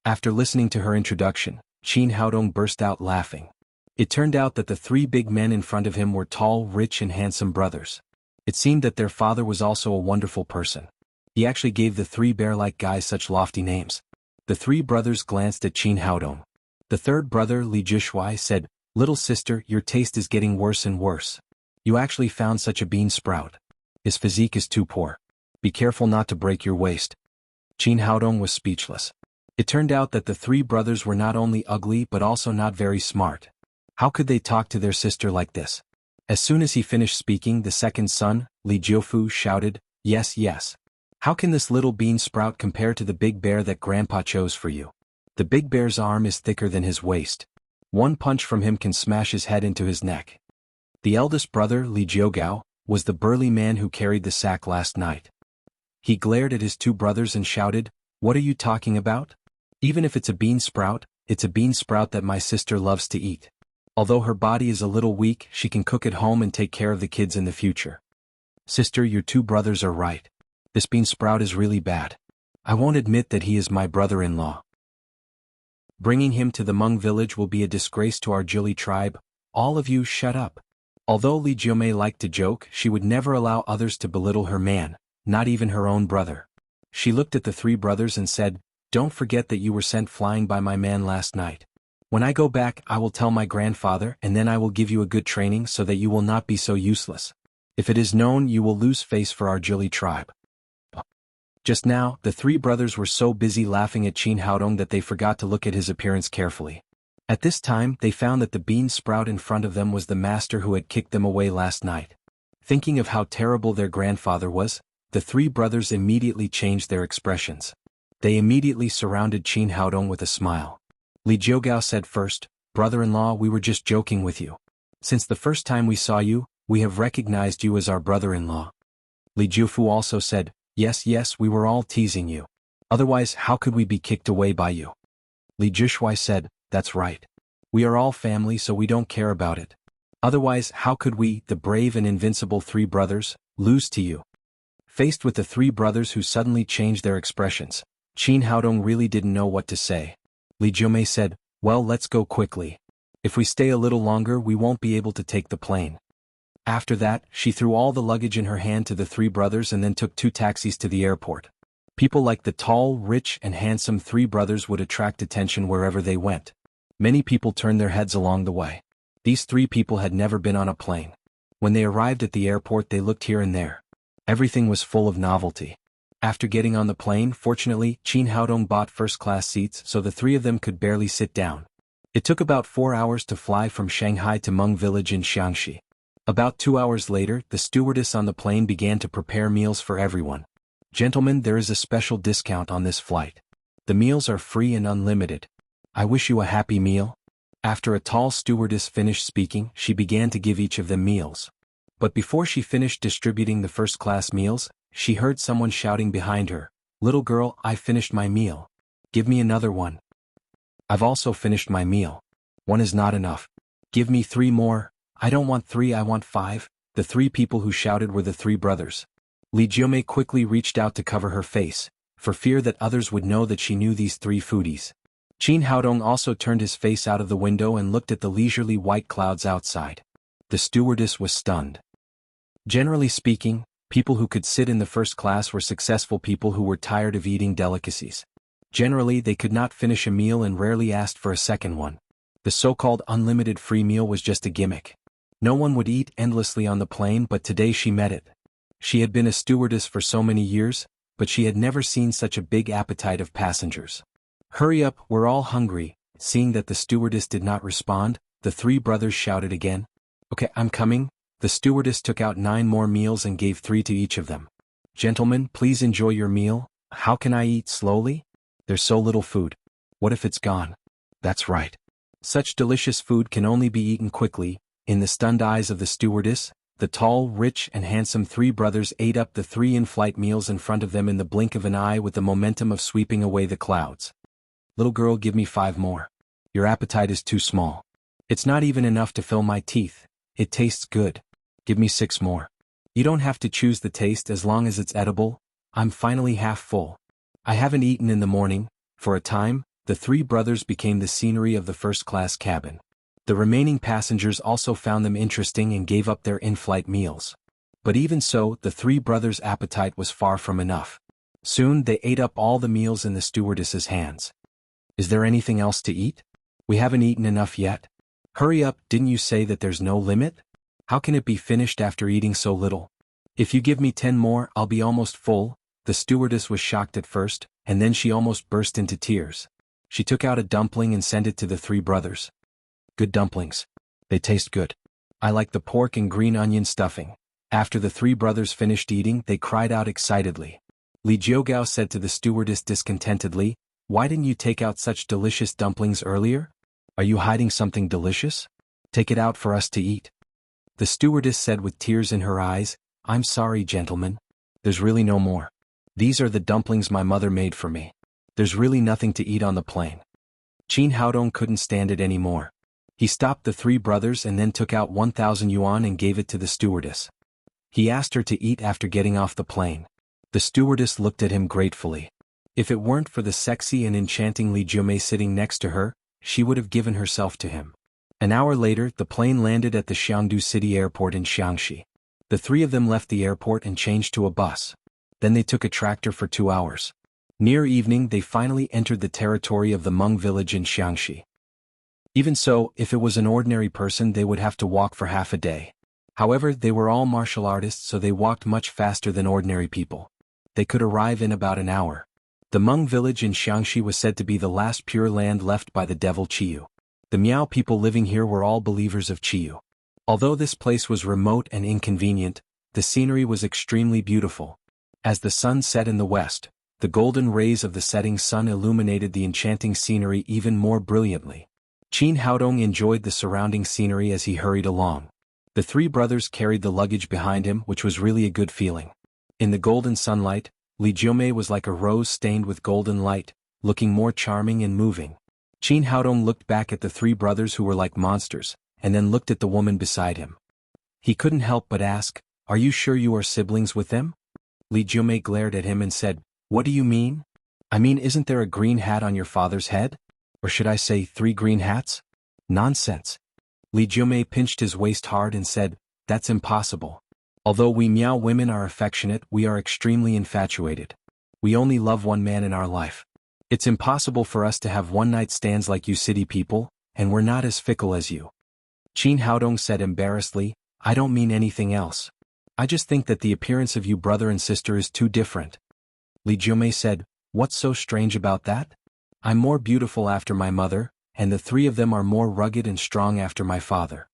A: After listening to her introduction, Qin Haodong burst out laughing. It turned out that the 3 big men in front of him were tall, rich and handsome brothers. It seemed that their father was also a wonderful person. He actually gave the 3 bear-like guys such lofty names. The 3 brothers glanced at Qin Haodong. The third brother Li Jushui said, "Little sister, your taste is getting worse and worse. You actually found such a bean sprout. His physique is too poor. Be careful not to break your waist." Qin Haodong was speechless. It turned out that the 3 brothers were not only ugly but also not very smart. How could they talk to their sister like this? As soon as he finished speaking, the second son, Li Jiufu, shouted, "Yes, yes. How can this little bean sprout compare to the big bear that Grandpa chose for you? The big bear's arm is thicker than his waist. One punch from him can smash his head into his neck. The eldest brother, Li Jiugao, was the burly man who carried the sack last night. He glared at his two brothers and shouted, "What are you talking about? Even if it's a bean sprout, it's a bean sprout that my sister loves to eat. Although her body is a little weak, she can cook at home and take care of the kids in the future." "Sister, your two brothers are right. This bean sprout is really bad. I won't admit that he is my brother-in-law. Bringing him to the Hmong village will be a disgrace to our Jili tribe. All of you shut up." Although Li Jiumei liked to joke, she would never allow others to belittle her man, not even her own brother. She looked at the three brothers and said, "Don't forget that you were sent flying by my man last night. When I go back, I will tell my grandfather, and then I will give you a good training so that you will not be so useless. If it is known, you will lose face for our Jili tribe." Just now, the three brothers were so busy laughing at Qin Haodong that they forgot to look at his appearance carefully. At this time, they found that the bean sprout in front of them was the master who had kicked them away last night. Thinking of how terrible their grandfather was, the three brothers immediately changed their expressions. They immediately surrounded Qin Haodong with a smile. Li Jiugao said first, "Brother-in-law, we were just joking with you. Since the first time we saw you, we have recognized you as our brother-in-law." Li Jiufu also said, Yes, we were all teasing you. Otherwise, how could we be kicked away by you?" Li Jishui said, "That's right. We are all family, so we don't care about it. Otherwise, how could we, the brave and invincible three brothers, lose to you?" Faced with the three brothers who suddenly changed their expressions, Qin Haodong really didn't know what to say. Li Jiumei said, "Well, let's go quickly. If we stay a little longer, we won't be able to take the plane." After that, she threw all the luggage in her hand to the three brothers and then took 2 taxis to the airport. People like the tall, rich, and handsome three brothers would attract attention wherever they went. Many people turned their heads along the way. These 3 people had never been on a plane. When they arrived at the airport, they looked here and there. Everything was full of novelty. After getting on the plane, fortunately, Qin Haodong bought first-class seats so the 3 of them could barely sit down. It took about 4 hours to fly from Shanghai to Hmong village in Xiangxi. About 2 hours later, the stewardess on the plane began to prepare meals for everyone. "Gentlemen, there is a special discount on this flight. The meals are free and unlimited. I wish you a happy meal." After a tall stewardess finished speaking, she began to give each of them meals. But before she finished distributing the first-class meals, she heard someone shouting behind her, "Little girl, I finished my meal. Give me another one." "I've also finished my meal. 1 is not enough. Give me 3 more. "I don't want 3, I want 5. The 3 people who shouted were the 3 brothers. Li Jiumei quickly reached out to cover her face, for fear that others would know that she knew these 3 foodies. Qin Haodong also turned his face out of the window and looked at the leisurely white clouds outside. The stewardess was stunned. Generally speaking, people who could sit in the first class were successful people who were tired of eating delicacies. Generally, they could not finish a meal and rarely asked for a second one. The so-called unlimited free meal was just a gimmick. No one would eat endlessly on the plane, but today she met it. She had been a stewardess for so many years, but she had never seen such a big appetite of passengers. "Hurry up, we're all hungry." Seeing that the stewardess did not respond, the 3 brothers shouted again. "Okay, I'm coming." The stewardess took out 9 more meals and gave 3 to each of them. "Gentlemen, please enjoy your meal. How can I eat slowly? There's so little food. What if it's gone?" "That's right. Such delicious food can only be eaten quickly." In the stunned eyes of the stewardess, the tall, rich, and handsome 3 brothers ate up the 3 in-flight meals in front of them in the blink of an eye with the momentum of sweeping away the clouds. "Little girl, give me 5 more. Your appetite is too small. It's not even enough to fill my teeth. It tastes good. Give me 6 more. You don't have to choose the taste as long as it's edible. I'm finally half full. I haven't eaten in the morning." For a time, the 3 brothers became the scenery of the first-class cabin. The remaining passengers also found them interesting and gave up their in-flight meals. But even so, the 3 brothers' appetite was far from enough. Soon they ate up all the meals in the stewardess's hands. "Is there anything else to eat? We haven't eaten enough yet." "Hurry up, didn't you say that there's no limit? How can it be finished after eating so little?" "If you give me 10 more, I'll be almost full." The stewardess was shocked at first, and then she almost burst into tears. She took out a dumpling and sent it to the 3 brothers. "Good dumplings. They taste good. I like the pork and green onion stuffing." After the 3 brothers finished eating, they cried out excitedly. Li Jiugao said to the stewardess discontentedly, "Why didn't you take out such delicious dumplings earlier? Are you hiding something delicious? Take it out for us to eat." The stewardess said with tears in her eyes, "I'm sorry, gentlemen. There's really no more. These are the dumplings my mother made for me. There's really nothing to eat on the plane." Qin Haodong couldn't stand it anymore. He stopped the three brothers and then took out 1,000 yuan and gave it to the stewardess. He asked her to eat after getting off the plane. The stewardess looked at him gratefully. If it weren't for the sexy and enchanting Li Jiumei sitting next to her, she would have given herself to him. An hour later, the plane landed at the Xiangdu City Airport in Xiangxi. The three of them left the airport and changed to a bus. Then they took a tractor for 2 hours. Near evening, they finally entered the territory of the Hmong village in Xiangxi. Even so, if it was an ordinary person, they would have to walk for half a day. However, they were all martial artists, so they walked much faster than ordinary people. They could arrive in about an hour. The Hmong village in Xiangxi was said to be the last pure land left by the devil Qiyu. The Miao people living here were all believers of Qiyu. Although this place was remote and inconvenient, the scenery was extremely beautiful. As the sun set in the west, the golden rays of the setting sun illuminated the enchanting scenery even more brilliantly. Qin Haodong enjoyed the surrounding scenery as he hurried along. The three brothers carried the luggage behind him, which was really a good feeling. In the golden sunlight, Li Jiumei was like a rose stained with golden light, looking more charming and moving. Qin Haodong looked back at the three brothers who were like monsters, and then looked at the woman beside him. He couldn't help but ask, "Are you sure you are siblings with them?" Li Jiumei glared at him and said, "What do you mean? I mean, isn't there a green hat on your father's head? Or should I say 3 green hats? Nonsense." Li Jiumei pinched his waist hard and said, "That's impossible. Although we Miao women are affectionate, we are extremely infatuated. We only love one man in our life. It's impossible for us to have one-night stands like you city people, and we're not as fickle as you." Qin Haodong said embarrassedly, "I don't mean anything else. I just think that the appearance of you brother and sister is too different." Li Jiumei said, "What's so strange about that? I'm more beautiful after my mother, and the three of them are more rugged and strong after my father."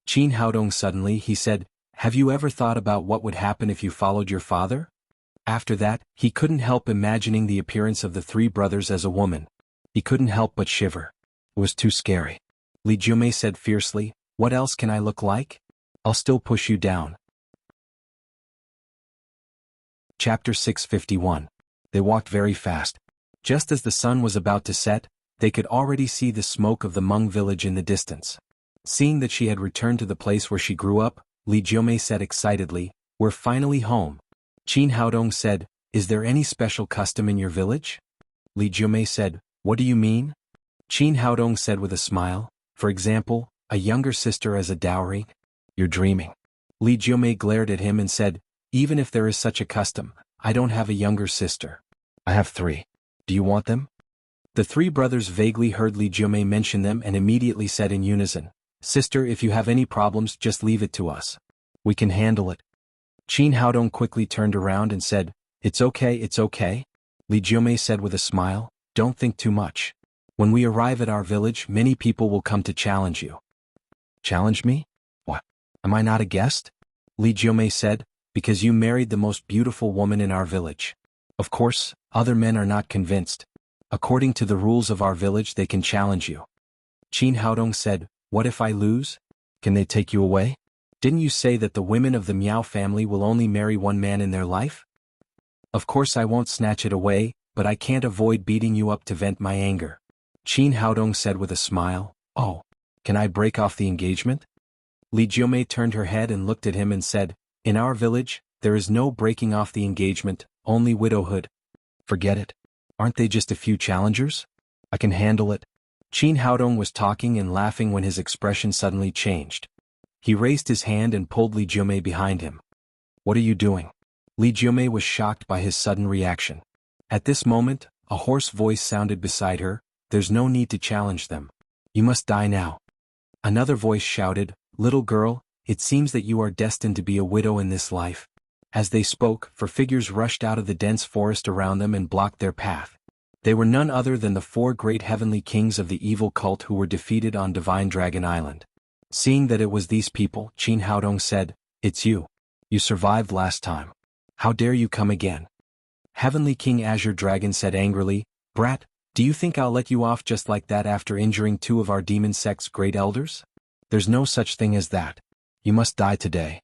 A: Qin Haodong suddenly, he said, "Have you ever thought about what would happen if you followed your father?" After that, he couldn't help imagining the appearance of the three brothers as a woman. He couldn't help but shiver. It was too scary. Li Jiumei said fiercely, "What else can I look like? I'll still push you down." Chapter 651. They walked very fast. Just as the sun was about to set, they could already see the smoke of the Hmong village in the distance. Seeing that she had returned to the place where she grew up, Li Jiumei said excitedly, "We're finally home." Qin Haodong said, "Is there any special custom in your village?" Li Jiumei said, "What do you mean?" Qin Haodong said with a smile, "For example, a younger sister as a dowry?" "You're dreaming." Li Jiumei glared at him and said, "Even if there is such a custom, I don't have a younger sister. I have 3. Do you want them?" The three brothers vaguely heard Li Jiumei mention them and immediately said in unison, "Sister, if you have any problems, just leave it to us. We can handle it." Qin Haodong quickly turned around and said, "It's okay, it's okay." Li Jiumei said with a smile, "Don't think too much. When we arrive at our village, many people will come to challenge you." "Challenge me? What? Am I not a guest?" Li Jiumei said, "Because you married the most beautiful woman in our village. Of course, other men are not convinced. According to the rules of our village, they can challenge you." Qin Haodong said, "What if I lose? Can they take you away? Didn't you say that the women of the Miao family will only marry one man in their life?" "Of course I won't snatch it away, but I can't avoid beating you up to vent my anger." Qin Haodong said with a smile, "Oh, can I break off the engagement?" Li Jiumei turned her head and looked at him and said, "In our village, there is no breaking off the engagement, only widowhood." "Forget it. Aren't they just a few challengers? I can handle it." Qin Haodong was talking and laughing when his expression suddenly changed. He raised his hand and pulled Li Jiumei behind him. "What are you doing?" Li Jiumei was shocked by his sudden reaction. At this moment, a hoarse voice sounded beside her, "There's no need to challenge them. You must die now." Another voice shouted, "Little girl, it seems that you are destined to be a widow in this life." As they spoke, 4 figures rushed out of the dense forest around them and blocked their path. They were none other than the 4 great heavenly kings of the evil cult who were defeated on Divine Dragon Island. Seeing that it was these people, Qin Haodong said, "It's you. You survived last time. How dare you come again?" Heavenly King Azure Dragon said angrily, "Brat, do you think I'll let you off just like that after injuring 2 of our demon sect's great elders? There's no such thing as that. You must die today."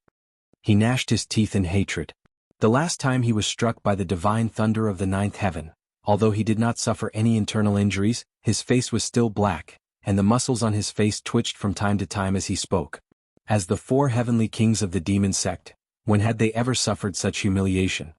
A: He gnashed his teeth in hatred. The last time he was struck by the divine thunder of the 9th heaven, although he did not suffer any internal injuries, his face was still black, and the muscles on his face twitched from time to time as he spoke. As the 4 heavenly kings of the demon sect, when had they ever suffered such humiliation?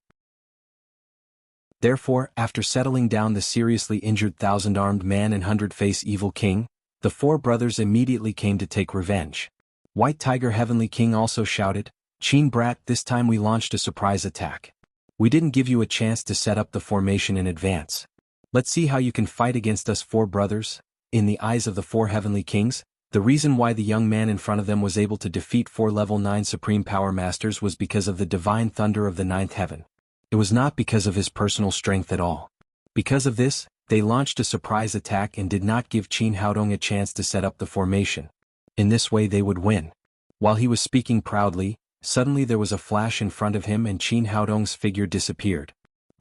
A: Therefore, after settling down the seriously injured 1,000-armed man and 100-face evil king, the 4 brothers immediately came to take revenge. White Tiger Heavenly King also shouted, "Chin Brat, this time we launched a surprise attack. We didn't give you a chance to set up the formation in advance. Let's see how you can fight against us 4 brothers." In the eyes of the 4 heavenly kings, the reason why the young man in front of them was able to defeat 4 level 9 supreme power masters was because of the divine thunder of the 9th heaven. It was not because of his personal strength at all. Because of this, they launched a surprise attack and did not give Qin Haodong a chance to set up the formation. In this way they would win. While he was speaking proudly, suddenly there was a flash in front of him and Qin Haodong's figure disappeared.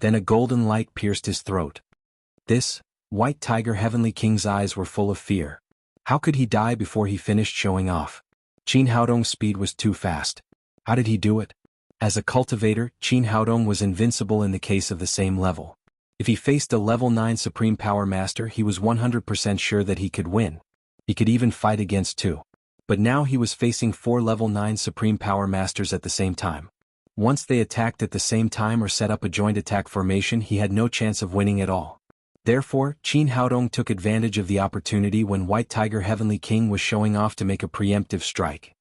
A: Then a golden light pierced his throat. This, White Tiger Heavenly King's eyes were full of fear. How could he die before he finished showing off? Qin Haodong's speed was too fast. How did he do it? As a cultivator, Qin Haodong was invincible in the case of the same level. If he faced a level 9 supreme power master, he was 100% sure that he could win. He could even fight against 2. But now he was facing 4 level 9 supreme power masters at the same time. Once they attacked at the same time or set up a joint attack formation, he had no chance of winning at all. Therefore, Qin Haodong took advantage of the opportunity when White Tiger Heavenly King was showing off to make a preemptive strike.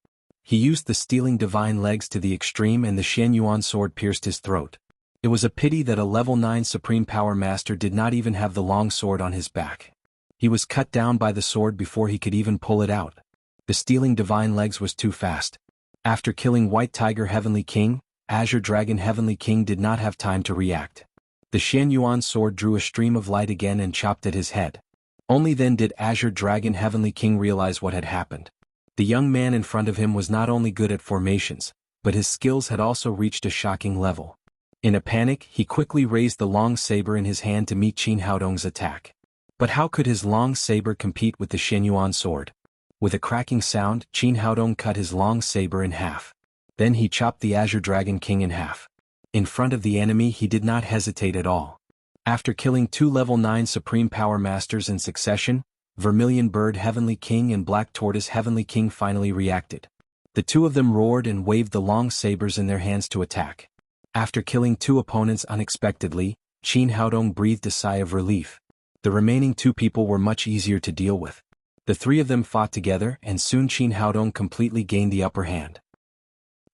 A: He used the stealing divine legs to the extreme and the Xian Yuan sword pierced his throat. It was a pity that a level 9 supreme power master did not even have the long sword on his back. He was cut down by the sword before he could even pull it out. The stealing divine legs was too fast. After killing White Tiger Heavenly King, Azure Dragon Heavenly King did not have time to react. The Xian Yuan sword drew a stream of light again and chopped at his head. Only then did Azure Dragon Heavenly King realize what had happened. The young man in front of him was not only good at formations, but his skills had also reached a shocking level. In a panic, he quickly raised the long saber in his hand to meet Qin Haodong's attack. But how could his long saber compete with the Xian Yuan sword? With a cracking sound, Qin Haodong cut his long saber in half. Then he chopped the Azure Dragon King in half. In front of the enemy he did not hesitate at all. After killing 2 level 9 supreme power masters in succession, Vermilion Bird Heavenly King and Black Tortoise Heavenly King finally reacted. The 2 of them roared and waved the long sabers in their hands to attack. After killing 2 opponents unexpectedly, Qin Haodong breathed a sigh of relief. The remaining 2 people were much easier to deal with. The 3 of them fought together and soon Qin Haodong completely gained the upper hand.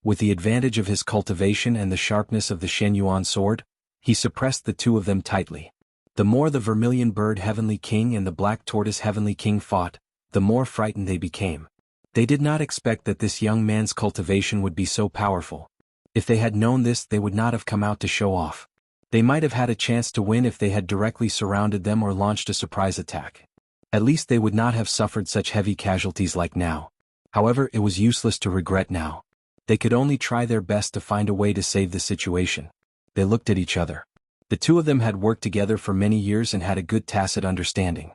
A: With the advantage of his cultivation and the sharpness of the Xian Yuan sword, he suppressed the 2 of them tightly. The more the Vermilion Bird Heavenly King and the Black Tortoise Heavenly King fought, the more frightened they became. They did not expect that this young man's cultivation would be so powerful. If they had known this, they would not have come out to show off. They might have had a chance to win if they had directly surrounded them or launched a surprise attack. At least they would not have suffered such heavy casualties like now. However, it was useless to regret now. They could only try their best to find a way to save the situation. They looked at each other. The 2 of them had worked together for many years and had a good tacit understanding.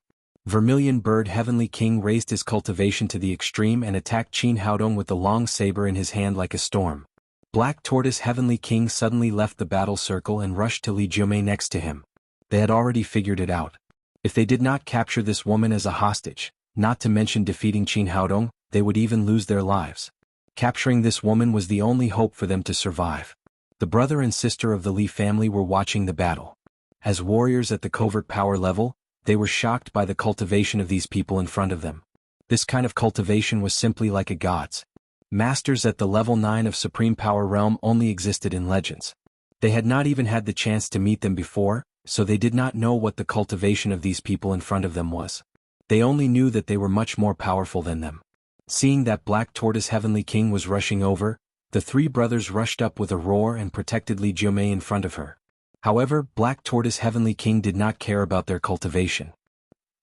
A: Vermilion Bird Heavenly King raised his cultivation to the extreme and attacked Qin Haodong with the long saber in his hand like a storm. Black Tortoise Heavenly King suddenly left the battle circle and rushed to Li Jiumei next to him. They had already figured it out. If they did not capture this woman as a hostage, not to mention defeating Qin Haodong, they would even lose their lives. Capturing this woman was the only hope for them to survive. The brother and sister of the Li family were watching the battle. As warriors at the covert power level, they were shocked by the cultivation of these people in front of them. This kind of cultivation was simply like a god's. Masters at the level 9 of Supreme Power Realm only existed in legends. They had not even had the chance to meet them before, so they did not know what the cultivation of these people in front of them was. They only knew that they were much more powerful than them. Seeing that Black Tortoise Heavenly King was rushing over, the 3 brothers rushed up with a roar and protected Li Jiumei in front of her. However, Black Tortoise Heavenly King did not care about their cultivation.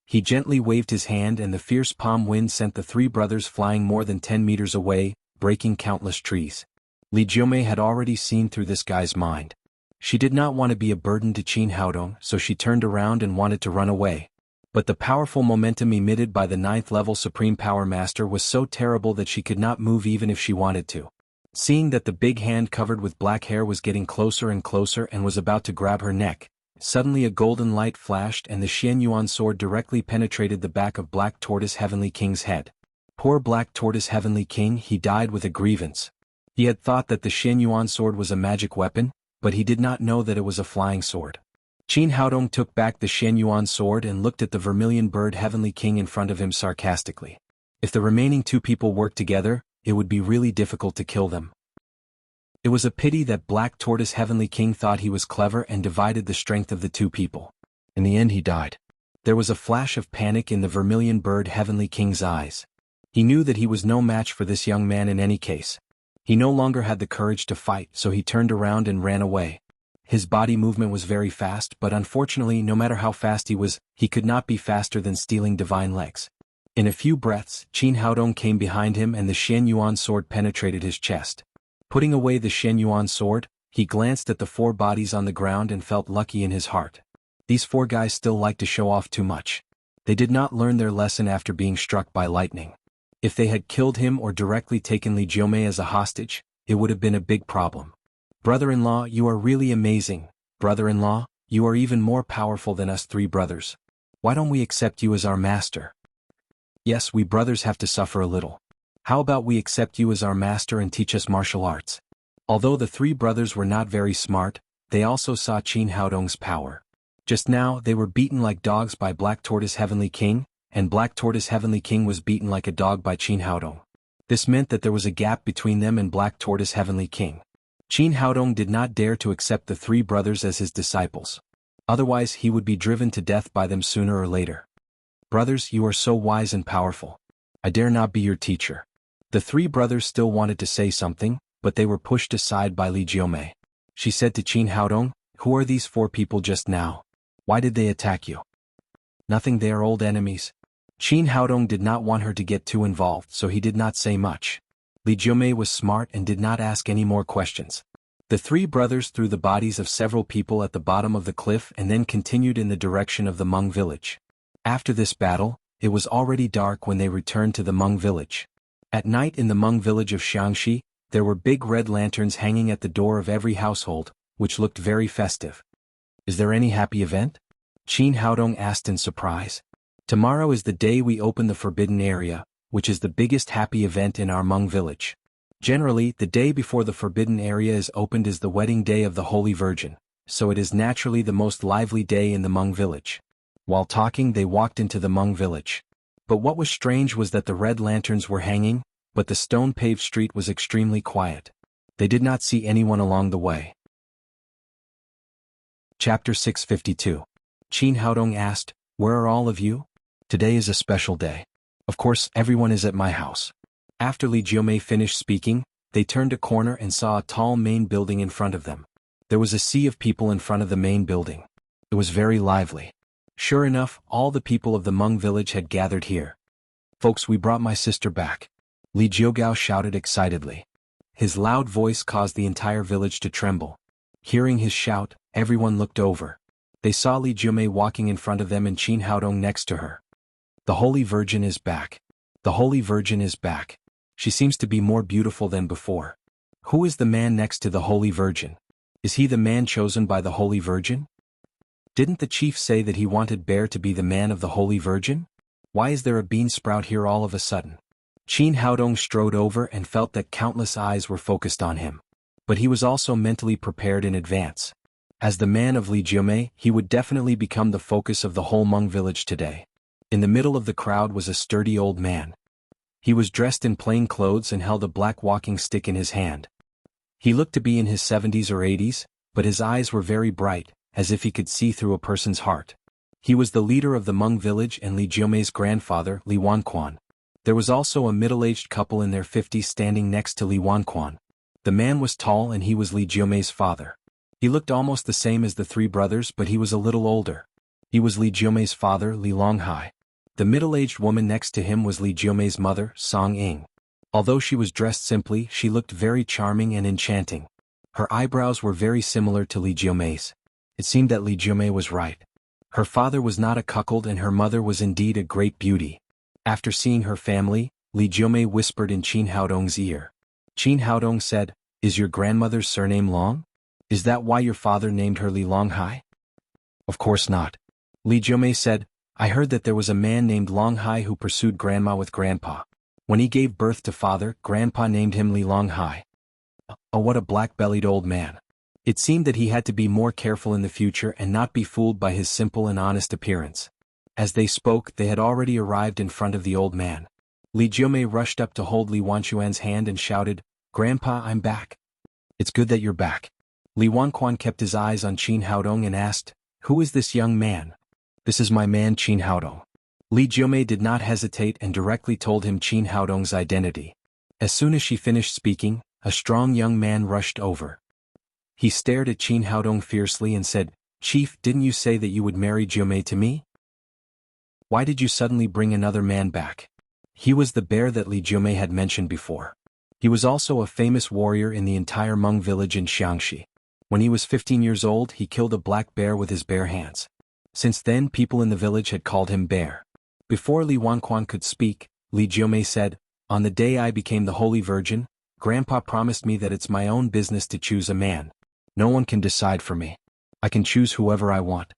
A: He gently waved his hand and the fierce palm wind sent the 3 brothers flying more than 10 meters away, breaking countless trees. Li Jiumei had already seen through this guy's mind. She did not want to be a burden to Qin Haodong, so she turned around and wanted to run away. But the powerful momentum emitted by the 9th-level Supreme Power Master was so terrible that she could not move even if she wanted to. Seeing that the big hand covered with black hair was getting closer and closer and was about to grab her neck, suddenly a golden light flashed and the Xian Yuan sword directly penetrated the back of Black Tortoise Heavenly King's head. Poor Black Tortoise Heavenly King, he died with a grievance. He had thought that the Xian Yuan sword was a magic weapon, but he did not know that it was a flying sword. Qin Haodong took back the Xian Yuan sword and looked at the Vermilion Bird Heavenly King in front of him sarcastically. If the remaining two people worked together, it would be really difficult to kill them. It was a pity that Black Tortoise Heavenly King thought he was clever and divided the strength of the two people. In the end he died. There was a flash of panic in the Vermilion Bird Heavenly King's eyes. He knew that he was no match for this young man in any case. He no longer had the courage to fight, so he turned around and ran away. His body movement was very fast, but unfortunately no matter how fast he was, he could not be faster than stealing divine legs. In a few breaths, Qin Haodong came behind him and the Xian Yuan sword penetrated his chest. Putting away the Xian Yuan sword, he glanced at the 4 bodies on the ground and felt lucky in his heart. These 4 guys still like to show off too much. They did not learn their lesson after being struck by lightning. If they had killed him or directly taken Li Jiumei as a hostage, it would have been a big problem. Brother-in-law, you are really amazing. Brother-in-law, you are even more powerful than us 3 brothers. Why don't we accept you as our master? Yes, we brothers have to suffer a little. How about we accept you as our master and teach us martial arts? Although the 3 brothers were not very smart, they also saw Qin Haodong's power. Just now they were beaten like dogs by Black Tortoise Heavenly King, and Black Tortoise Heavenly King was beaten like a dog by Qin Haodong. This meant that there was a gap between them and Black Tortoise Heavenly King. Qin Haodong did not dare to accept the 3 brothers as his disciples. Otherwise he would be driven to death by them sooner or later. Brothers, you are so wise and powerful. I dare not be your teacher. The 3 brothers still wanted to say something, but they were pushed aside by Li Jiumei. She said to Qin Haodong, "Who are these 4 people just now? Why did they attack you?" "Nothing, they are old enemies." Qin Haodong did not want her to get too involved, so he did not say much. Li Jiumei was smart and did not ask any more questions. The 3 brothers threw the bodies of several people at the bottom of the cliff and then continued in the direction of the Hmong village. After this battle, it was already dark when they returned to the Hmong village. At night in the Hmong village of Xiangxi, there were big red lanterns hanging at the door of every household, which looked very festive. "Is there any happy event?" Qin Haodong asked in surprise. "Tomorrow is the day we open the Forbidden Area, which is the biggest happy event in our Hmong village. Generally, the day before the Forbidden Area is opened is the wedding day of the Holy Virgin, so it is naturally the most lively day in the Hmong village." While talking, they walked into the Hmong village. But what was strange was that the red lanterns were hanging, but the stone-paved street was extremely quiet. They did not see anyone along the way. Chapter 652. Qin Haodong asked, "Where are all of you?" "Today is a special day. Of course, everyone is at my house." After Li Jiumei finished speaking, they turned a corner and saw a tall main building in front of them. There was a sea of people in front of the main building. It was very lively. Sure enough, all the people of the Hmong village had gathered here. "Folks, we brought my sister back," Li Jiugao shouted excitedly. His loud voice caused the entire village to tremble. Hearing his shout, everyone looked over. They saw Li Jiumei walking in front of them and Qin Haodong next to her. "The Holy Virgin is back. The Holy Virgin is back. She seems to be more beautiful than before." "Who is the man next to the Holy Virgin? Is he the man chosen by the Holy Virgin? Didn't the chief say that he wanted Bear to be the man of the Holy Virgin? Why is there a bean sprout here all of a sudden?" Qin Haodong strode over and felt that countless eyes were focused on him. But he was also mentally prepared in advance. As the man of Li Jiumei, he would definitely become the focus of the whole Hmong village today. In the middle of the crowd was a sturdy old man. He was dressed in plain clothes and held a black walking stick in his hand. He looked to be in his 70s or 80s, but his eyes were very bright, as if he could see through a person's heart. He was the leader of the Hmong village and Li Jiumei's grandfather, Li Wanquan. There was also a middle-aged couple in their 50s standing next to Li Wanquan. The man was tall and he was Li Jiumei's father. He looked almost the same as the 3 brothers, but he was a little older. He was Li Jiumei's father, Li Longhai. The middle-aged woman next to him was Li Jiumei's mother, Song Ying. Although she was dressed simply, she looked very charming and enchanting. Her eyebrows were very similar to Li Jiumei's. It seemed that Li Jiumei was right. Her father was not a cuckold and her mother was indeed a great beauty. After seeing her family, Li Jiumei whispered in Qin Haodong's ear. Qin Haodong said, "Is your grandmother's surname Long? Is that why your father named her Li Longhai?" "Of course not." Li Jiumei said, "I heard that there was a man named Longhai who pursued grandma with grandpa. When he gave birth to father, grandpa named him Li Longhai." Oh, what a black-bellied old man. It seemed that he had to be more careful in the future and not be fooled by his simple and honest appearance. As they spoke, they had already arrived in front of the old man. Li Jiumei rushed up to hold Li Wanquan's hand and shouted, "Grandpa, I'm back." "It's good that you're back." Li Wanquan kept his eyes on Qin Haodong and asked, "Who is this young man?" "This is my man Qin Haodong." Li Jiumei did not hesitate and directly told him Qin Haodong's identity. As soon as she finished speaking, a strong young man rushed over. He stared at Qin Haodong fiercely and said, "Chief, didn't you say that you would marry Jiumei to me? Why did you suddenly bring another man back?" He was the bear that Li Jiumei had mentioned before. He was also a famous warrior in the entire Hmong village in Xiangxi. When he was 15 years old, he killed a black bear with his bare hands. Since then, people in the village had called him Bear. Before Li Wanquan could speak, Li Jiumei said, "On the day I became the Holy Virgin, Grandpa promised me that it's my own business to choose a man. No one can decide for me. I can choose whoever I want."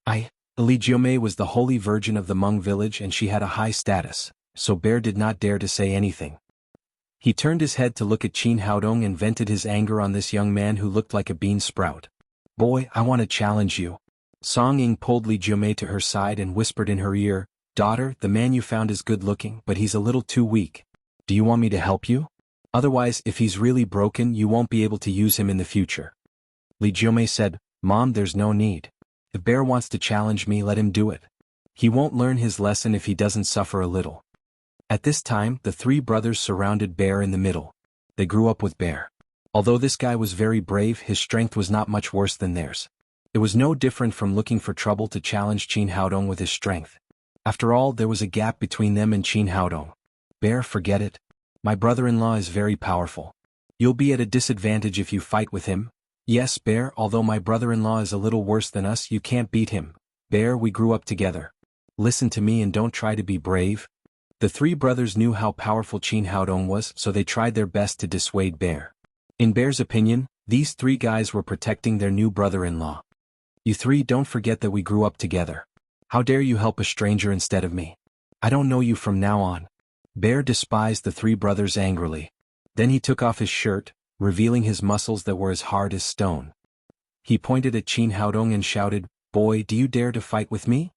A: Li Jiumei was the Holy Virgin of the Hmong village and she had a high status, so Bear did not dare to say anything. He turned his head to look at Qin Haodong and vented his anger on this young man who looked like a bean sprout. "Boy, I want to challenge you." Song Ying pulled Li Jiumei to her side and whispered in her ear, "Daughter, the man you found is good-looking, but he's a little too weak. Do you want me to help you? Otherwise, if he's really broken, you won't be able to use him in the future." Li Jiumei said, "Mom, there's no need. If Bear wants to challenge me, let him do it. He won't learn his lesson if he doesn't suffer a little." At this time, the three brothers surrounded Bear in the middle. They grew up with Bear. Although this guy was very brave, his strength was not much worse than theirs. It was no different from looking for trouble to challenge Qin Haodong with his strength. After all, there was a gap between them and Qin Haodong. "Bear, forget it. My brother-in-law is very powerful. You'll be at a disadvantage if you fight with him." "Yes, Bear, although my brother-in-law is a little worse than us, you can't beat him. Bear, we grew up together. Listen to me and don't try to be brave." The three brothers knew how powerful Qin Haodong was, so they tried their best to dissuade Bear. In Bear's opinion, these three guys were protecting their new brother-in-law. "You three, don't forget that we grew up together. How dare you help a stranger instead of me? I don't know you from now on." Bear despised the three brothers angrily. Then he took off his shirt, revealing his muscles that were as hard as stone. He pointed at Qin Haodong and shouted, "Boy, do you dare to fight with me?"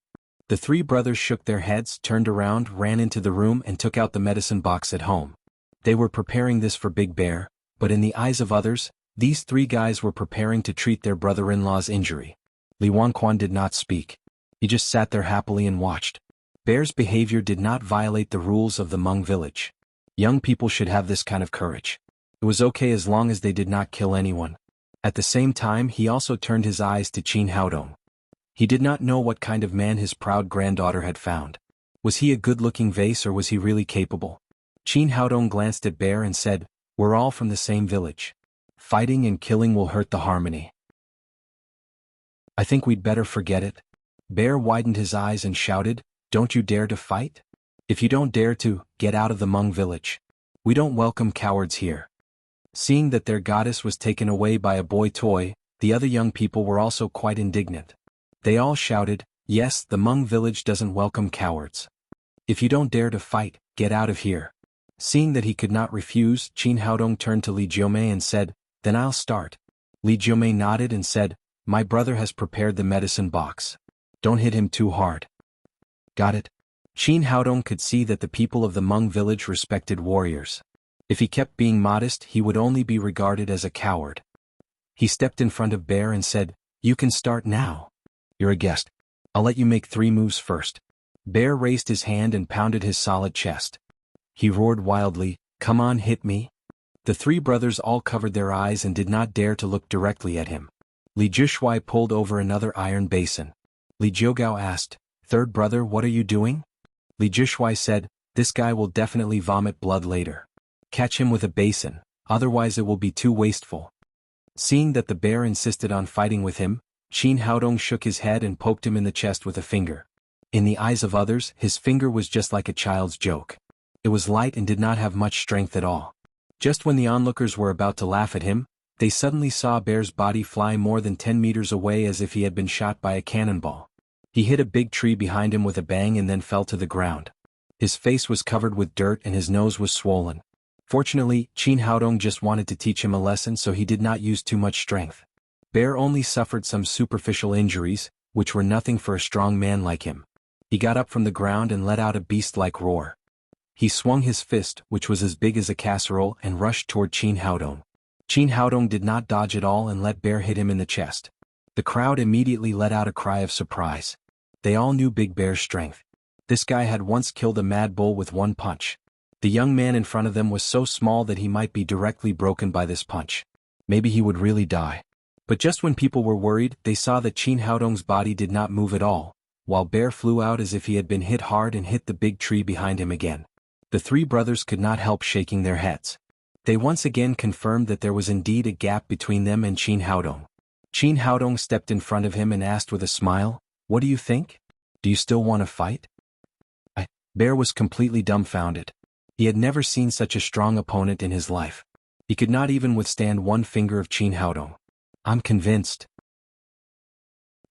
A: The three brothers shook their heads, turned around, ran into the room and took out the medicine box at home. They were preparing this for Big Bear, but in the eyes of others, these three guys were preparing to treat their brother-in-law's injury. Li Wanquan did not speak. He just sat there happily and watched. Bear's behavior did not violate the rules of the Hmong village. Young people should have this kind of courage. It was okay as long as they did not kill anyone. At the same time, he also turned his eyes to Qin Haodong. He did not know what kind of man his proud granddaughter had found. Was he a good-looking vase or was he really capable? Qin Haodong glanced at Bear and said, "We're all from the same village. Fighting and killing will hurt the harmony. I think we'd better forget it." Bear widened his eyes and shouted, "Don't you dare to fight? If you don't dare to, get out of the Hmong village. We don't welcome cowards here." Seeing that their goddess was taken away by a boy toy, the other young people were also quite indignant. They all shouted, "Yes, the Hmong village doesn't welcome cowards. If you don't dare to fight, get out of here." Seeing that he could not refuse, Qin Haodong turned to Li Jiumei and said, "Then I'll start." Li Jiumei nodded and said, "My brother has prepared the medicine box. Don't hit him too hard." "Got it." Qin Haodong could see that the people of the Hmong village respected warriors. If he kept being modest, he would only be regarded as a coward. He stepped in front of Bear and said, "You can start now. You're a guest. I'll let you make 3 moves first." Bear raised his hand and pounded his solid chest. He roared wildly, "Come on, hit me." The three brothers all covered their eyes and did not dare to look directly at him. Li Zhishui pulled over another iron basin. Li Jiugao asked, "Third brother, what are you doing?" Li Zhishui said, "This guy will definitely vomit blood later. Catch him with a basin, otherwise it will be too wasteful." Seeing that the bear insisted on fighting with him, Qin Haodong shook his head and poked him in the chest with a finger. In the eyes of others, his finger was just like a child's joke. It was light and did not have much strength at all. Just when the onlookers were about to laugh at him, they suddenly saw Bear's body fly more than 10 meters away as if he had been shot by a cannonball. He hit a big tree behind him with a bang and then fell to the ground. His face was covered with dirt and his nose was swollen. Fortunately, Qin Haodong just wanted to teach him a lesson, so he did not use too much strength. Bear only suffered some superficial injuries, which were nothing for a strong man like him. He got up from the ground and let out a beast-like roar. He swung his fist, which was as big as a casserole, and rushed toward Qin Haodong. Qin Haodong did not dodge at all and let Bear hit him in the chest. The crowd immediately let out a cry of surprise. They all knew Big Bear's strength. This guy had once killed a mad bull with one punch. The young man in front of them was so small that he might be directly broken by this punch. Maybe he would really die. But just when people were worried, they saw that Qin Haodong's body did not move at all, while Bear flew out as if he had been hit hard and hit the big tree behind him again. The three brothers could not help shaking their heads. They once again confirmed that there was indeed a gap between them and Qin Haodong. Qin Haodong stepped in front of him and asked with a smile, "What do you think? Do you still want to fight?" Bear was completely dumbfounded. He had never seen such a strong opponent in his life. He could not even withstand one finger of Qin Haodong. "I'm convinced."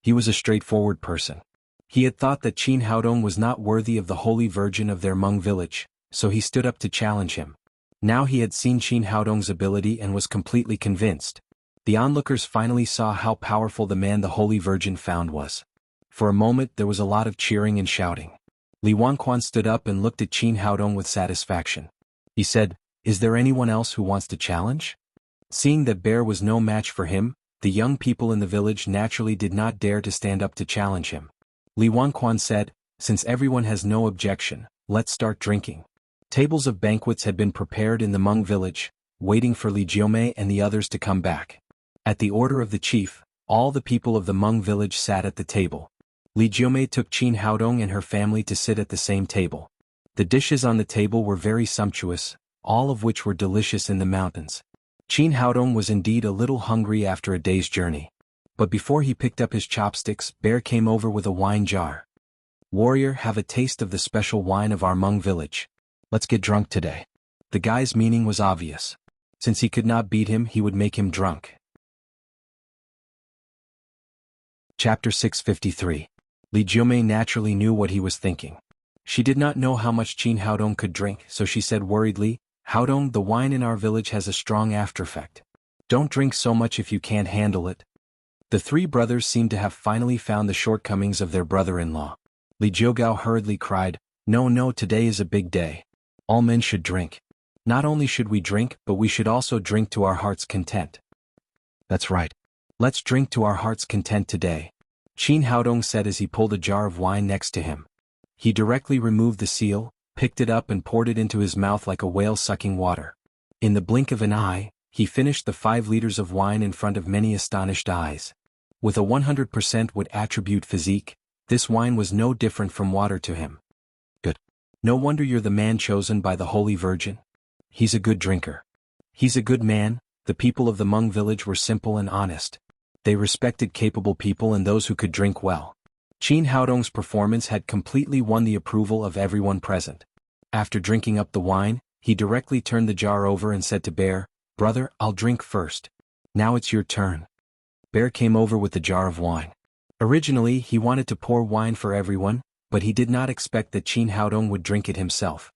A: He was a straightforward person. He had thought that Qin Haodong was not worthy of the Holy Virgin of their Hmong village, so he stood up to challenge him. Now he had seen Qin Haodong's ability and was completely convinced. The onlookers finally saw how powerful the man the Holy Virgin found was. For a moment there was a lot of cheering and shouting. Li Wanquan stood up and looked at Qin Haodong with satisfaction. He said, "Is there anyone else who wants to challenge?" Seeing that Bear was no match for him, the young people in the village naturally did not dare to stand up to challenge him. Li Wanquan said, "Since everyone has no objection, let's start drinking." Tables of banquets had been prepared in the Hmong village, waiting for Li Jiomei and the others to come back. At the order of the chief, all the people of the Hmong village sat at the table. Li Jiomei took Qin Haodong and her family to sit at the same table. The dishes on the table were very sumptuous, all of which were delicious in the mountains. Qin Haodong was indeed a little hungry after a day's journey. But before he picked up his chopsticks, Bear came over with a wine jar. "Warrior, have a taste of the special wine of our Hmong village. Let's get drunk today." The guy's meaning was obvious. Since he could not beat him, he would make him drunk. Chapter 653. Li Jiomei naturally knew what he was thinking. She did not know how much Qin Haodong could drink, so she said worriedly, "Haodong, the wine in our village has a strong aftereffect. Don't drink so much if you can't handle it." The three brothers seemed to have finally found the shortcomings of their brother-in-law. Li Jiogao hurriedly cried, No, today is a big day. All men should drink. Not only should we drink, but we should also drink to our heart's content." "That's right. Let's drink to our heart's content today," Qin Haodong said as he pulled a jar of wine next to him. He directly removed the seal, picked it up and poured it into his mouth like a whale sucking water. In the blink of an eye, he finished the 5 liters of wine in front of many astonished eyes. With a 100% would attribute physique, this wine was no different from water to him. "Good. No wonder you're the man chosen by the Holy Virgin. He's a good drinker. He's a good man." The people of the Hmong village were simple and honest. They respected capable people and those who could drink well. Qin Haodong's performance had completely won the approval of everyone present. After drinking up the wine, he directly turned the jar over and said to Bear, "Brother, I'll drink first. Now it's your turn." Bear came over with the jar of wine. Originally he wanted to pour wine for everyone, but he did not expect that Qin Haodong would drink it himself.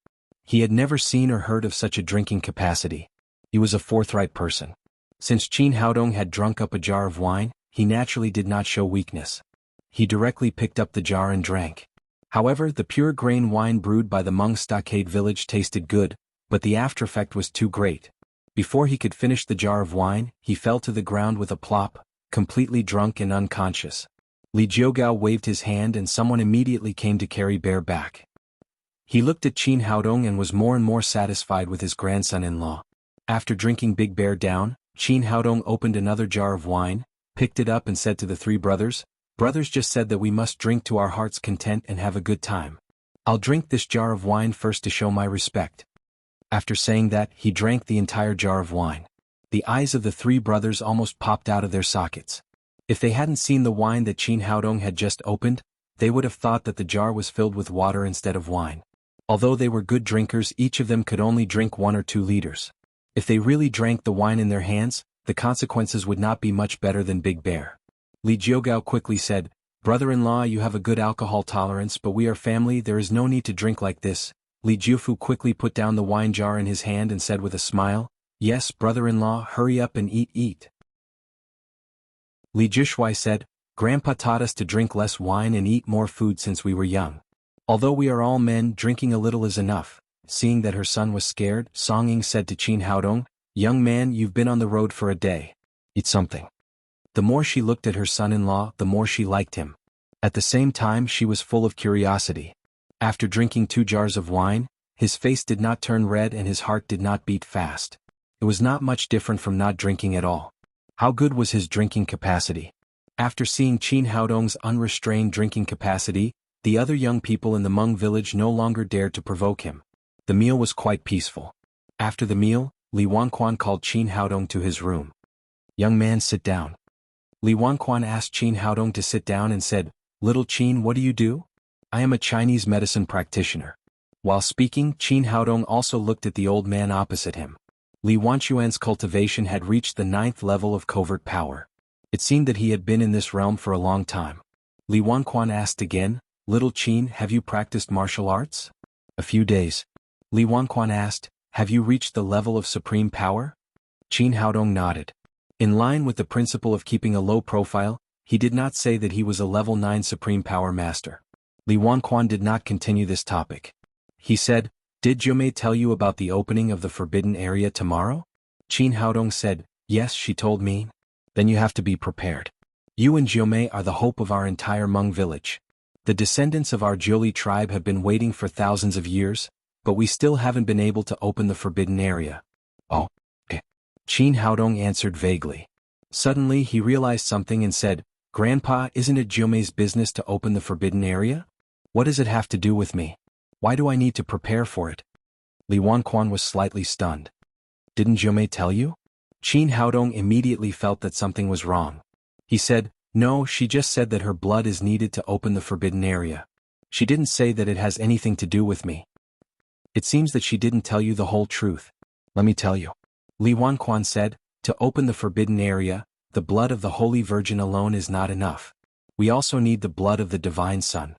A: He had never seen or heard of such a drinking capacity. He was a forthright person. Since Qin Haodong had drunk up a jar of wine, he naturally did not show weakness. He directly picked up the jar and drank. However, the pure grain wine brewed by the Hmong stockade village tasted good, but the aftereffect was too great. Before he could finish the jar of wine, he fell to the ground with a plop, completely drunk and unconscious. Li Jiogao waved his hand and someone immediately came to carry Bear back. He looked at Qin Haodong and was more and more satisfied with his grandson-in-law. After drinking Big Bear down, Qin Haodong opened another jar of wine, picked it up and said to the three brothers, "Brothers just said that we must drink to our heart's content and have a good time. I'll drink this jar of wine first to show my respect." After saying that, he drank the entire jar of wine. The eyes of the three brothers almost popped out of their sockets. If they hadn't seen the wine that Qin Haodong had just opened, they would have thought that the jar was filled with water instead of wine. Although they were good drinkers, each of them could only drink 1 or 2 liters. If they really drank the wine in their hands, the consequences would not be much better than Big Bear. Li Jiugao quickly said, "Brother-in-law, you have a good alcohol tolerance, but we are family, there is no need to drink like this." Li Jiufu quickly put down the wine jar in his hand and said with a smile, "Yes, brother-in-law, hurry up and eat." Li Jishui said, "Grandpa taught us to drink less wine and eat more food since we were young. Although we are all men, drinking a little is enough." Seeing that her son was scared, Song Ying said to Qin Haodong, "Young man, you've been on the road for a day. Eat something." The more she looked at her son-in-law, the more she liked him. At the same time, she was full of curiosity. After drinking 2 jars of wine, his face did not turn red and his heart did not beat fast. It was not much different from not drinking at all. How good was his drinking capacity? After seeing Qin Haodong's unrestrained drinking capacity, the other young people in the Hmong village no longer dared to provoke him. The meal was quite peaceful. After the meal, Li Wanquan called Qin Haodong to his room. "Young man, sit down." Li Wanquan asked Qin Haodong to sit down and said, "Little Qin, what do you do?" "I am a Chinese medicine practitioner." While speaking, Qin Haodong also looked at the old man opposite him. Li Wanquan's cultivation had reached the 9th level of covert power. It seemed that he had been in this realm for a long time. Li Wanquan asked again, "Little Qin, have you practiced martial arts?" "A few days." Li Wanquan asked, "Have you reached the level of supreme power?" Qin Haodong nodded. In line with the principle of keeping a low profile, he did not say that he was a level 9 supreme power master. Li Wanquan did not continue this topic. He said, "Did Jiumei tell you about the opening of the forbidden area tomorrow?" Qin Haodong said, "Yes, she told me." "Then you have to be prepared. You and Jiumei are the hope of our entire Hmong village. The descendants of our Jiuli tribe have been waiting for thousands of years, but we still haven't been able to open the forbidden area." "Oh, eh." Qin Haodong answered vaguely. Suddenly he realized something and said, "Grandpa, isn't it Jiumei's business to open the forbidden area? What does it have to do with me? Why do I need to prepare for it?" Li Wanquan was slightly stunned. "Didn't Jiumei tell you?" Qin Haodong immediately felt that something was wrong. He said, "No, she just said that her blood is needed to open the forbidden area. She didn't say that it has anything to do with me." "It seems that she didn't tell you the whole truth. Let me tell you." Li Wanquan said, "To open the forbidden area, the blood of the Holy Virgin alone is not enough. We also need the blood of the Divine Son."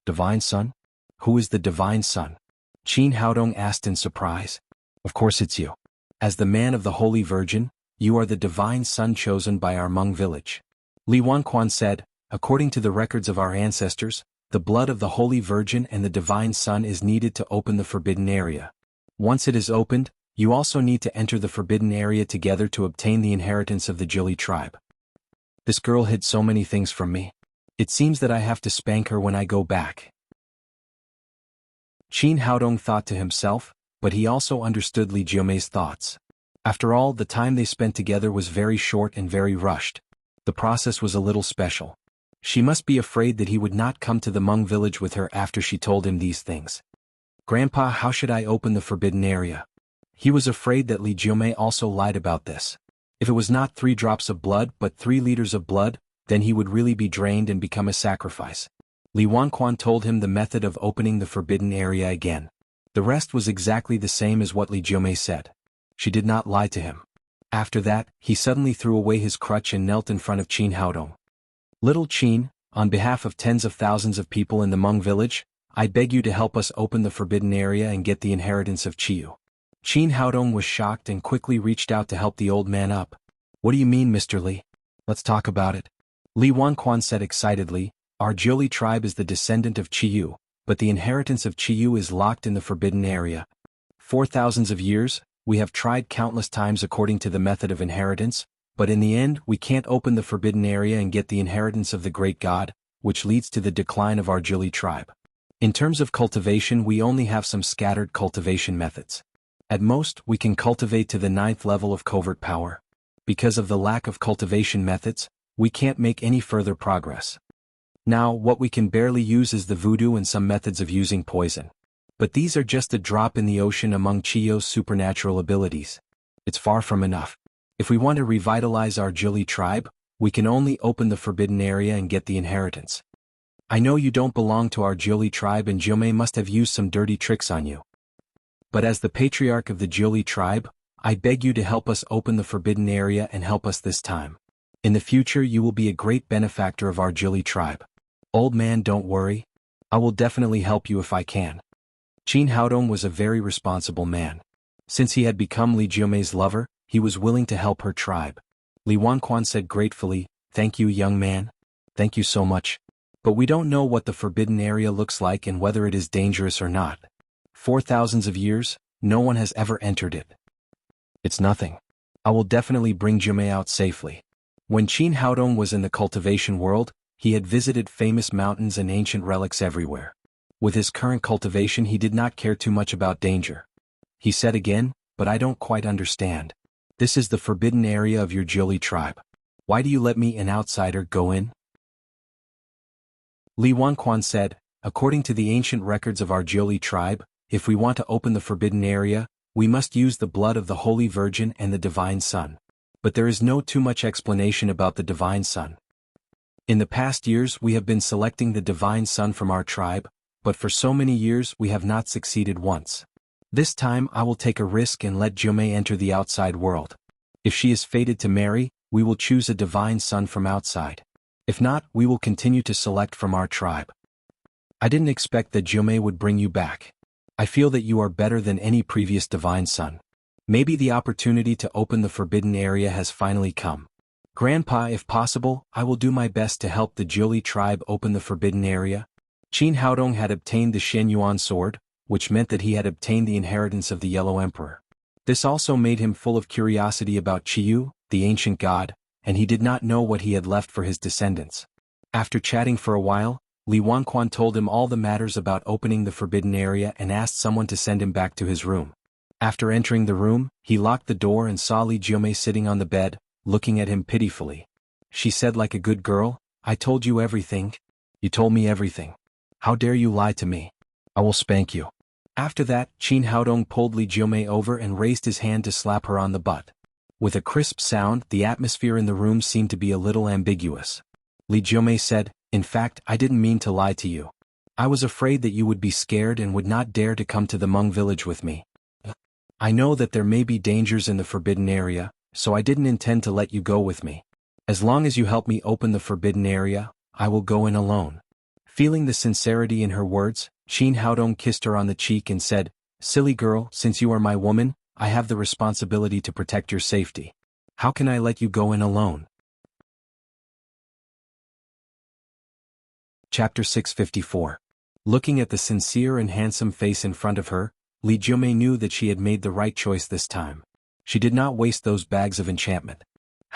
A: "Divine Son? Who is the Divine Son?" Qin Haodong asked in surprise. "Of course it's you. As the man of the Holy Virgin, you are the Divine Son chosen by our Hmong village." Li Wanquan said, "According to the records of our ancestors, the blood of the Holy Virgin and the Divine Son is needed to open the forbidden area. Once it is opened, you also need to enter the forbidden area together to obtain the inheritance of the Jiuli tribe." This girl hid so many things from me. It seems that I have to spank her when I go back. Qin Haodong thought to himself, but he also understood Li Jiumei's thoughts. After all, the time they spent together was very short and very rushed. The process was a little special. She must be afraid that he would not come to the Hmong village with her after she told him these things. "Grandpa, how should I open the forbidden area?" He was afraid that Li Jiumei also lied about this. If it was not 3 drops of blood but 3 liters of blood, then he would really be drained and become a sacrifice. Li Wanquan told him the method of opening the forbidden area again. The rest was exactly the same as what Li Jiumei said. She did not lie to him. After that, he suddenly threw away his crutch and knelt in front of Qin Haodong. "Little Qin, on behalf of tens of thousands of people in the Hmong village, I beg you to help us open the forbidden area and get the inheritance of Qiyu." Qin Haodong was shocked and quickly reached out to help the old man up. "What do you mean, Mr. Li? Let's talk about it." Li Wanquan said excitedly, "Our Jiuli tribe is the descendant of Qiyu, but the inheritance of Qiyu is locked in the forbidden area. For thousands of years, we have tried countless times according to the method of inheritance, but in the end we can't open the forbidden area and get the inheritance of the great god, which leads to the decline of our Jiuli tribe. In terms of cultivation, we only have some scattered cultivation methods. At most, we can cultivate to the 9th level of covert power. Because of the lack of cultivation methods, we can't make any further progress. Now, what we can barely use is the voodoo and some methods of using poison. But these are just a drop in the ocean among Qiyu's supernatural abilities. It's far from enough." If we want to revitalize our Jili tribe, we can only open the forbidden area and get the inheritance. I know you don't belong to our Jili tribe and Jome must have used some dirty tricks on you. But as the patriarch of the Jili tribe, I beg you to help us open the forbidden area and help us this time. In the future you will be a great benefactor of our Jili tribe. Old man, don't worry. I will definitely help you if I can. Qin Haodong was a very responsible man. Since he had become Li Jiumei's lover, he was willing to help her tribe. Li Wanquan said gratefully, "Thank you, young man. Thank you so much. But we don't know what the forbidden area looks like and whether it is dangerous or not. For thousands of years, no one has ever entered it. It's nothing. I will definitely bring Jiumei out safely." When Qin Haodong was in the cultivation world, he had visited famous mountains and ancient relics everywhere. With his current cultivation he did not care too much about danger. He said again, "But I don't quite understand. This is the forbidden area of your Jili tribe. Why do you let me, an outsider, go in?" Li Wanquan said, "According to the ancient records of our Jili tribe, if we want to open the forbidden area, we must use the blood of the Holy Virgin and the Divine Son. But there is no too much explanation about the Divine Son. In the past years we have been selecting the Divine Son from our tribe, but for so many years we have not succeeded once. This time I will take a risk and let Jiumei enter the outside world. If she is fated to marry, we will choose a Divine Son from outside. If not, we will continue to select from our tribe. I didn't expect that Jiumei would bring you back. I feel that you are better than any previous Divine Son. Maybe the opportunity to open the forbidden area has finally come. Grandpa, if possible, I will do my best to help the Jili tribe open the forbidden area." Qin Haodong had obtained the Shen Yuan sword, which meant that he had obtained the inheritance of the Yellow Emperor. This also made him full of curiosity about Qiyu, the ancient god, and he did not know what he had left for his descendants. After chatting for a while, Li Wanquan told him all the matters about opening the forbidden area and asked someone to send him back to his room. After entering the room, he locked the door and saw Li Jiumei sitting on the bed, looking at him pitifully. She said like a good girl, "I told you everything. You told me everything. How dare you lie to me? I will spank you." After that, Qin Haodong pulled Li Jiumei over and raised his hand to slap her on the butt. With a crisp sound, the atmosphere in the room seemed to be a little ambiguous. Li Jiumei said, "In fact, I didn't mean to lie to you. I was afraid that you would be scared and would not dare to come to the Hmong village with me. I know that there may be dangers in the forbidden area, so I didn't intend to let you go with me. As long as you help me open the forbidden area, I will go in alone." Feeling the sincerity in her words, Qin Haodong kissed her on the cheek and said, "Silly girl, since you are my woman, I have the responsibility to protect your safety. How can I let you go in alone?" Chapter 654. Looking at the sincere and handsome face in front of her, Li Jiumei knew that she had made the right choice this time. She did not waste those bags of enchantment.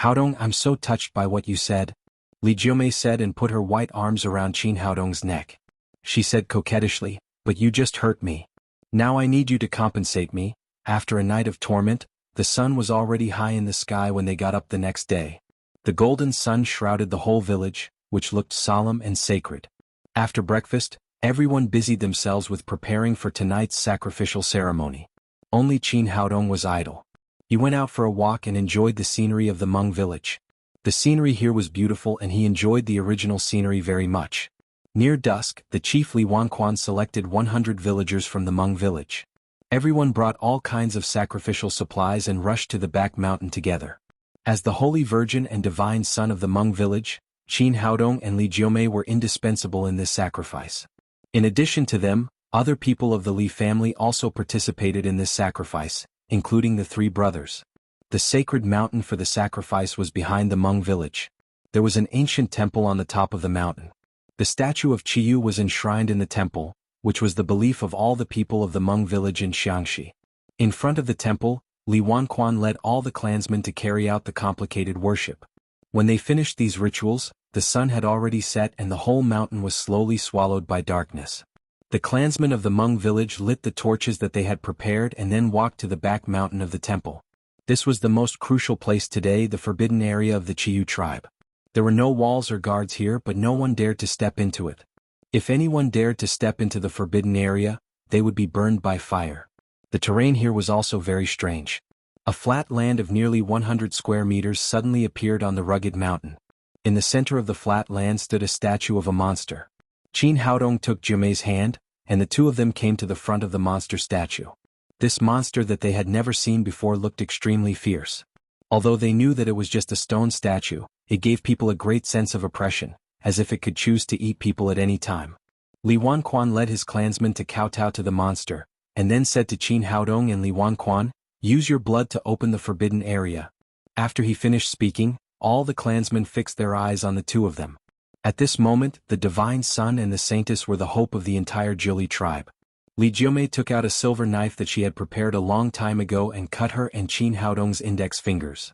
A: "Haodong, I'm so touched by what you said," Li Jiumei said and put her white arms around Qin Haodong's neck. She said coquettishly, "But you just hurt me. Now I need you to compensate me." After a night of torment, the sun was already high in the sky when they got up the next day. The golden sun shrouded the whole village, which looked solemn and sacred. After breakfast, everyone busied themselves with preparing for tonight's sacrificial ceremony. Only Qin Haodong was idle. He went out for a walk and enjoyed the scenery of the Hmong village. The scenery here was beautiful and he enjoyed the original scenery very much. Near dusk, the chief Li Wanquan selected 100 villagers from the Hmong village. Everyone brought all kinds of sacrificial supplies and rushed to the back mountain together. As the Holy Virgin and Divine Son of the Hmong village, Qin Haodong and Li Jiumei were indispensable in this sacrifice. In addition to them, other people of the Li family also participated in this sacrifice, including the three brothers. The sacred mountain for the sacrifice was behind the Hmong village. There was an ancient temple on the top of the mountain. The statue of Qiyu was enshrined in the temple, which was the belief of all the people of the Hmong village in Xiangxi. In front of the temple, Li Wanquan led all the clansmen to carry out the complicated worship. When they finished these rituals, the sun had already set and the whole mountain was slowly swallowed by darkness. The clansmen of the Hmong village lit the torches that they had prepared and then walked to the back mountain of the temple. This was the most crucial place today, the forbidden area of the Qiyu tribe. There were no walls or guards here, but no one dared to step into it. If anyone dared to step into the forbidden area, they would be burned by fire. The terrain here was also very strange. A flat land of nearly 100 square meters suddenly appeared on the rugged mountain. In the center of the flat land stood a statue of a monster. Qin Haodong took Jiumei's hand, and the two of them came to the front of the monster statue. This monster that they had never seen before looked extremely fierce. Although they knew that it was just a stone statue, it gave people a great sense of oppression, as if it could choose to eat people at any time. Li Wanquan led his clansmen to kowtow to the monster, and then said to Qin Haodong and Li Wanquan, "Use your blood to open the forbidden area." After he finished speaking, all the clansmen fixed their eyes on the two of them. At this moment, the divine sun and the saintess were the hope of the entire Jili tribe. Li Jiumei took out a silver knife that she had prepared a long time ago and cut her and Qin Haodong's index fingers.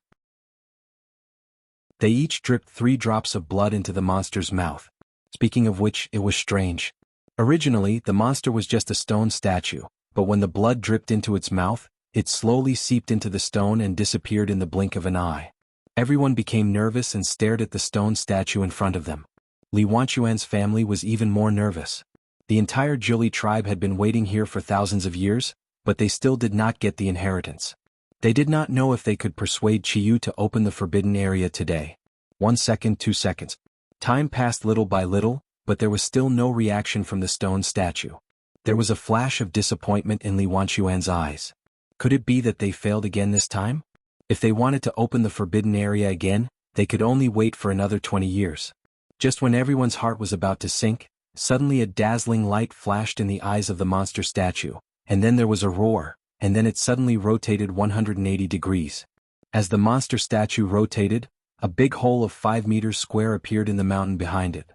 A: They each dripped 3 drops of blood into the monster's mouth. Speaking of which, it was strange. Originally, the monster was just a stone statue, but when the blood dripped into its mouth, it slowly seeped into the stone and disappeared in the blink of an eye. Everyone became nervous and stared at the stone statue in front of them. Li Wanquan's family was even more nervous. The entire Jili tribe had been waiting here for thousands of years, but they still did not get the inheritance. They did not know if they could persuade Qiyu to open the forbidden area today. 1 second, 2 seconds. Time passed little by little, but there was still no reaction from the stone statue. There was a flash of disappointment in Li Wanquan's eyes. Could it be that they failed again this time? If they wanted to open the forbidden area again, they could only wait for another 20 years. Just when everyone's heart was about to sink, suddenly a dazzling light flashed in the eyes of the monster statue, and then there was a roar, and then it suddenly rotated 180 degrees. As the monster statue rotated, a big hole of 5 meters square appeared in the mountain behind it.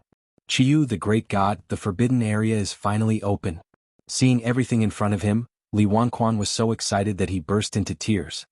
A: Qiyu, the great god, the forbidden area is finally open. Seeing everything in front of him, Li Wanquan was so excited that he burst into tears.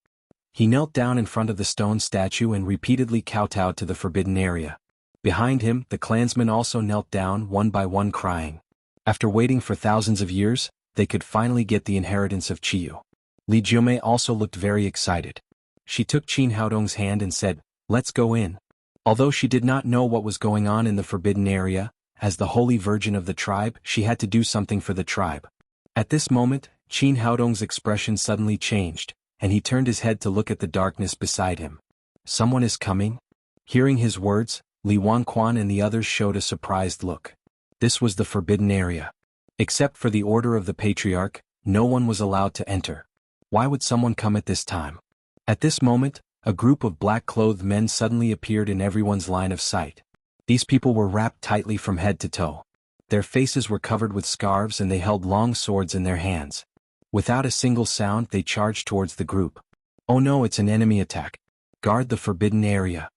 A: He knelt down in front of the stone statue and repeatedly kowtowed to the forbidden area. Behind him, the clansmen also knelt down one by one crying. After waiting for thousands of years, they could finally get the inheritance of Qiyu. Li Jiumei also looked very excited. She took Qin Haodong's hand and said, "Let's go in." Although she did not know what was going on in the forbidden area, as the holy virgin of the tribe, she had to do something for the tribe. At this moment, Qin Haodong's expression suddenly changed, and he turned his head to look at the darkness beside him. "Someone is coming?" Hearing his words, Li Wanquan and the others showed a surprised look. This was the forbidden area. Except for the order of the patriarch, no one was allowed to enter. Why would someone come at this time? At this moment, a group of black-clothed men suddenly appeared in everyone's line of sight. These people were wrapped tightly from head to toe. Their faces were covered with scarves and they held long swords in their hands. Without a single sound, they charged towards the group. "Oh no, it's an enemy attack. Guard the forbidden area."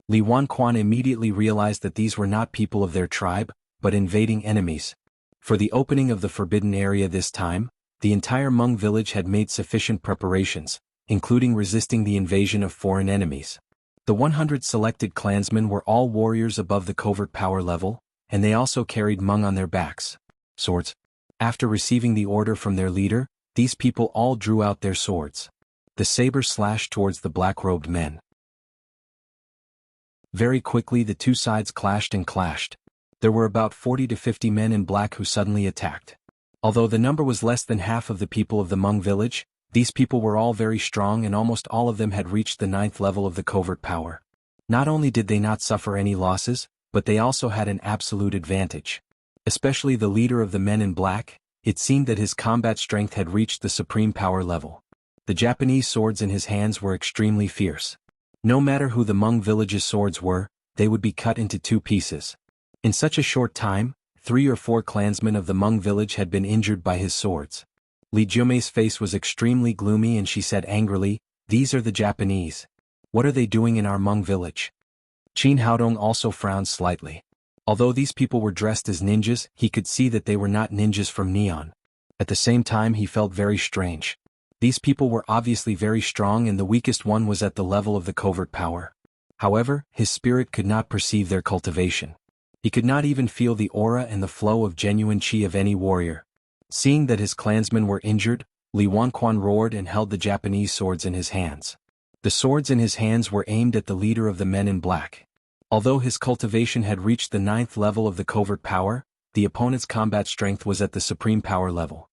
A: Li Wanquan immediately realized that these were not people of their tribe, but invading enemies. For the opening of the forbidden area this time, the entire Hmong village had made sufficient preparations, including resisting the invasion of foreign enemies. The 100 selected clansmen were all warriors above the covert power level, and they also carried Hmong on their backs. Swords. After receiving the order from their leader, these people all drew out their swords. The saber slashed towards the black-robed men. Very quickly the two sides clashed and clashed. There were about 40 to 50 men in black who suddenly attacked. Although the number was less than half of the people of the Hmong village, these people were all very strong and almost all of them had reached the 9th level of the covert power. Not only did they not suffer any losses, but they also had an absolute advantage. Especially the leader of the men in black, it seemed that his combat strength had reached the supreme power level. The Japanese swords in his hands were extremely fierce. No matter who the Hmong village's swords were, they would be cut into 2 pieces. In such a short time, 3 or 4 clansmen of the Hmong village had been injured by his swords. Li Jiumei's face was extremely gloomy and she said angrily, "These are the Japanese. What are they doing in our Hmong village?" Qin Haodong also frowned slightly. Although these people were dressed as ninjas, he could see that they were not ninjas from Neon. At the same time he felt very strange. These people were obviously very strong and the weakest one was at the level of the covert power. However, his spirit could not perceive their cultivation. He could not even feel the aura and the flow of genuine chi of any warrior. Seeing that his clansmen were injured, Li Wanquan roared and held the Japanese swords in his hands. The swords in his hands were aimed at the leader of the men in black. Although his cultivation had reached the 9th level of the covert power, the opponent's combat strength was at the supreme power level.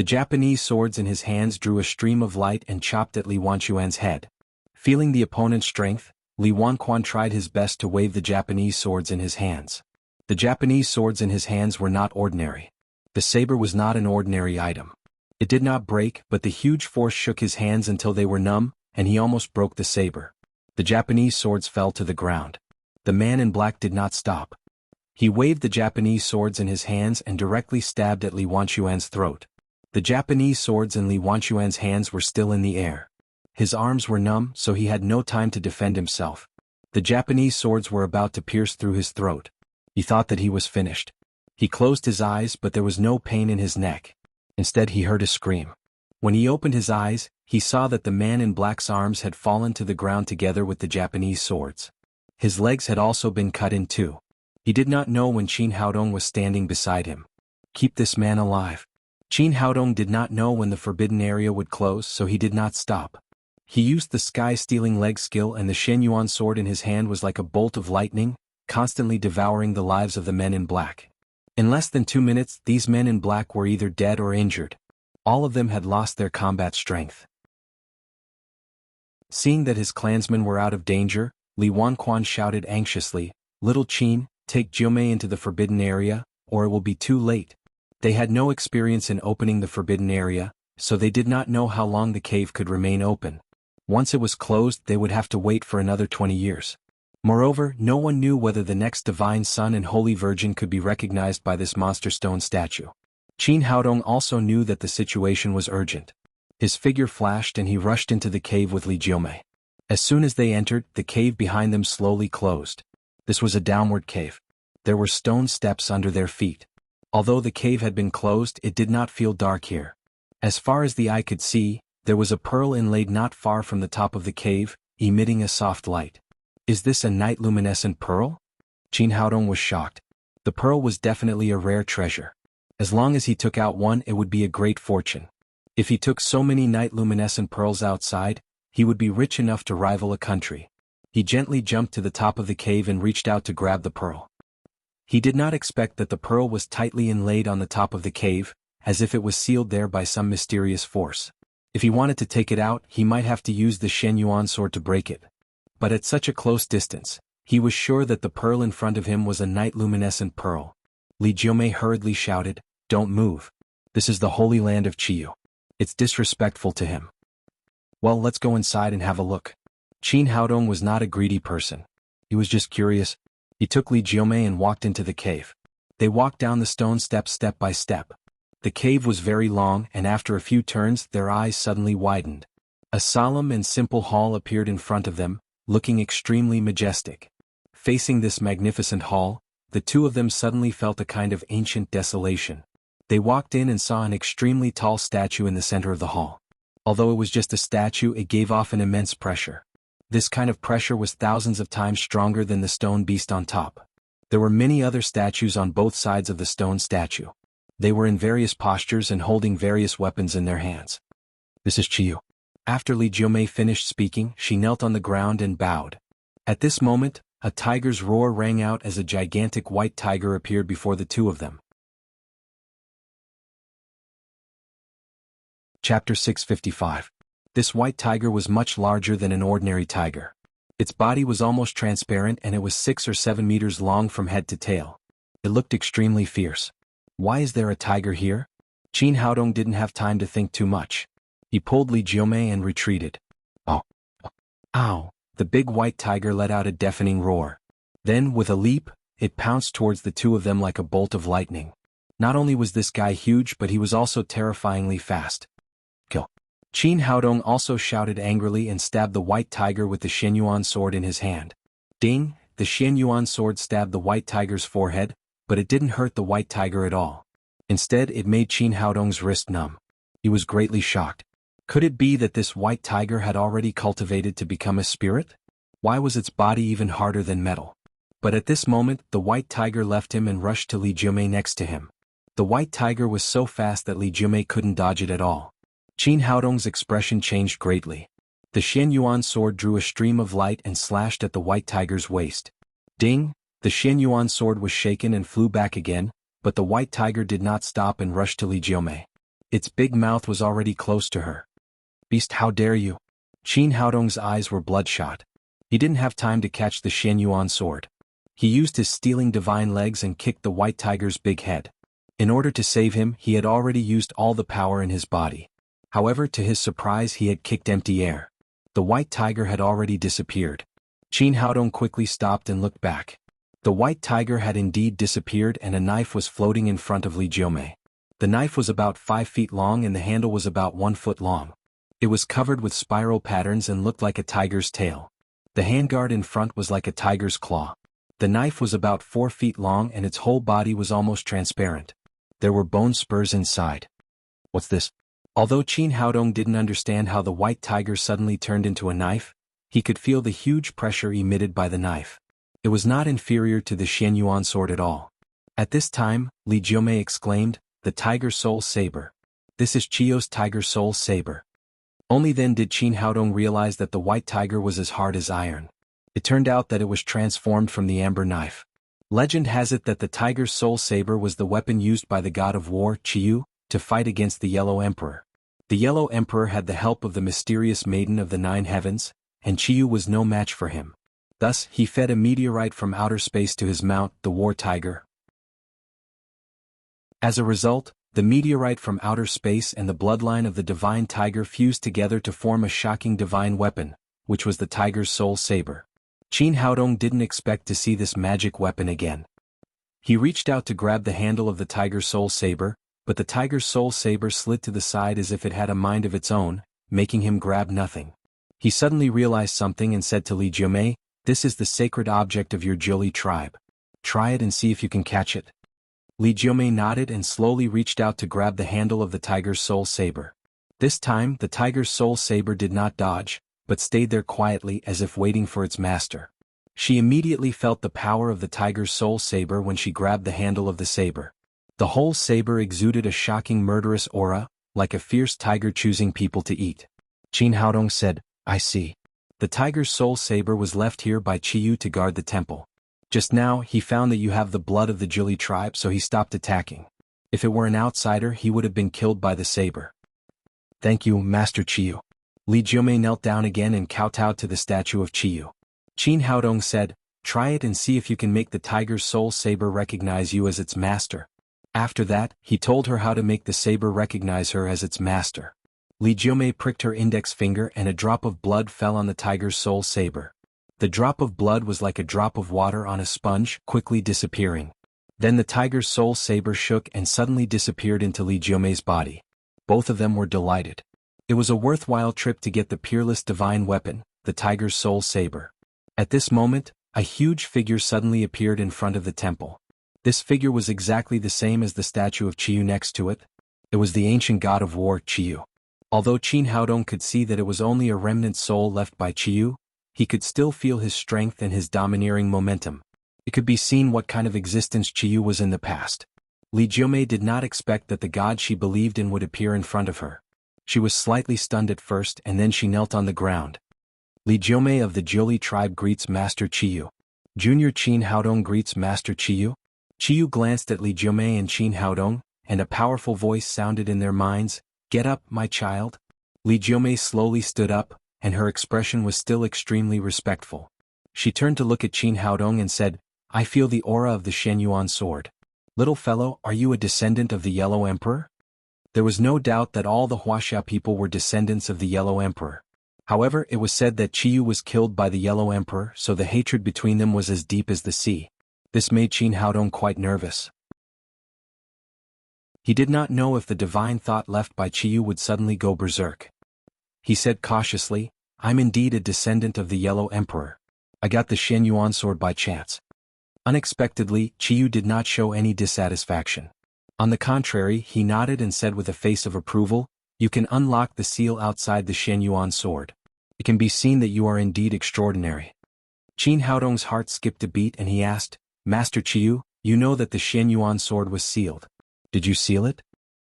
A: The Japanese swords in his hands drew a stream of light and chopped at Li Wanquan's head. Feeling the opponent's strength, Li Wanquan tried his best to wave the Japanese swords in his hands. The Japanese swords in his hands were not ordinary. The saber was not an ordinary item. It did not break, but the huge force shook his hands until they were numb, and he almost broke the saber. The Japanese swords fell to the ground. The man in black did not stop. He waved the Japanese swords in his hands and directly stabbed at Li Wanquan's throat. The Japanese swords in Li Wanquan's hands were still in the air. His arms were numb, so he had no time to defend himself. The Japanese swords were about to pierce through his throat. He thought that he was finished. He closed his eyes, but there was no pain in his neck. Instead, he heard a scream. When he opened his eyes, he saw that the man in black's arms had fallen to the ground together with the Japanese swords. His legs had also been cut in two. He did not know when Qin Haodong was standing beside him. Keep this man alive. Qin Haodong did not know when the forbidden area would close, so he did not stop. He used the sky-stealing leg skill, and the Shenyuan sword in his hand was like a bolt of lightning, constantly devouring the lives of the men in black. In less than 2 minutes, these men in black were either dead or injured. All of them had lost their combat strength. Seeing that his clansmen were out of danger, Li Wanquan shouted anxiously, "Little Qin, take Jiumei into the forbidden area, or it will be too late." They had no experience in opening the forbidden area, so they did not know how long the cave could remain open. Once it was closed, they would have to wait for another 20 years. Moreover, no one knew whether the next Divine Son and Holy Virgin could be recognized by this monster stone statue. Qin Haodong also knew that the situation was urgent. His figure flashed and he rushed into the cave with Li Jiumei. As soon as they entered, the cave behind them slowly closed. This was a downward cave. There were stone steps under their feet. Although the cave had been closed, it did not feel dark here. As far as the eye could see, there was a pearl inlaid not far from the top of the cave, emitting a soft light. Is this a night luminescent pearl? Qin Haodong was shocked. The pearl was definitely a rare treasure. As long as he took out one, it would be a great fortune. If he took so many night luminescent pearls outside, he would be rich enough to rival a country. He gently jumped to the top of the cave and reached out to grab the pearl. He did not expect that the pearl was tightly inlaid on the top of the cave, as if it was sealed there by some mysterious force. If he wanted to take it out, he might have to use the Shenyuan sword to break it. But at such a close distance, he was sure that the pearl in front of him was a night luminescent pearl. Li Jiumei hurriedly shouted, "Don't move. This is the holy land of Qiyu. It's disrespectful to him." "Well, let's go inside and have a look." Qin Haodong was not a greedy person. He was just curious. He took Li Jiumei and walked into the cave. They walked down the stone steps step by step. The cave was very long, and after a few turns, their eyes suddenly widened. A solemn and simple hall appeared in front of them, looking extremely majestic. Facing this magnificent hall, the two of them suddenly felt a kind of ancient desolation. They walked in and saw an extremely tall statue in the center of the hall. Although it was just a statue, it gave off an immense pressure. This kind of pressure was thousands of times stronger than the stone beast on top. There were many other statues on both sides of the stone statue. They were in various postures and holding various weapons in their hands. "This is Qiyu." After Li Jiumei finished speaking, she knelt on the ground and bowed. At this moment, a tiger's roar rang out as a gigantic white tiger appeared before the two of them. Chapter 655. This white tiger was much larger than an ordinary tiger. Its body was almost transparent and it was 6 or 7 meters long from head to tail. It looked extremely fierce. Why is there a tiger here? Qin Haodong didn't have time to think too much. He pulled Li Jiumei and retreated. "Oh! Ow!" The big white tiger let out a deafening roar. Then, with a leap, it pounced towards the two of them like a bolt of lightning. Not only was this guy huge, but he was also terrifyingly fast. "Kill!" Qin Haodong also shouted angrily and stabbed the white tiger with the Shenyuan sword in his hand. Ding! The Shenyuan sword stabbed the white tiger's forehead, but it didn't hurt the white tiger at all. Instead, it made Qin Haodong's wrist numb. He was greatly shocked. Could it be that this white tiger had already cultivated to become a spirit? Why was its body even harder than metal? But at this moment, the white tiger left him and rushed to Li Jiumei next to him. The white tiger was so fast that Li Jiumei couldn't dodge it at all. Qin Haodong's expression changed greatly. The Shenyuan sword drew a stream of light and slashed at the white tiger's waist. Ding! The Shenyuan sword was shaken and flew back again, but the white tiger did not stop and rushed to Li Jiumei. Its big mouth was already close to her. "Beast, how dare you!" Qin Haodong's eyes were bloodshot. He didn't have time to catch the Xianyuan sword. He used his stealing divine legs and kicked the white tiger's big head. In order to save him, he had already used all the power in his body. However, to his surprise, he had kicked empty air. The white tiger had already disappeared. Qin Haodong quickly stopped and looked back. The white tiger had indeed disappeared and a knife was floating in front of Li Jiumei. The knife was about 5 feet long and the handle was about 1 foot long. It was covered with spiral patterns and looked like a tiger's tail. The handguard in front was like a tiger's claw. The knife was about 4 feet long and its whole body was almost transparent. There were bone spurs inside. What's this? Although Qin Haodong didn't understand how the white tiger suddenly turned into a knife, he could feel the huge pressure emitted by the knife. It was not inferior to the Xianyuan sword at all. At this time, Li Jiumei exclaimed, "The Tiger Soul Saber. This is Chiyo's Tiger Soul Saber." Only then did Qin Haodong realize that the white tiger was as hard as iron. It turned out that it was transformed from the amber knife. Legend has it that the Tiger's Soul Saber was the weapon used by the god of war, Chiyu, to fight against the Yellow Emperor. The Yellow Emperor had the help of the mysterious Maiden of the Nine Heavens, and Chiyu was no match for him. Thus, he fed a meteorite from outer space to his mount, the War Tiger. As a result, the meteorite from outer space and the bloodline of the divine tiger fused together to form a shocking divine weapon, which was the Tiger's Soul Saber. Qin Haodong didn't expect to see this magic weapon again. He reached out to grab the handle of the Tiger's Soul Saber, but the Tiger's Soul Saber slid to the side as if it had a mind of its own, making him grab nothing. He suddenly realized something and said to Li Jiumei, "This is the sacred object of your Zhili tribe. Try it and see if you can catch it." Li Jiumei nodded and slowly reached out to grab the handle of the Tiger's Soul Saber. This time, the Tiger's Soul Saber did not dodge, but stayed there quietly as if waiting for its master. She immediately felt the power of the Tiger's Soul Saber when she grabbed the handle of the saber. The whole saber exuded a shocking murderous aura, like a fierce tiger choosing people to eat. Qin Haodong said, "I see. The Tiger's Soul Saber was left here by Chiyu to guard the temple. Just now, he found that you have the blood of the Zhili tribe, so he stopped attacking. If it were an outsider, he would have been killed by the saber." "Thank you, Master Chiyu." Li Jiumei knelt down again and kowtowed to the statue of Chiyu. Qin Haodong said, "Try it and see if you can make the Tiger's Soul Saber recognize you as its master." After that, he told her how to make the saber recognize her as its master. Li Jiumei pricked her index finger and a drop of blood fell on the Tiger's Soul Saber. The drop of blood was like a drop of water on a sponge, quickly disappearing. Then the Tiger's Soul Saber shook and suddenly disappeared into Li Jiumei's body. Both of them were delighted. It was a worthwhile trip to get the peerless divine weapon, the Tiger's Soul Saber. At this moment, a huge figure suddenly appeared in front of the temple. This figure was exactly the same as the statue of Chiyu next to it. It was the ancient god of war, Chiyu. Although Qin Haodong could see that it was only a remnant soul left by Chiyu, he could still feel his strength and his domineering momentum. It could be seen what kind of existence Chiyu was in the past. Li Jiumei did not expect that the god she believed in would appear in front of her. She was slightly stunned at first and then she knelt on the ground. Li Jiumei of the Zhili tribe greets Master Chiyu. Junior Qin Haodong greets Master Chiyu. Chiyu glanced at Li Jiumei and Qin Haodong, and a powerful voice sounded in their minds, "Get up, my child." Li Jiumei slowly stood up, and her expression was still extremely respectful. She turned to look at Qin Haodong and said, "I feel the aura of the Xianyuan sword. Little fellow, are you a descendant of the Yellow Emperor?" There was no doubt that all the Wuxia people were descendants of the Yellow Emperor. However, it was said that Chiyu was killed by the Yellow Emperor, so the hatred between them was as deep as the sea. This made Qin Haodong quite nervous. He did not know if the divine thought left by Chiyu would suddenly go berserk. He said cautiously, "I'm indeed a descendant of the Yellow Emperor. I got the Xianyuan sword by chance." Unexpectedly, Chiyu did not show any dissatisfaction. On the contrary, he nodded and said with a face of approval, "You can unlock the seal outside the Xianyuan sword. It can be seen that you are indeed extraordinary." Qin Haodong's heart skipped a beat and he asked, "Master Chiyu, you know that the Xianyuan sword was sealed. Did you seal it?"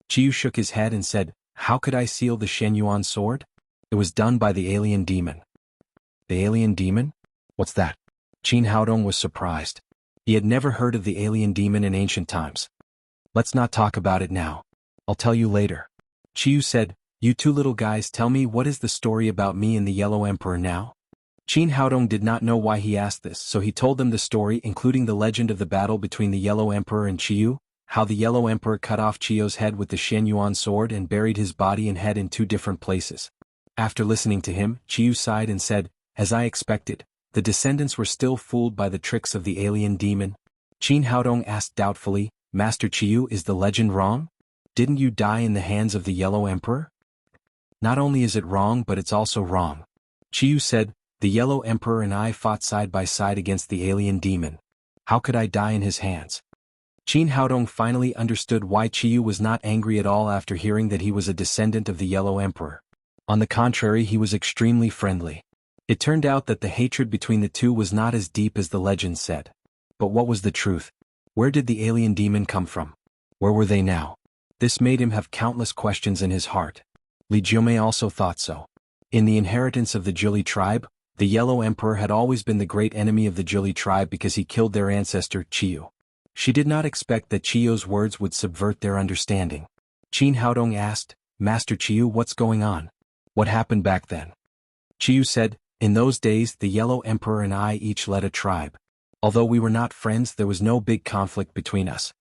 A: Chiyu shook his head and said, "How could I seal the Xianyuan sword? It was done by the alien demon." "The alien demon? What's that?" Qin Haodong was surprised. He had never heard of the alien demon in ancient times. "Let's not talk about it now. I'll tell you later." Chiyu said, "You two little guys, tell me, what is the story about me and the Yellow Emperor now?" Qin Haodong did not know why he asked this, so he told them the story, including the legend of the battle between the Yellow Emperor and Chiyu, how the Yellow Emperor cut off Chiyu's head with the Shenyuan sword and buried his body and head in two different places. After listening to him, Chiyu sighed and said, "As I expected, the descendants were still fooled by the tricks of the alien demon." Qin Haodong asked doubtfully, "Master Chiyu, is the legend wrong? Didn't you die in the hands of the Yellow Emperor?" "Not only is it wrong, but it's also wrong," Chiyu said. "The Yellow Emperor and I fought side by side against the alien demon. How could I die in his hands?" Qin Haodong finally understood why Chiyu was not angry at all after hearing that he was a descendant of the Yellow Emperor. On the contrary, he was extremely friendly. It turned out that the hatred between the two was not as deep as the legend said. But what was the truth? Where did the alien demon come from? Where were they now? This made him have countless questions in his heart. Li Jiumei also thought so. In the inheritance of the Zhili tribe, the Yellow Emperor had always been the great enemy of the Zhili tribe because he killed their ancestor, Chiyu. She did not expect that Chiyu's words would subvert their understanding. Qin Haodong asked, "Master Chiyu, what's going on? What happened back then?" Chiyu said, "In those days, the Yellow Emperor and I each led a tribe. Although we were not friends, there was no big conflict between us.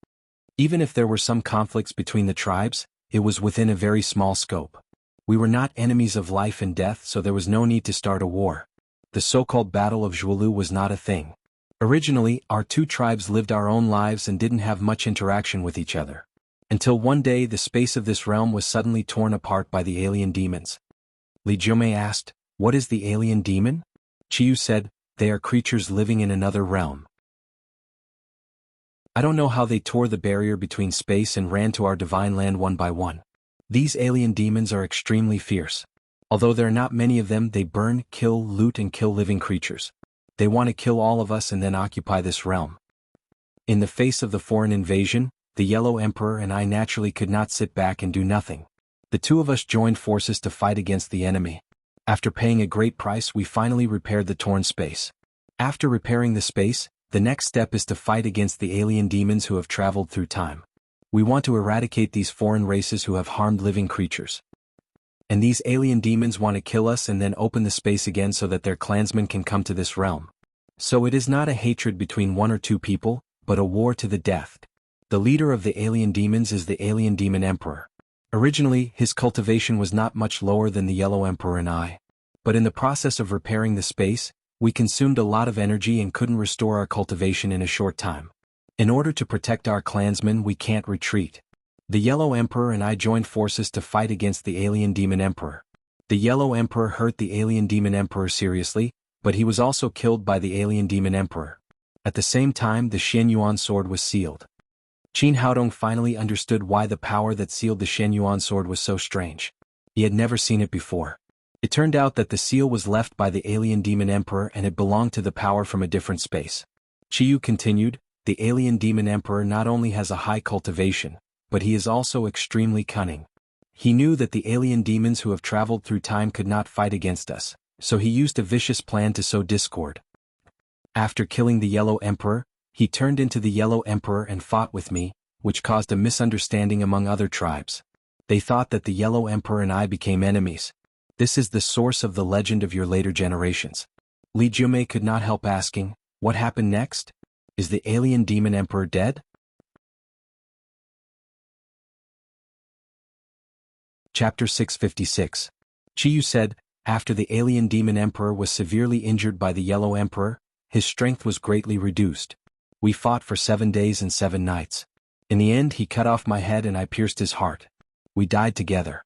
A: Even if there were some conflicts between the tribes, it was within a very small scope. We were not enemies of life and death, so there was no need to start a war. The so-called Battle of Zhuolu was not a thing. Originally, our two tribes lived our own lives and didn't have much interaction with each other. Until one day the space of this realm was suddenly torn apart by the alien demons." Li Jiumei asked, "What is the alien demon?" Chiyu said, "They are creatures living in another realm. I don't know how they tore the barrier between space and ran to our divine land one by one. These alien demons are extremely fierce. Although there are not many of them, they burn, kill, loot and kill living creatures. They want to kill all of us and then occupy this realm. In the face of the foreign invasion, the Yellow Emperor and I naturally could not sit back and do nothing. The two of us joined forces to fight against the enemy. After paying a great price, we finally repaired the torn space. After repairing the space, the next step is to fight against the alien demons who have traveled through time. We want to eradicate these foreign races who have harmed living creatures. And these alien demons want to kill us and then open the space again so that their clansmen can come to this realm. So it is not a hatred between one or two people, but a war to the death. The leader of the alien demons is the alien demon emperor. Originally, his cultivation was not much lower than the Yellow Emperor and I. But in the process of repairing the space, we consumed a lot of energy and couldn't restore our cultivation in a short time. In order to protect our clansmen, we can't retreat. The Yellow Emperor and I joined forces to fight against the alien demon emperor. The Yellow Emperor hurt the alien demon emperor seriously, but he was also killed by the alien demon emperor. At the same time, the Shenyuan sword was sealed. Qin Haodong finally understood why the power that sealed the Shenyuan sword was so strange. He had never seen it before. It turned out that the seal was left by the alien demon emperor and it belonged to the power from a different space. Chiyu continued, "The alien demon emperor not only has a high cultivation, but he is also extremely cunning. He knew that the alien demons who have traveled through time could not fight against us, so he used a vicious plan to sow discord. After killing the Yellow Emperor, he turned into the Yellow Emperor and fought with me, which caused a misunderstanding among other tribes. They thought that the Yellow Emperor and I became enemies. This is the source of the legend of your later generations." Li Jiumei could not help asking, "What happened next? Is the alien demon emperor dead?" Chapter 656. Chiyu said, "After the alien demon emperor was severely injured by the Yellow Emperor, his strength was greatly reduced. We fought for 7 days and 7 nights. In the end, he cut off my head and I pierced his heart. We died together."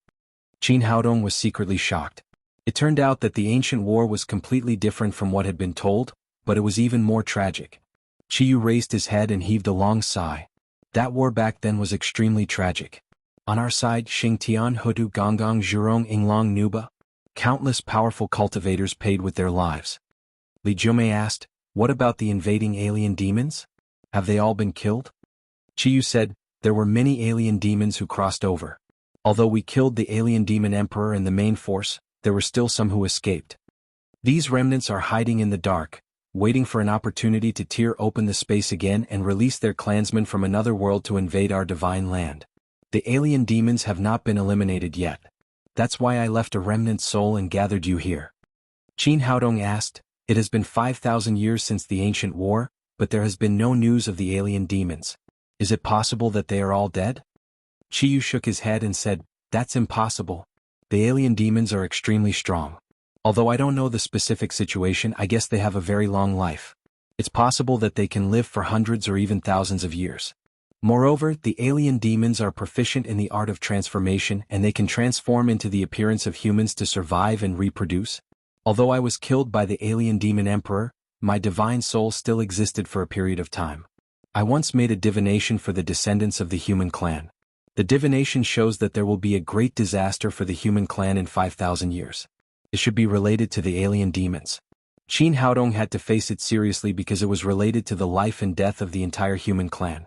A: Qin Haodong was secretly shocked. It turned out that the ancient war was completely different from what had been told, but it was even more tragic. Chiyu raised his head and heaved a long sigh. That war back then was extremely tragic. On our side, Xingtian, Hutu, Gonggong, Zhurong, Inglong, Nuba. Countless powerful cultivators paid with their lives. Li Jiumei asked, "What about the invading alien demons? Have they all been killed?" Chiyu said, "There were many alien demons who crossed over. Although we killed the alien demon emperor and the main force, there were still some who escaped. These remnants are hiding in the dark, waiting for an opportunity to tear open the space again and release their clansmen from another world to invade our divine land. The alien demons have not been eliminated yet. That's why I left a remnant soul and gathered you here. Qin Haodong asked, it has been 5,000 years since the ancient war, but there has been no news of the alien demons. Is it possible that they are all dead? Qiyu shook his head and said, that's impossible. The alien demons are extremely strong. Although I don't know the specific situation, I guess they have a very long life. It's possible that they can live for hundreds or even thousands of years. Moreover, the alien demons are proficient in the art of transformation and they can transform into the appearance of humans to survive and reproduce. Although I was killed by the alien demon emperor, my divine soul still existed for a period of time. I once made a divination for the descendants of the human clan. The divination shows that there will be a great disaster for the human clan in 5,000 years. It should be related to the alien demons. Qin Haodong had to face it seriously because it was related to the life and death of the entire human clan.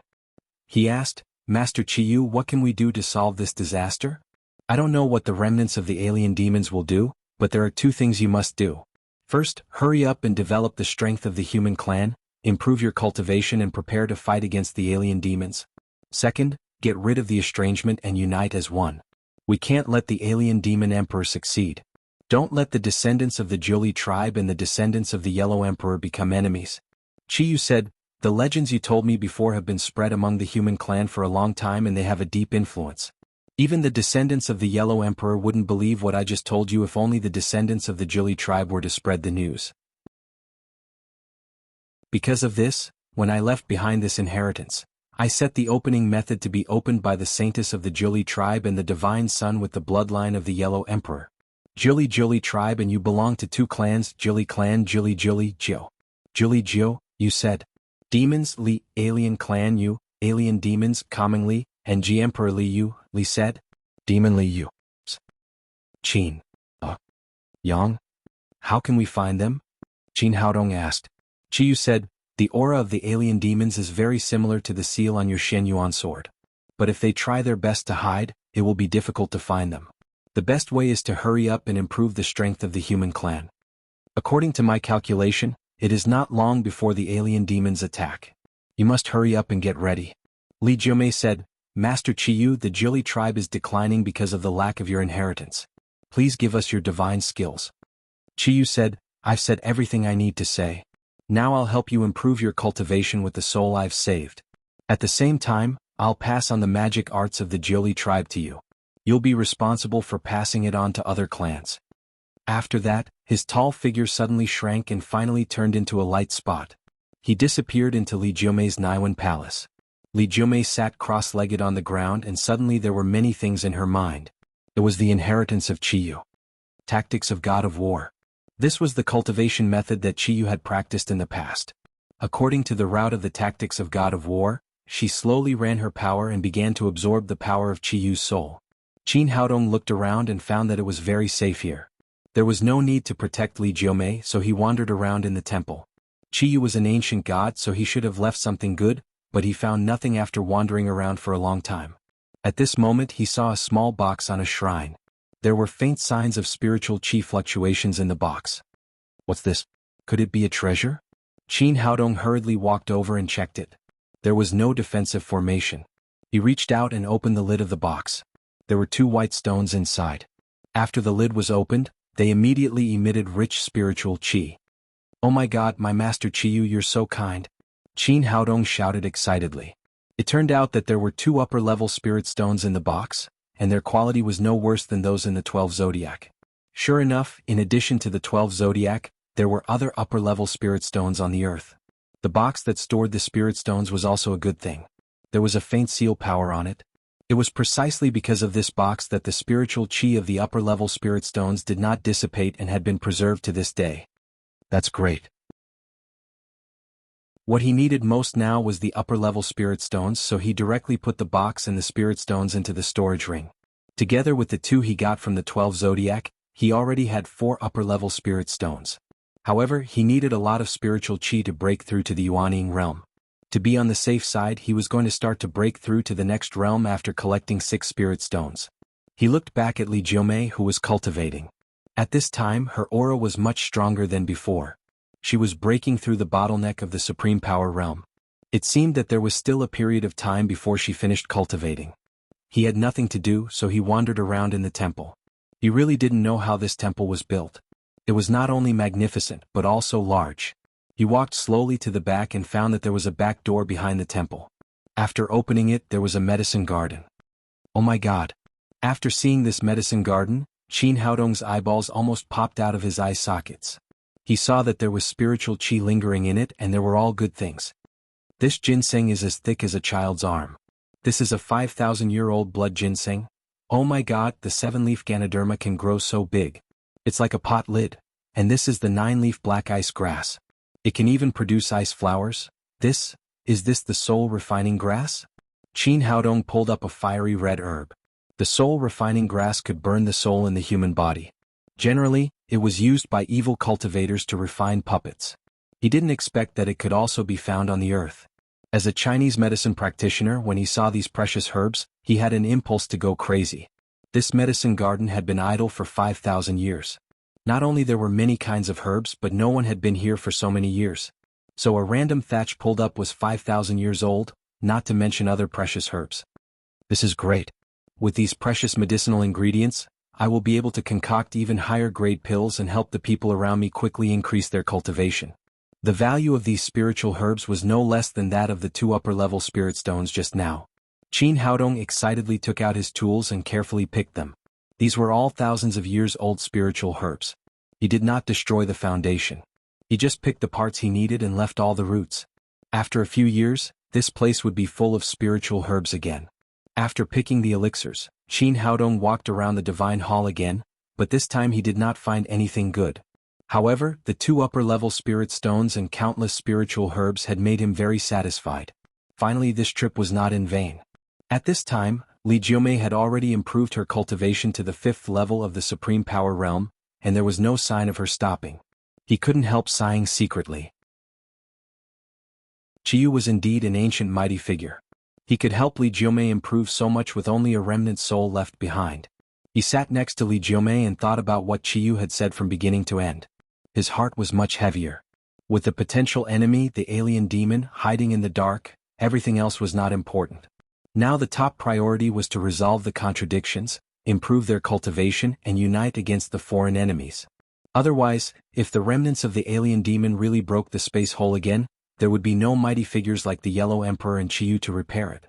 A: He asked, Master Qiyu, what can we do to solve this disaster? I don't know what the remnants of the alien demons will do, but there are two things you must do. First, hurry up and develop the strength of the human clan, improve your cultivation and prepare to fight against the alien demons. Second, get rid of the estrangement and unite as one. We can't let the alien demon emperor succeed. Don't let the descendants of the Zhuli tribe and the descendants of the Yellow Emperor become enemies. Qiyu said, the legends you told me before have been spread among the human clan for a long time and they have a deep influence. Even the descendants of the Yellow Emperor wouldn't believe what I just told you if only the descendants of the Zhuli tribe were to spread the news. Because of this, when I left behind this inheritance, I set the opening method to be opened by the saintess of the Zhuli tribe and the divine son with the bloodline of the Yellow Emperor. Zhuli tribe, and you belong to two clans, Zhuli clan, Zhuli Jiu. Zhuli Jiu, you said. Demons, Li, alien clan, you, alien demons, commonly, and Ji Emperor Li Yu, Li said. Demon Li Yu. Qin. Yang? How can we find them? Qin Haodong asked. Qiyu said, the aura of the alien demons is very similar to the seal on your Shen Yuan sword. But if they try their best to hide, it will be difficult to find them. The best way is to hurry up and improve the strength of the human clan. According to my calculation, it is not long before the alien demons attack. You must hurry up and get ready. Li Jiumei said, Master Qiyu, the Zhuli tribe is declining because of the lack of your inheritance. Please give us your divine skills. Qiyu said, I've said everything I need to say. Now I'll help you improve your cultivation with the soul I've saved. At the same time, I'll pass on the magic arts of the Zhuli tribe to you. You'll be responsible for passing it on to other clans. After that, his tall figure suddenly shrank and finally turned into a light spot. He disappeared into Li Jiumei's Naiwan palace. Li Jiumei sat cross-legged on the ground and suddenly there were many things in her mind. It was the inheritance of Qiyu. Tactics of God of War. This was the cultivation method that Qiyu had practiced in the past. According to the route of the tactics of God of War, she slowly ran her power and began to absorb the power of Qiyu's soul. Qin Haodong looked around and found that it was very safe here. There was no need to protect Li Jiumei, so he wandered around in the temple. Qiyu was an ancient god, so he should have left something good, but he found nothing after wandering around for a long time. At this moment he saw a small box on a shrine. There were faint signs of spiritual qi fluctuations in the box. What's this? Could it be a treasure? Qin Haodong hurriedly walked over and checked it. There was no defensive formation. He reached out and opened the lid of the box. There were 2 white stones inside. After the lid was opened, they immediately emitted rich spiritual qi. Oh my God, my master Qiyu, you're so kind. Qin Haodong shouted excitedly. It turned out that there were 2 upper-level spirit stones in the box, and their quality was no worse than those in the 12 zodiac. Sure enough, in addition to the 12 zodiac, there were other upper-level spirit stones on the earth. The box that stored the spirit stones was also a good thing. There was a faint seal power on it. It was precisely because of this box that the spiritual qi of the upper-level spirit stones did not dissipate and had been preserved to this day. That's great. What he needed most now was the upper-level spirit stones, so he directly put the box and the spirit stones into the storage ring. Together with the 2 he got from the 12 zodiac, he already had 4 upper-level spirit stones. However, he needed a lot of spiritual qi to break through to the Yuanying realm. To be on the safe side, he was going to start to break through to the next realm after collecting 6 spirit stones. He looked back at Li Jiumei, who was cultivating. At this time, her aura was much stronger than before. She was breaking through the bottleneck of the supreme power realm. It seemed that there was still a period of time before she finished cultivating. He had nothing to do, so he wandered around in the temple. He really didn't know how this temple was built. It was not only magnificent but also large. He walked slowly to the back and found that there was a back door behind the temple. After opening it, there was a medicine garden. Oh my God! After seeing this medicine garden, Qin Haodong's eyeballs almost popped out of his eye sockets. He saw that there was spiritual qi lingering in it and there were all good things. This ginseng is as thick as a child's arm. This is a 5,000-year-old blood ginseng. Oh my God, the 7-leaf Ganoderma can grow so big. It's like a pot lid. And this is the 9-leaf black ice grass. It can even produce ice flowers. Is this the soul refining grass? Qin Haodong pulled up a fiery red herb. The soul refining grass could burn the soul in the human body. Generally, it was used by evil cultivators to refine puppets. He didn't expect that it could also be found on the earth. As a Chinese medicine practitioner, when he saw these precious herbs, he had an impulse to go crazy. This medicine garden had been idle for 5,000 years. Not only there were many kinds of herbs, but no one had been here for so many years. So a random thatch pulled up was 5,000 years old, not to mention other precious herbs. This is great. With these precious medicinal ingredients, I will be able to concoct even higher grade pills and help the people around me quickly increase their cultivation. The value of these spiritual herbs was no less than that of the 2 upper-level spirit stones just now. Qin Haodong excitedly took out his tools and carefully picked them. These were all thousands of years old spiritual herbs. He did not destroy the foundation. He just picked the parts he needed and left all the roots. After a few years, this place would be full of spiritual herbs again. After picking the elixirs, Qin Haodong walked around the divine hall again, but this time he did not find anything good. However, the 2 upper-level spirit stones and countless spiritual herbs had made him very satisfied. Finally, this trip was not in vain. At this time, Li Jiumei had already improved her cultivation to the 5th level of the Supreme Power Realm, and there was no sign of her stopping. He couldn't help sighing secretly. Qiyu was indeed an ancient mighty figure. He could help Li Jiumei improve so much with only a remnant soul left behind. He sat next to Li Jiumei and thought about what Qiyu had said from beginning to end. His heart was much heavier. With the potential enemy, the alien demon, hiding in the dark, everything else was not important. Now the top priority was to resolve the contradictions, improve their cultivation, and unite against the foreign enemies. Otherwise, if the remnants of the alien demon really broke the space hole again, there would be no mighty figures like the Yellow Emperor and Qiyu to repair it.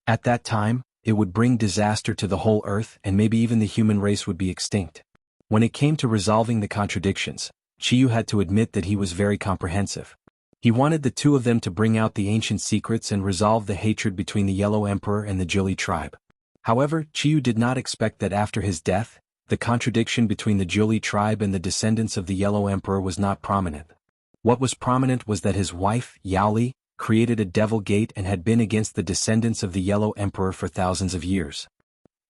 A: At that time, it would bring disaster to the whole Earth and maybe even the human race would be extinct. When it came to resolving the contradictions, Qiyu had to admit that he was very comprehensive. He wanted the 2 of them to bring out the ancient secrets and resolve the hatred between the Yellow Emperor and the Jili tribe. However, Qiyu did not expect that after his death, the contradiction between the Jili tribe and the descendants of the Yellow Emperor was not prominent. What was prominent was that his wife, Yaoli, created a devil gate and had been against the descendants of the Yellow Emperor for thousands of years.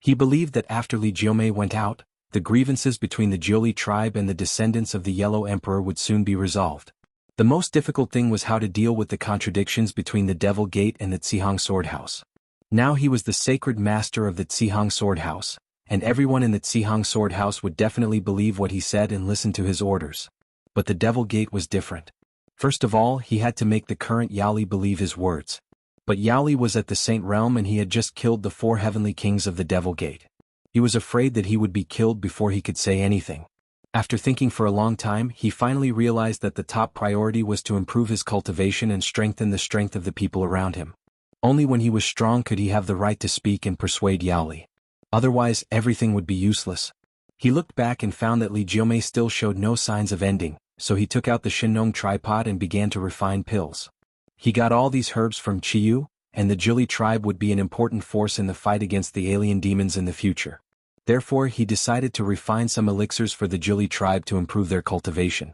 A: He believed that after Li Jiumei went out, the grievances between the Jili tribe and the descendants of the Yellow Emperor would soon be resolved. The most difficult thing was how to deal with the contradictions between the Devil Gate and the Zihang Sword House. Now he was the sacred master of the Zihang Sword House, and everyone in the Zihang Sword House would definitely believe what he said and listen to his orders. But the Devil Gate was different. First of all, he had to make the current Yaoli believe his words. But Yaoli was at the Saint Realm and he had just killed the 4 heavenly kings of the Devil Gate. He was afraid that he would be killed before he could say anything. After thinking for a long time, he finally realized that the top priority was to improve his cultivation and strengthen the strength of the people around him. Only when he was strong could he have the right to speak and persuade Yaoli. Otherwise, everything would be useless. He looked back and found that Li Jiumei still showed no signs of ending, so he took out the Shinnong tripod and began to refine pills. He got all these herbs from Qiyu, and the Jili tribe would be an important force in the fight against the alien demons in the future. Therefore, he decided to refine some elixirs for the Jili tribe to improve their cultivation.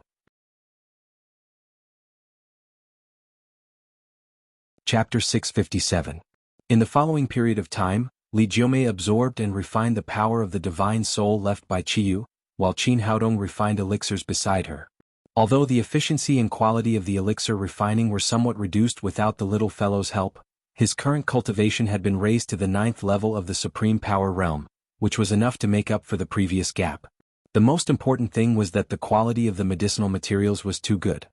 A: Chapter 657. In the following period of time, Li Jiumei absorbed and refined the power of the divine soul left by Qiyu, while Qin Haodong refined elixirs beside her. Although the efficiency and quality of the elixir refining were somewhat reduced without the little fellow's help, his current cultivation had been raised to the 9th level of the Supreme Power Realm, which was enough to make up for the previous gap. The most important thing was that the quality of the medicinal materials was too good.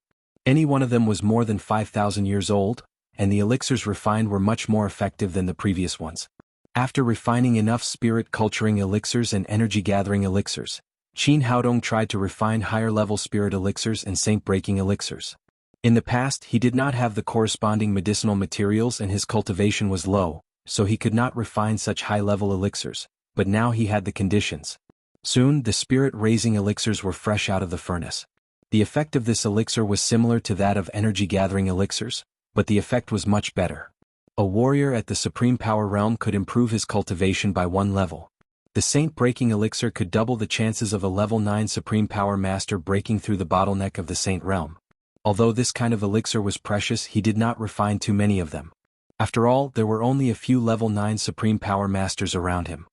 A: Any one of them was more than 5,000 years old, and the elixirs refined were much more effective than the previous ones. After refining enough spirit culturing elixirs and energy gathering elixirs, Qin Haodong tried to refine higher-level spirit elixirs and saint-breaking elixirs. In the past he did not have the corresponding medicinal materials and his cultivation was low, so he could not refine such high-level elixirs, but now he had the conditions. Soon the spirit-raising elixirs were fresh out of the furnace. The effect of this elixir was similar to that of energy-gathering elixirs, but the effect was much better. A warrior at the Supreme Power Realm could improve his cultivation by 1 level. The Saint-breaking elixir could double the chances of a level 9 Supreme Power Master breaking through the bottleneck of the Saint Realm. Although this kind of elixir was precious, he did not refine too many of them. After all, there were only a few level 9 Supreme Power Masters around him.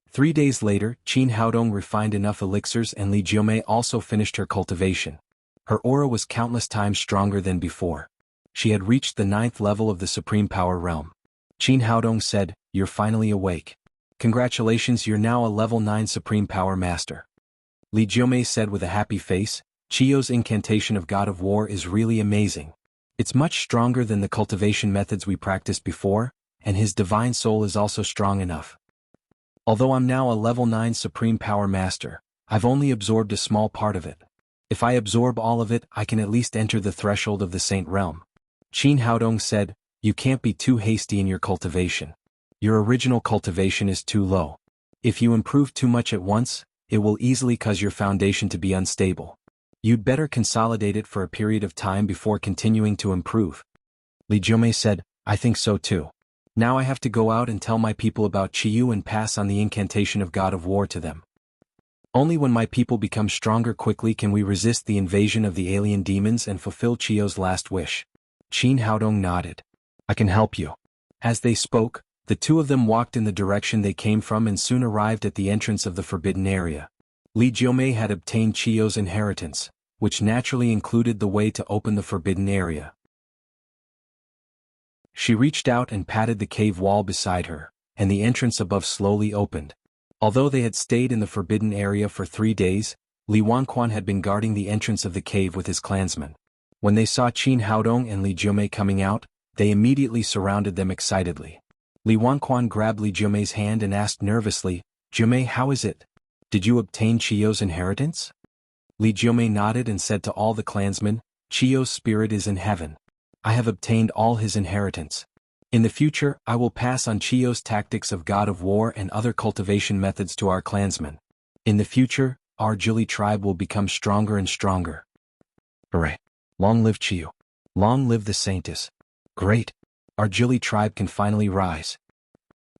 A: 3 days later, Qin Haodong refined enough elixirs and Li Jiumei also finished her cultivation. Her aura was countless times stronger than before. She had reached the 9th level of the Supreme Power Realm. Qin Haodong said, "You're finally awake. Congratulations, you're now a level 9 Supreme Power Master." Li Jiumei said with a happy face, "Qiu's incantation of God of War is really amazing. It's much stronger than the cultivation methods we practiced before, and his divine soul is also strong enough. Although I'm now a level 9 Supreme Power Master, I've only absorbed a small part of it. If I absorb all of it, I can at least enter the threshold of the Saint Realm." Qin Haodong said, "You can't be too hasty in your cultivation. Your original cultivation is too low. If you improve too much at once, it will easily cause your foundation to be unstable. You'd better consolidate it for a period of time before continuing to improve." Li Jiumei said, "I think so too. Now I have to go out and tell my people about Qiu and pass on the incantation of God of War to them. Only when my people become stronger quickly can we resist the invasion of the alien demons and fulfill Qiu's last wish." Qin Haodong nodded. "I can help you." As they spoke, the two of them walked in the direction they came from and soon arrived at the entrance of the forbidden area. Li Jiumei had obtained Qiu's inheritance, which naturally included the way to open the forbidden area. She reached out and patted the cave wall beside her, and the entrance above slowly opened. Although they had stayed in the forbidden area for 3 days, Li Wanquan had been guarding the entrance of the cave with his clansmen. When they saw Qin Haodong and Li Jiumei coming out, they immediately surrounded them excitedly. Li Wanquan grabbed Li Jiumei's hand and asked nervously, "Jiumei, how is it? Did you obtain Qiu's inheritance?" Li Jiumei nodded and said to all the clansmen, "Qiu's spirit is in heaven. I have obtained all his inheritance. In the future, I will pass on Qiu's tactics of God of War and other cultivation methods to our clansmen. In the future, our Jili tribe will become stronger and stronger." Hooray! Long live Qiu. Long live the Saintess. Great! Our Jili tribe can finally rise.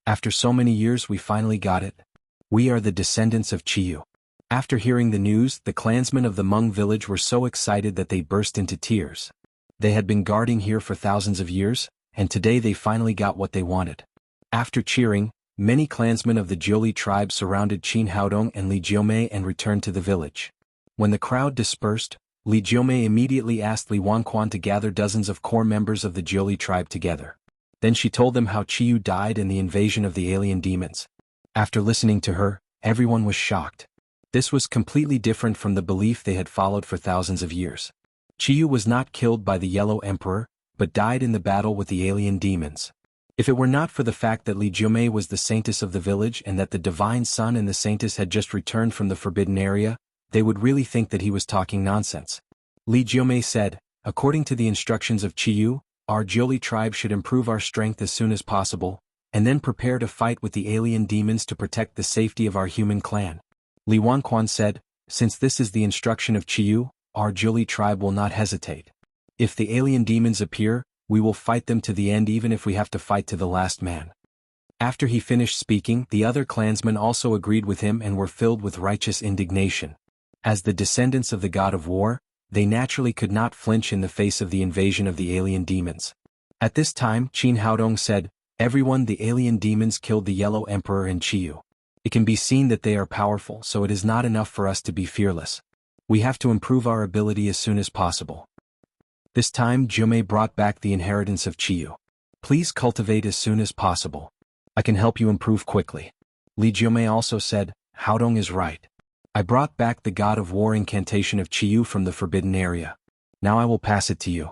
A: After so many years we finally got it. We are the descendants of Qiu. After hearing the news, the clansmen of the Hmong village were so excited that they burst into tears. They had been guarding here for thousands of years, and today they finally got what they wanted. After cheering, many clansmen of the Jili tribe surrounded Qin Haodong and Li Jiumei and returned to the village. When the crowd dispersed, Li Jiumei immediately asked Li Wanquan to gather dozens of core members of the Jili tribe together. Then she told them how Qiu died in the invasion of the alien demons. After listening to her, everyone was shocked. This was completely different from the belief they had followed for thousands of years. Qiu was not killed by the Yellow Emperor, but died in the battle with the alien demons. If it were not for the fact that Li Jiumei was the saintess of the village and that the Divine Sun and the saintess had just returned from the forbidden area, they would really think that he was talking nonsense. Li Jiumei said, "According to the instructions of Qiu, our Jili tribe should improve our strength as soon as possible, and then prepare to fight with the alien demons to protect the safety of our human clan." Li Wanquan said, "Since this is the instruction of Qiu, our Jili tribe will not hesitate. If the alien demons appear, we will fight them to the end even if we have to fight to the last man." After he finished speaking, the other clansmen also agreed with him and were filled with righteous indignation. As the descendants of the God of War, they naturally could not flinch in the face of the invasion of the alien demons. At this time, Qin Haodong said, "Everyone, the alien demons killed the Yellow Emperor and Qiu. It can be seen that they are powerful, so it is not enough for us to be fearless. We have to improve our ability as soon as possible." This time, Jiumei brought back the inheritance of Qiu. "Please cultivate as soon as possible. I can help you improve quickly." Li Jiumei also said, "Haodong is right. I brought back the God of War incantation of Qiu from the forbidden area. Now I will pass it to you.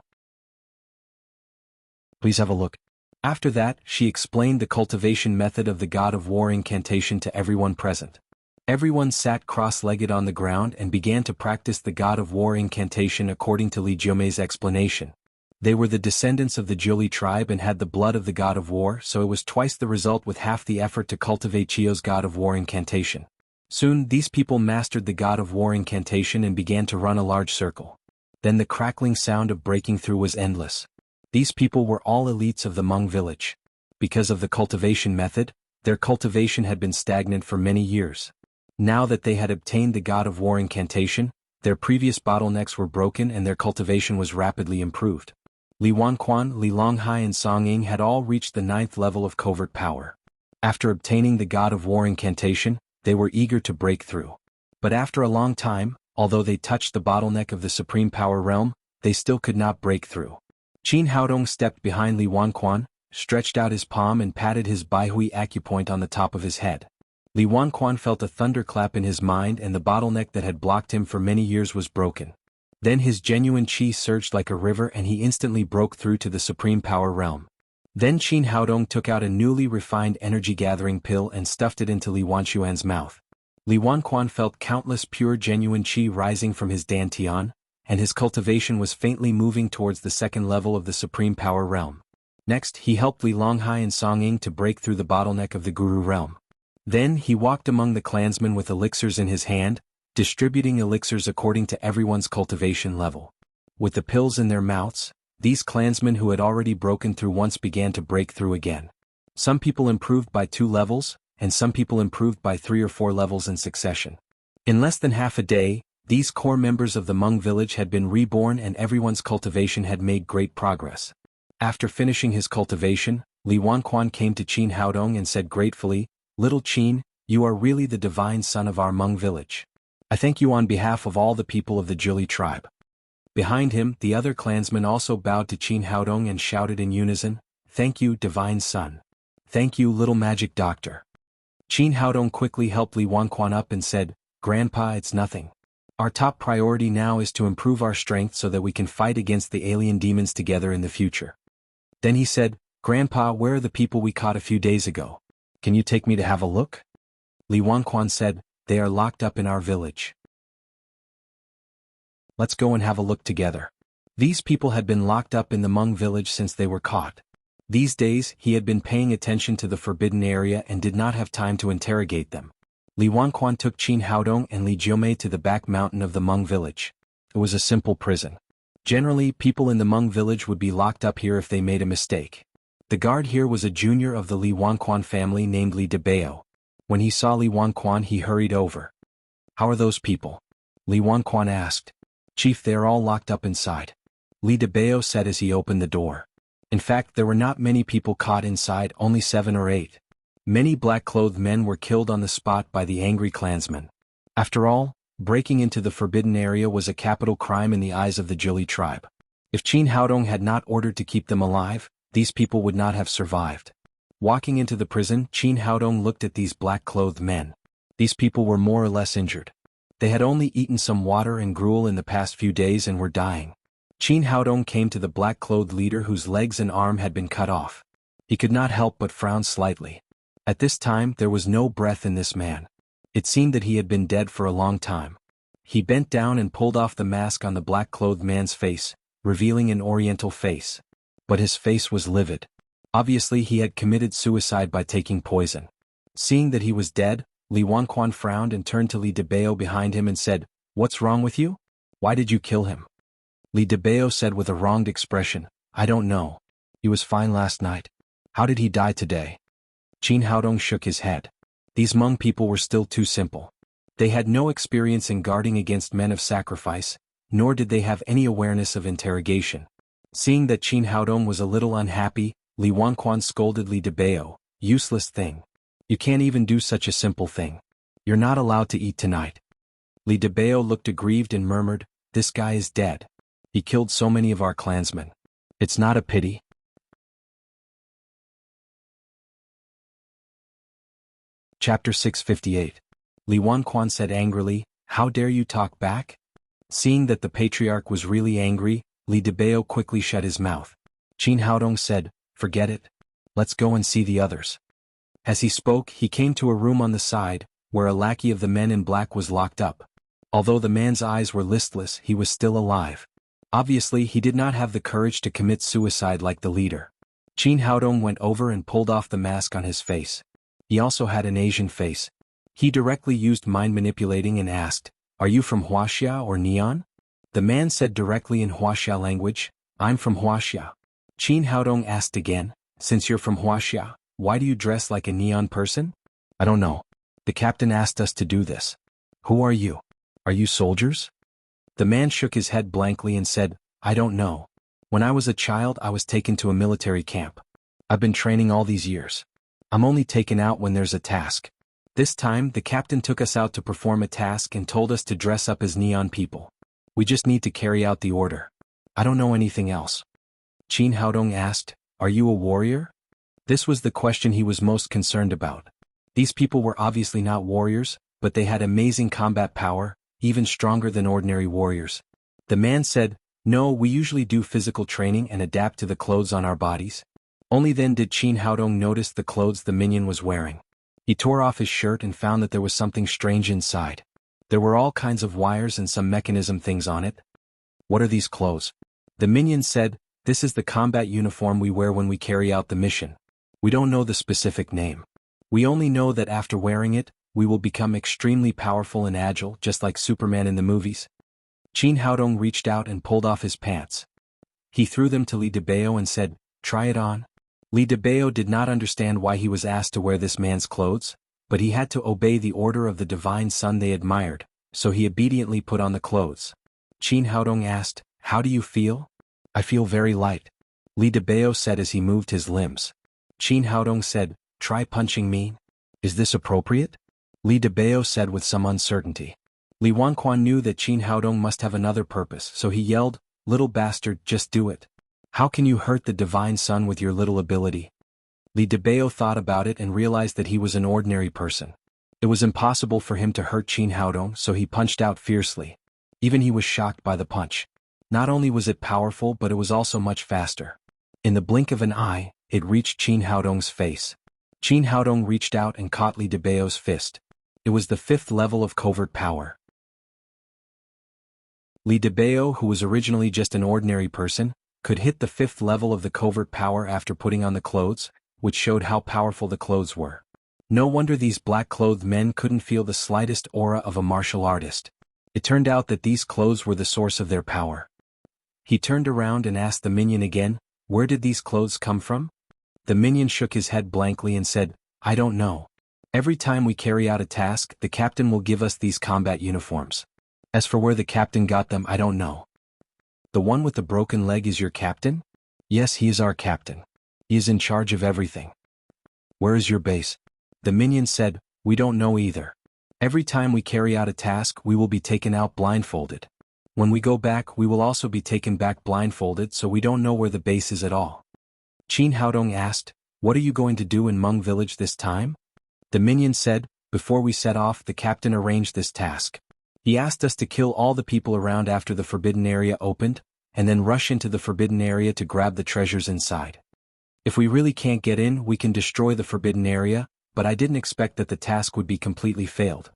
A: Please have a look." After that, she explained the cultivation method of the god of war incantation to everyone present. Everyone sat cross-legged on the ground and began to practice the god of war incantation according to Li Jiumei's explanation. They were the descendants of the Zhuli tribe and had the blood of the god of war, so it was twice the result with half the effort to cultivate Chio's god of war incantation. Soon, these people mastered the god of war incantation and began to run a large circle. Then the crackling sound of breaking through was endless. These people were all elites of the Hmong village. Because of the cultivation method, their cultivation had been stagnant for many years. Now that they had obtained the god of war incantation, their previous bottlenecks were broken and their cultivation was rapidly improved. Li Wanquan, Li Longhai and Song Ying had all reached the 9th level of covert power. After obtaining the god of war incantation, they were eager to break through. But after a long time, although they touched the bottleneck of the supreme power realm, they still could not break through. Qin Haodong stepped behind Li Wanquan, stretched out his palm and patted his Baihui acupoint on the top of his head. Li Wanquan felt a thunderclap in his mind and the bottleneck that had blocked him for many years was broken. Then his genuine qi surged like a river and he instantly broke through to the supreme power realm. Then Qin Haodong took out a newly refined energy-gathering pill and stuffed it into Li Wanquan's mouth. Li Wanquan felt countless pure genuine qi rising from his dantian, and his cultivation was faintly moving towards the 2nd level of the supreme power realm. Next, he helped Li Longhai and Song Ying to break through the bottleneck of the guru realm. Then he walked among the clansmen with elixirs in his hand, distributing elixirs according to everyone's cultivation level. With the pills in their mouths, these clansmen who had already broken through once began to break through again. Some people improved by 2 levels, and some people improved by 3 or 4 levels in succession. In less than half a day, these core members of the Hmong village had been reborn and everyone's cultivation had made great progress. After finishing his cultivation, Li Wanquan came to Qin Haodong and said gratefully, "Little Qin, you are really the divine son of our Hmong village. I thank you on behalf of all the people of the Zhuli tribe." Behind him, the other clansmen also bowed to Qin Haodong and shouted in unison, "Thank you, divine son. Thank you, little magic doctor." Qin Haodong quickly helped Li Wanquan up and said, "Grandpa, it's nothing. Our top priority now is to improve our strength so that we can fight against the alien demons together in the future." Then he said, "Grandpa, where are the people we caught a few days ago? Can you take me to have a look?" Li Wanquan said, "They are locked up in our village. Let's go and have a look together." These people had been locked up in the Hmong village since they were caught. These days, he had been paying attention to the forbidden area and did not have time to interrogate them. Li Wanquan took Qin Haodong and Li Jiumei to the back mountain of the Hmong village. It was a simple prison. Generally, people in the Hmong village would be locked up here if they made a mistake. The guard here was a junior of the Li Wanquan family named Li Debao. When he saw Li Wanquan, he hurried over. "How are those people?" Li Wanquan asked. "Chief, they are all locked up inside," Li Debao said as he opened the door. In fact, there were not many people caught inside, only 7 or 8. Many black-clothed men were killed on the spot by the angry clansmen. After all, breaking into the forbidden area was a capital crime in the eyes of the Zhuli tribe. If Qin Haodong had not ordered to keep them alive, these people would not have survived. Walking into the prison, Qin Haodong looked at these black-clothed men. These people were more or less injured. They had only eaten some water and gruel in the past few days and were dying. Qin Haodong came to the black-clothed leader whose legs and arm had been cut off. He could not help but frown slightly. At this time, there was no breath in this man. It seemed that he had been dead for a long time. He bent down and pulled off the mask on the black-clothed man's face, revealing an oriental face. But his face was livid. Obviously, he had committed suicide by taking poison. Seeing that he was dead, Li Wanquan frowned and turned to Li Debao behind him and said, "What's wrong with you? Why did you kill him?" Li Debao said with a wronged expression, "I don't know. He was fine last night. How did he die today?" Qin Haodong shook his head. These Hmong people were still too simple. They had no experience in guarding against men of sacrifice, nor did they have any awareness of interrogation. Seeing that Qin Haodong was a little unhappy, Li Wanquan scolded Li Debao, "Useless thing. You can't even do such a simple thing. You're not allowed to eat tonight." Li Debao looked aggrieved and murmured, "This guy is dead. He killed so many of our clansmen. It's not a pity." Chapter 658. Li Wanquan said angrily, "How dare you talk back?" Seeing that the patriarch was really angry, Li Debao quickly shut his mouth. Qin Haodong said, "Forget it. Let's go and see the others. As he spoke, he came to a room on the side, where a lackey of the men in black was locked up. Although the man's eyes were listless, he was still alive. Obviously, he did not have the courage to commit suicide like the leader. Qin Haodong went over and pulled off the mask on his face. He also had an Asian face. He directly used mind manipulating and asked, "Are you from Wuxia or Neon?" The man said directly in Wuxia language, "I'm from Wuxia." Qin Haodong asked again, "Since you're from Wuxia, why do you dress like a Neon person?" "I don't know. The captain asked us to do this." "Who are you? Are you soldiers?" The man shook his head blankly and said, "I don't know. When I was a child I was taken to a military camp. I've been training all these years. I'm only taken out when there's a task. This time the captain took us out to perform a task and told us to dress up as Neon people. We just need to carry out the order. I don't know anything else." Qin Haodong asked, "Are you a warrior?" This was the question he was most concerned about. These people were obviously not warriors, but they had amazing combat power, even stronger than ordinary warriors. The man said, "No, we usually do physical training and adapt to the clothes on our bodies." Only then did Qin Haodong notice the clothes the minion was wearing. He tore off his shirt and found that there was something strange inside. There were all kinds of wires and some mechanism things on it. "What are these clothes?" The minion said, "This is the combat uniform we wear when we carry out the mission. We don't know the specific name. We only know that after wearing it, we will become extremely powerful and agile, just like Superman in the movies." Qin Haodong reached out and pulled off his pants. He threw them to Li Debao and said, "Try it on." Li Debao did not understand why he was asked to wear this man's clothes, but he had to obey the order of the divine son they admired, so he obediently put on the clothes. Qin Haodong asked, "How do you feel?" "I feel very light," Li Debao said as he moved his limbs. Qin Haodong said, "Try punching me." "Is this appropriate?" Li Debao said with some uncertainty. Li Wanquan knew that Qin Haodong must have another purpose, so he yelled, "Little bastard, just do it. How can you hurt the divine son with your little ability?" Li Debao thought about it and realized that he was an ordinary person. It was impossible for him to hurt Qin Haodong, so he punched out fiercely. Even he was shocked by the punch. Not only was it powerful, but it was also much faster. In the blink of an eye, it reached Qin Haodong's face. Qin Haodong reached out and caught Li Debao's fist. It was the 5th level of covert power. Li Debao, who was originally just an ordinary person, could hit the 5th level of the covert power after putting on the clothes, which showed how powerful the clothes were. No wonder these black-clothed men couldn't feel the slightest aura of a martial artist. It turned out that these clothes were the source of their power. He turned around and asked the minion again, "Where did these clothes come from?" The minion shook his head blankly and said, "I don't know. Every time we carry out a task, the captain will give us these combat uniforms. As for where the captain got them, I don't know." "The one with the broken leg is your captain?" "Yes, he is our captain. He is in charge of everything." "Where is your base?" The minion said, "We don't know either. Every time we carry out a task, we will be taken out blindfolded. When we go back, we will also be taken back blindfolded, so we don't know where the base is at all." Qin Haodong asked, "What are you going to do in Meng village this time?" The minion said, "Before we set off, the captain arranged this task. He asked us to kill all the people around after the forbidden area opened, and then rush into the forbidden area to grab the treasures inside. If we really can't get in, we can destroy the forbidden area, but I didn't expect that the task would be completely failed."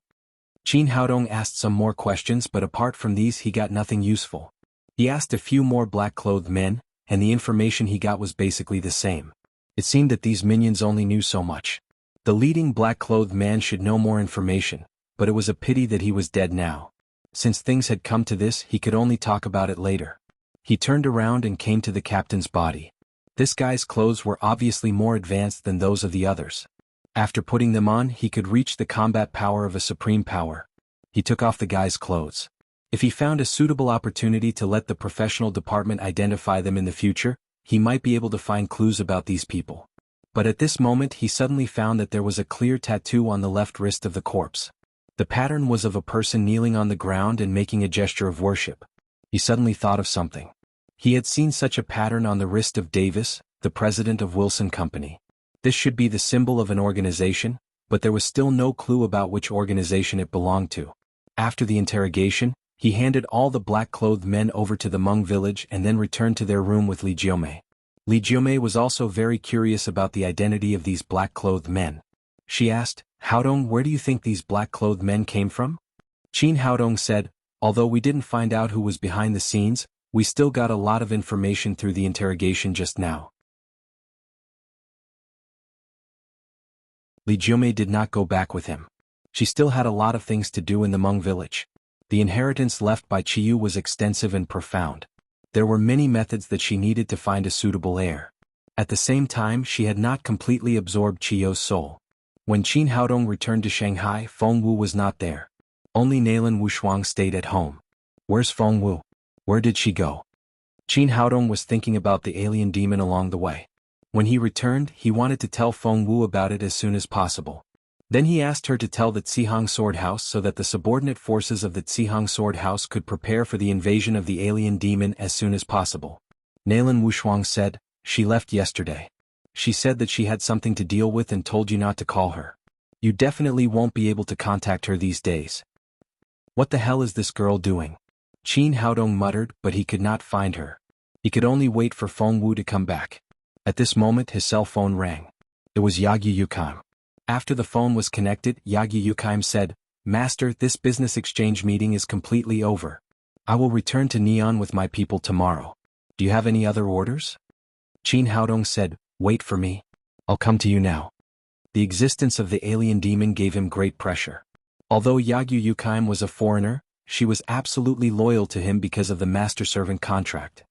A: Qin Haodong asked some more questions, but apart from these he got nothing useful. He asked a few more black-clothed men, and the information he got was basically the same. It seemed that these minions only knew so much. The leading black-clothed man should know more information, but it was a pity that he was dead now. Since things had come to this, he could only talk about it later. He turned around and came to the captain's body. This guy's clothes were obviously more advanced than those of the others. After putting them on, he could reach the combat power of a supreme power. He took off the guy's clothes. If he found a suitable opportunity to let the professional department identify them in the future, he might be able to find clues about these people. But at this moment he suddenly found that there was a clear tattoo on the left wrist of the corpse. The pattern was of a person kneeling on the ground and making a gesture of worship. He suddenly thought of something. He had seen such a pattern on the wrist of Davis, the president of Wilson Company. This should be the symbol of an organization, but there was still no clue about which organization it belonged to. After the interrogation, he handed all the black-clothed men over to the Hmong village and then returned to their room with Li Jiomei. Li Jiumei was also very curious about the identity of these black-clothed men. She asked, Haodong, where do you think these black-clothed men came from? Qin Haodong said, although we didn't find out who was behind the scenes, we still got a lot of information through the interrogation just now. Li Jiumei did not go back with him. She still had a lot of things to do in the Hmong village. The inheritance left by Qiyu was extensive and profound. There were many methods that she needed to find a suitable heir. At the same time, she had not completely absorbed Qiyu's soul. When Qin Haodong returned to Shanghai, Feng Wu was not there. Only Nailan Wushuang stayed at home. Where's Feng Wu? Where did she go? Qin Haodong was thinking about the alien demon along the way. When he returned, he wanted to tell Feng Wu about it as soon as possible. Then he asked her to tell the Zihang Sword House so that the subordinate forces of the Zihang Sword House could prepare for the invasion of the alien demon as soon as possible. Nailan Wushuang said, she left yesterday. She said that she had something to deal with and told you not to call her. You definitely won't be able to contact her these days. What the hell is this girl doing? Qin Haodong muttered, but he could not find her. He could only wait for Feng Wu to come back. At this moment his cell phone rang. It was Yagyu Yukaim. After the phone was connected, Yagyu Yukaim said, Master, this business exchange meeting is completely over. I will return to Neon with my people tomorrow. Do you have any other orders? Qin Haodong said, wait for me. I'll come to you now. The existence of the alien demon gave him great pressure. Although Yagyu Yukaim was a foreigner, she was absolutely loyal to him because of the master-servant contract.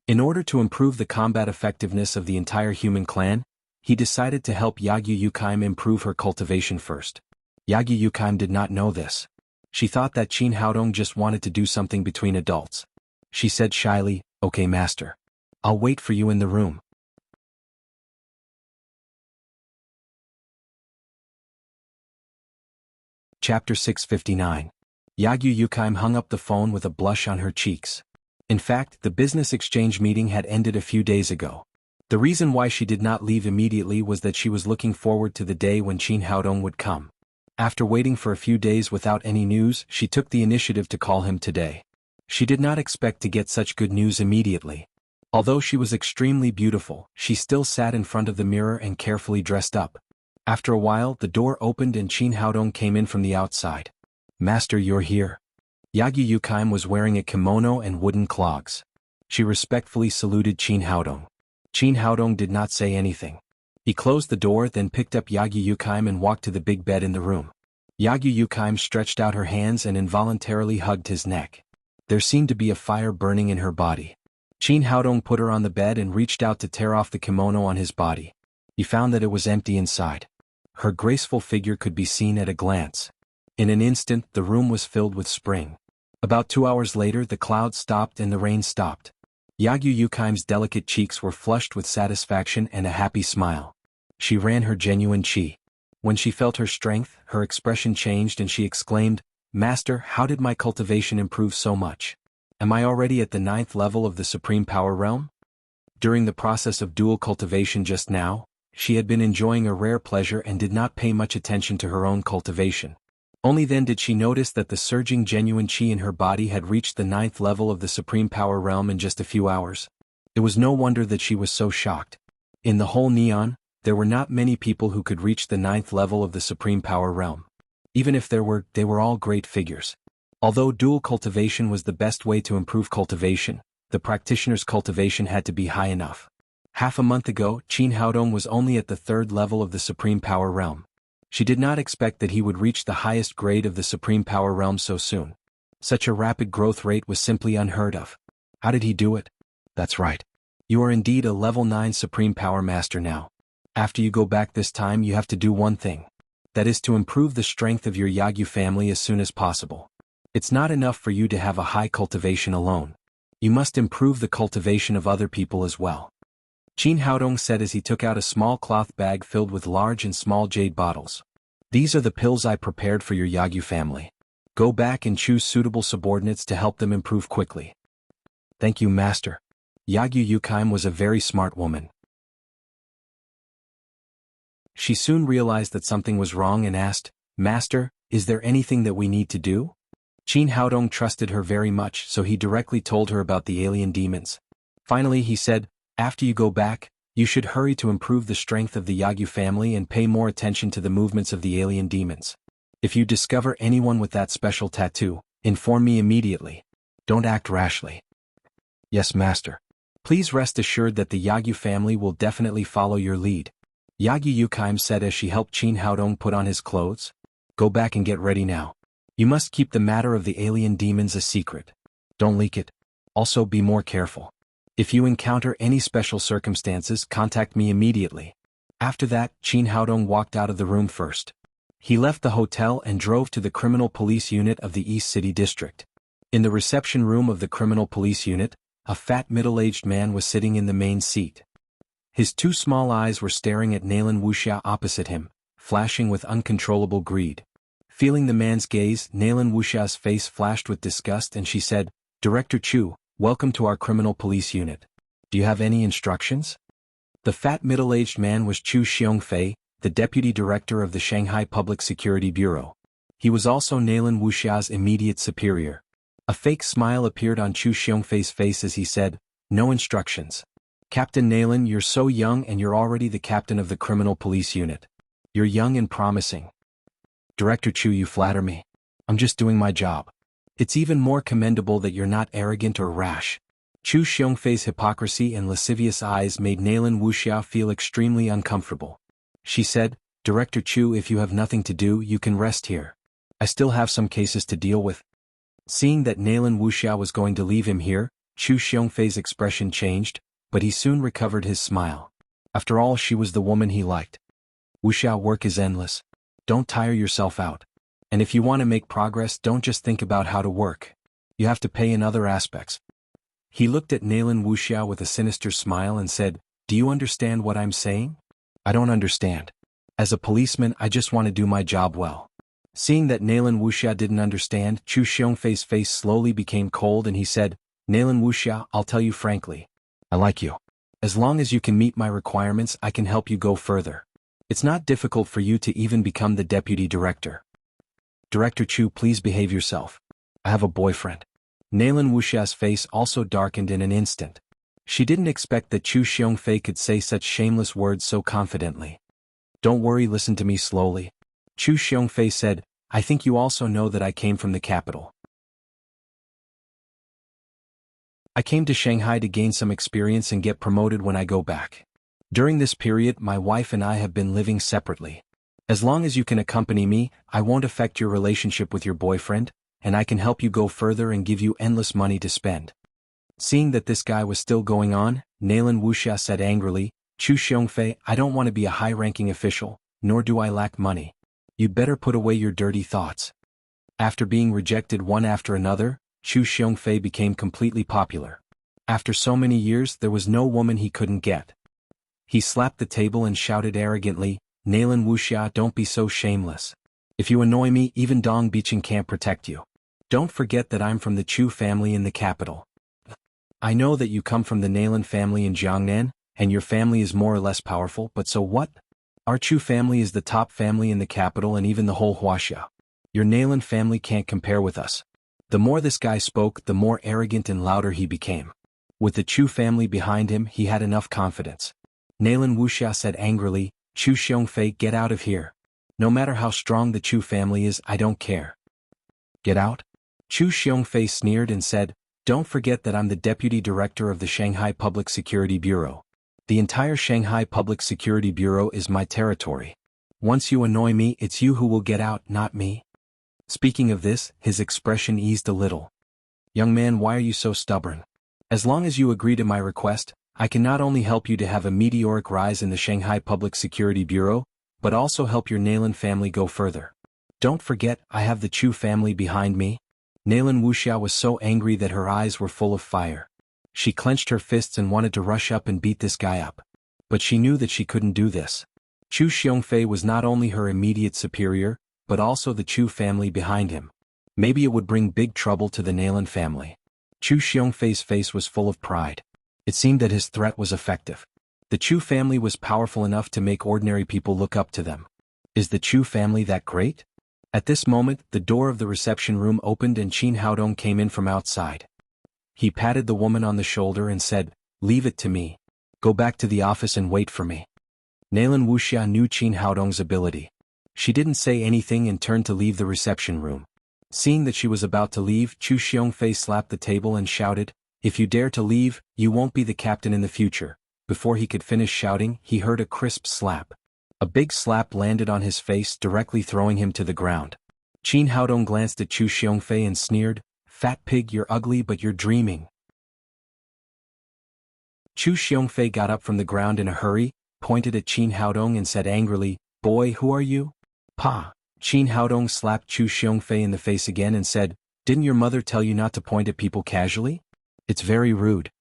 A: In order to improve the combat effectiveness of the entire human clan, he decided to help Yagyu Yukaim improve her cultivation first. Yagyu Yukaim did not know this. She thought that Qin Haodong just wanted to do something between adults. She said shyly, okay master. I'll wait for you in the room. Chapter 659. Yagyu Yukaim hung up the phone with a blush on her cheeks. In fact, the business exchange meeting had ended a few days ago. The reason why she did not leave immediately was that she was looking forward to the day when Qin Haodong would come. After waiting for a few days without any news, she took the initiative to call him today. She did not expect to get such good news immediately. Although she was extremely beautiful, she still sat in front of the mirror and carefully dressed up. After a while, the door opened and Qin Haodong came in from the outside. Master, you're here. Yagyu Yukaim was wearing a kimono and wooden clogs. She respectfully saluted Qin Haodong. Qin Haodong did not say anything. He closed the door, then picked up Yagyu Yukaim and walked to the big bed in the room. Yagyu Yukaim stretched out her hands and involuntarily hugged his neck. There seemed to be a fire burning in her body. Qin Haodong put her on the bed and reached out to tear off the kimono on his body. He found that it was empty inside. Her graceful figure could be seen at a glance. In an instant, the room was filled with spring. About 2 hours later, the clouds stopped and the rain stopped. Yagyu Yukaim's delicate cheeks were flushed with satisfaction and a happy smile. She ran her genuine qi. When she felt her strength, her expression changed and she exclaimed, Master, how did my cultivation improve so much? Am I already at the 9th level of the Supreme Power Realm? During the process of dual cultivation just now, she had been enjoying a rare pleasure and did not pay much attention to her own cultivation. Only then did she notice that the surging genuine qi in her body had reached the 9th level of the Supreme Power Realm in just a few hours. It was no wonder that she was so shocked. In the whole Neon, there were not many people who could reach the 9th level of the Supreme Power Realm. Even if there were, they were all great figures. Although dual cultivation was the best way to improve cultivation, the practitioner's cultivation had to be high enough. Half a month ago, Qin Haodong was only at the 3rd level of the Supreme Power Realm. She did not expect that he would reach the highest grade of the Supreme Power Realm so soon. Such a rapid growth rate was simply unheard of. How did he do it? That's right. You are indeed a level 9 Supreme Power Master now. After you go back this time, you have to do one thing. That is to improve the strength of your Yagyu family as soon as possible. It's not enough for you to have a high cultivation alone. You must improve the cultivation of other people as well. Qin Haodong said as he took out a small cloth bag filled with large and small jade bottles. These are the pills I prepared for your Yagyu family. Go back and choose suitable subordinates to help them improve quickly. Thank you, Master. Yagyu Yukaim was a very smart woman. She soon realized that something was wrong and asked, Master, is there anything that we need to do? Qin Haodong trusted her very much, so he directly told her about the alien demons. Finally he said, After you go back, you should hurry to improve the strength of the Yagyu family and pay more attention to the movements of the alien demons. If you discover anyone with that special tattoo, inform me immediately. Don't act rashly. Yes, master. Please rest assured that the Yagyu family will definitely follow your lead. Yagyu Yukime said as she helped Qin Haodong put on his clothes. Go back and get ready now. You must keep the matter of the alien demons a secret. Don't leak it. Also be more careful. If you encounter any special circumstances, contact me immediately. After that, Qin Haodong walked out of the room first. He left the hotel and drove to the Criminal Police Unit of the East City District. In the reception room of the Criminal Police Unit, a fat middle-aged man was sitting in the main seat. His two small eyes were staring at Nalan Wuxia opposite him, flashing with uncontrollable greed. Feeling the man's gaze, Nalan Wuxia's face flashed with disgust and she said, "Director Chu, welcome to our Criminal Police Unit. Do you have any instructions?" The fat middle-aged man was Chu Xiongfei, the Deputy Director of the Shanghai Public Security Bureau. He was also Nalan Wuxia's immediate superior. A fake smile appeared on Chu Xiongfei's face as he said, "No instructions. Captain Nalan, you're so young and you're already the captain of the Criminal Police Unit. You're young and promising." "Director Chu, you flatter me. I'm just doing my job. It's even more commendable that you're not arrogant or rash." Chu Xiongfei's hypocrisy and lascivious eyes made Nalan Wuxia feel extremely uncomfortable. She said, "Director Chu, if you have nothing to do, you can rest here. I still have some cases to deal with." Seeing that Nalan Wuxia was going to leave him here, Chu Xiongfei's expression changed, but he soon recovered his smile. After all, she was the woman he liked. "Wuxia, work is endless. Don't tire yourself out. And if you want to make progress, don't just think about how to work. You have to pay in other aspects." He looked at Nalan Wuxia with a sinister smile and said, "Do you understand what I'm saying?" "I don't understand. As a policeman, I just want to do my job well." Seeing that Nalan Wuxia didn't understand, Chu Xiongfei's face slowly became cold and he said, "Nalan Wuxia, I'll tell you frankly. I like you. As long as you can meet my requirements, I can help you go further. It's not difficult for you to even become the deputy director." "Director Chu, please behave yourself. I have a boyfriend." Nalan Wuxia's face also darkened in an instant. She didn't expect that Chu Xiongfei could say such shameless words so confidently. "Don't worry, listen to me slowly." Chu Xiongfei said, "I think you also know that I came from the capital. I came to Shanghai to gain some experience and get promoted when I go back. During this period, my wife and I have been living separately. As long as you can accompany me, I won't affect your relationship with your boyfriend, and I can help you go further and give you endless money to spend." Seeing that this guy was still going on, Nalan Wuxia said angrily, "Chu Xiongfei, I don't want to be a high-ranking official, nor do I lack money. You'd better put away your dirty thoughts." After being rejected one after another, Chu Xiongfei became completely popular. After so many years, there was no woman he couldn't get. He slapped the table and shouted arrogantly, "Nalan Wuxia, don't be so shameless. If you annoy me, even Dong Bicheng can't protect you. Don't forget that I'm from the Chu family in the capital. I know that you come from the Nalan family in Jiangnan, and your family is more or less powerful, but so what? Our Chu family is the top family in the capital and even the whole Huaxia. Your Nalan family can't compare with us." The more this guy spoke, the more arrogant and louder he became. With the Chu family behind him, he had enough confidence. Nalan Wuxia said angrily, "Chu Xiongfei, get out of here. No matter how strong the Chu family is, I don't care." "Get out?" Chu Xiongfei sneered and said, "Don't forget that I'm the deputy director of the Shanghai Public Security Bureau. The entire Shanghai Public Security Bureau is my territory. Once you annoy me, it's you who will get out, not me." Speaking of this, his expression eased a little. "Young man, why are you so stubborn? As long as you agree to my request, I can not only help you to have a meteoric rise in the Shanghai Public Security Bureau, but also help your Nalan family go further. Don't forget, I have the Chu family behind me." Nalan Wuxia was so angry that her eyes were full of fire. She clenched her fists and wanted to rush up and beat this guy up. But she knew that she couldn't do this. Chu Xiongfei was not only her immediate superior, but also the Chu family behind him. Maybe it would bring big trouble to the Nalan family. Chu Xiongfei's face was full of pride. It seemed that his threat was effective. The Chu family was powerful enough to make ordinary people look up to them. Is the Chu family that great? At this moment, the door of the reception room opened and Qin Haodong came in from outside. He patted the woman on the shoulder and said, "Leave it to me. Go back to the office and wait for me. Nalan Wuxia knew Qin Haodong's ability. She didn't say anything and turned to leave the reception room. Seeing that she was about to leave, Chu Xiongfei slapped the table and shouted, "If you dare to leave, you won't be the captain in the future." Before he could finish shouting, he heard a crisp slap. A big slap landed on his face, directly throwing him to the ground. Qin Haodong glanced at Chu Xiongfei and sneered, "Fat pig, you're ugly but you're dreaming." Chu Xiongfei got up from the ground in a hurry, pointed at Qin Haodong and said angrily, "Boy, who are you?" "Pa." Qin Haodong slapped Chu Xiongfei in the face again and said, "Didn't your mother tell you not to point at people casually? It's very rude."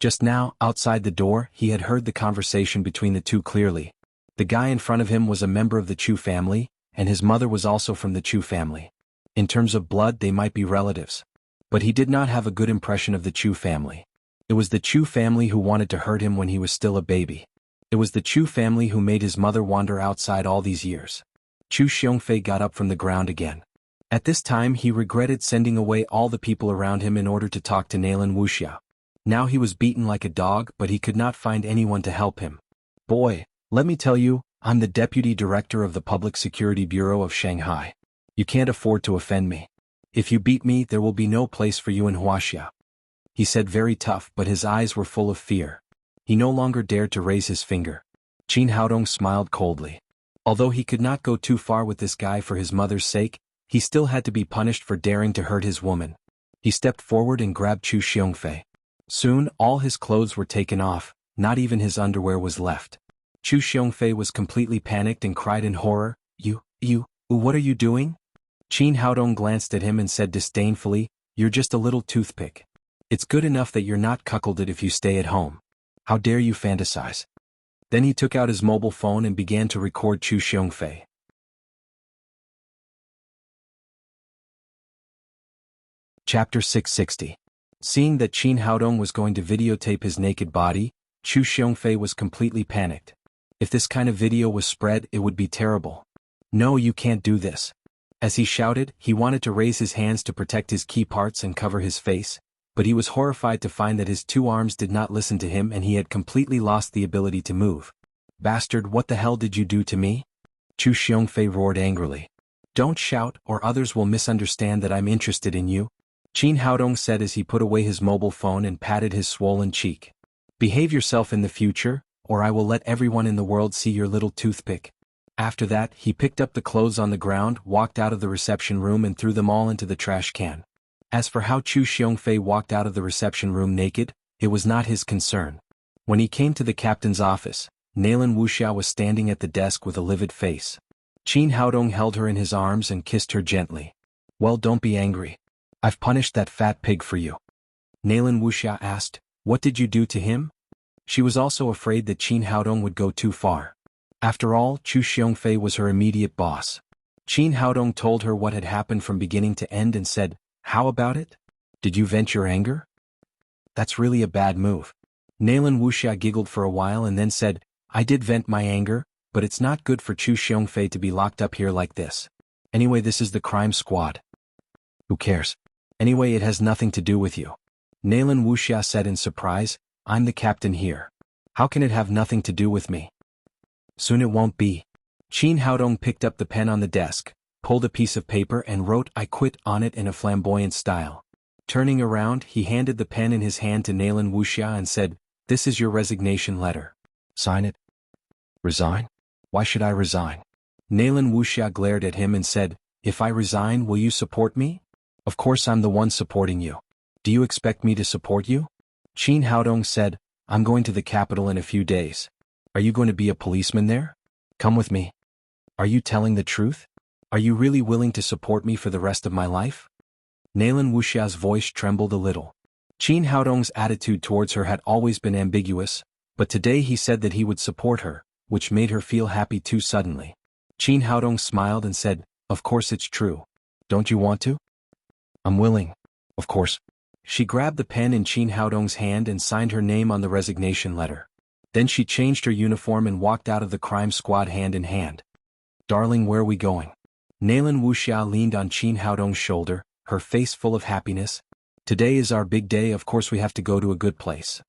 A: Just now, outside the door, he had heard the conversation between the two clearly. The guy in front of him was a member of the Chu family, and his mother was also from the Chu family. In terms of blood, they might be relatives. But he did not have a good impression of the Chu family. It was the Chu family who wanted to hurt him when he was still a baby. It was the Chu family who made his mother wander outside all these years. Chu Xiongfei got up from the ground again. At this time he regretted sending away all the people around him in order to talk to Nalan Wuxia. Now he was beaten like a dog, but he could not find anyone to help him. "Boy, let me tell you, I'm the Deputy Director of the Public Security Bureau of Shanghai. You can't afford to offend me. If you beat me, there will be no place for you in Wuxia," he said, very tough, but his eyes were full of fear. He no longer dared to raise his finger. Qin Haodong smiled coldly. Although he could not go too far with this guy for his mother's sake, he still had to be punished for daring to hurt his woman. He stepped forward and grabbed Chu Xiongfei. Soon, all his clothes were taken off, not even his underwear was left. Chu Xiongfei was completely panicked and cried in horror, What are you doing?" Qin Haodong glanced at him and said disdainfully, "You're just a little toothpick. It's good enough that you're not cuckolded if you stay at home. How dare you fantasize?" Then he took out his mobile phone and began to record Chu Xiongfei. Chapter 660. Seeing that Qin Haodong was going to videotape his naked body, Chu Xiongfei was completely panicked. If this kind of video was spread, it would be terrible. "No, you can't do this." As he shouted, he wanted to raise his hands to protect his key parts and cover his face, but he was horrified to find that his two arms did not listen to him and he had completely lost the ability to move. "Bastard, what the hell did you do to me?" Chu Xiongfei roared angrily. "Don't shout, or others will misunderstand that I'm interested in you," Qin Haodong said as he put away his mobile phone and patted his swollen cheek. "Behave yourself in the future, or I will let everyone in the world see your little toothpick." After that, he picked up the clothes on the ground, walked out of the reception room and threw them all into the trash can. As for how Chu Xiongfei walked out of the reception room naked, it was not his concern. When he came to the captain's office, Nalan Wuxia was standing at the desk with a livid face. Qin Haodong held her in his arms and kissed her gently. "Well, don't be angry. I've punished that fat pig for you." Nalan Wuxia asked, "What did you do to him?" She was also afraid that Qin Haodong would go too far. After all, Chu Xiongfei was her immediate boss. Qin Haodong told her what had happened from beginning to end and said, "How about it? Did you vent your anger?" "That's really a bad move." Nalan Wuxia giggled for a while and then said, "I did vent my anger, but it's not good for Chu Xiongfei to be locked up here like this. Anyway, this is the crime squad." "Who cares? Anyway, it has nothing to do with you." Nalan Wuxia said in surprise, "I'm the captain here. How can it have nothing to do with me?" "Soon it won't be." Qin Haodong picked up the pen on the desk, pulled a piece of paper and wrote "I quit" on it in a flamboyant style. Turning around, he handed the pen in his hand to Nalan Wuxia and said, "This is your resignation letter. Sign it." "Resign? Why should I resign?" Nalan Wuxia glared at him and said, "If I resign, will you support me?" "Of course I'm the one supporting you. Do you expect me to support you?" Qin Haodong said, "I'm going to the capital in a few days. Are you going to be a policeman there? Come with me." "Are you telling the truth? Are you really willing to support me for the rest of my life?" Nalan Wuxia's voice trembled a little. Qin Haodong's attitude towards her had always been ambiguous, but today he said that he would support her, which made her feel happy too suddenly. Qin Haodong smiled and said, "Of course it's true. Don't you want to?" "I'm willing. Of course." She grabbed the pen in Qin Haodong's hand and signed her name on the resignation letter. Then she changed her uniform and walked out of the crime squad hand in hand. "Darling, where are we going?" Nalan Wuxia leaned on Qin Haodong's shoulder, her face full of happiness. "Today is our big day, of course we have to go to a good place."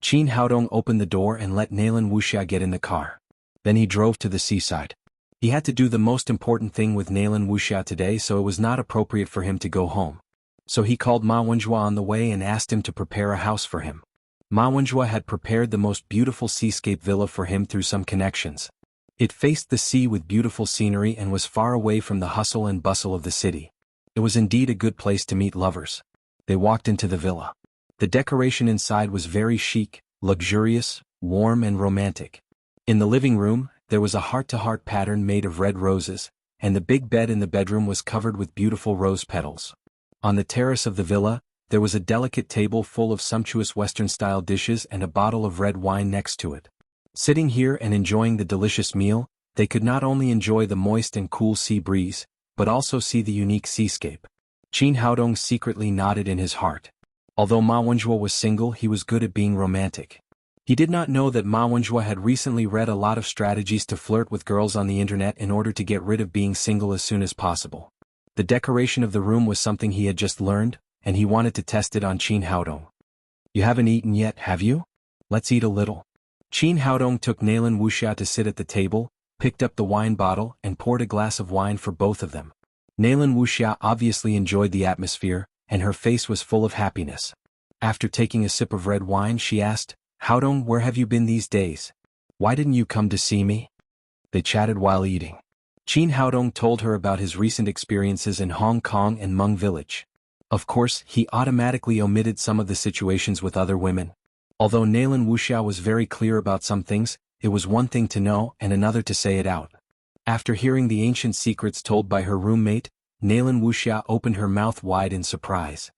A: Qin Haodong opened the door and let Nalan Wuxia get in the car. Then he drove to the seaside. He had to do the most important thing with Nalan Wuxia today, so it was not appropriate for him to go home. So he called Ma Wenjua on the way and asked him to prepare a house for him. Ma Wenjua had prepared the most beautiful seascape villa for him through some connections. It faced the sea with beautiful scenery and was far away from the hustle and bustle of the city. It was indeed a good place to meet lovers. They walked into the villa. The decoration inside was very chic, luxurious, warm and romantic. In the living room, there was a heart-to-heart pattern made of red roses, and the big bed in the bedroom was covered with beautiful rose petals. On the terrace of the villa, there was a delicate table full of sumptuous Western-style dishes and a bottle of red wine next to it. Sitting here and enjoying the delicious meal, they could not only enjoy the moist and cool sea breeze, but also see the unique seascape. Qin Haodong secretly nodded in his heart. Although Ma Wenjua was single, he was good at being romantic. He did not know that Ma Wenjua had recently read a lot of strategies to flirt with girls on the internet in order to get rid of being single as soon as possible. The decoration of the room was something he had just learned, and he wanted to test it on Qin Haodong. "You haven't eaten yet, have you? Let's eat a little." Qin Haodong took Nalan Wuxia to sit at the table, picked up the wine bottle and poured a glass of wine for both of them. Nalan Wuxia obviously enjoyed the atmosphere, and her face was full of happiness. After taking a sip of red wine, she asked, "Haodong, where have you been these days? Why didn't you come to see me?" They chatted while eating. Qin Haodong told her about his recent experiences in Hong Kong and Meng Village. Of course, he automatically omitted some of the situations with other women. Although Nalan Wuxia was very clear about some things, it was one thing to know and another to say it out. After hearing the ancient secrets told by her roommate, Nalan Wuxia opened her mouth wide in surprise.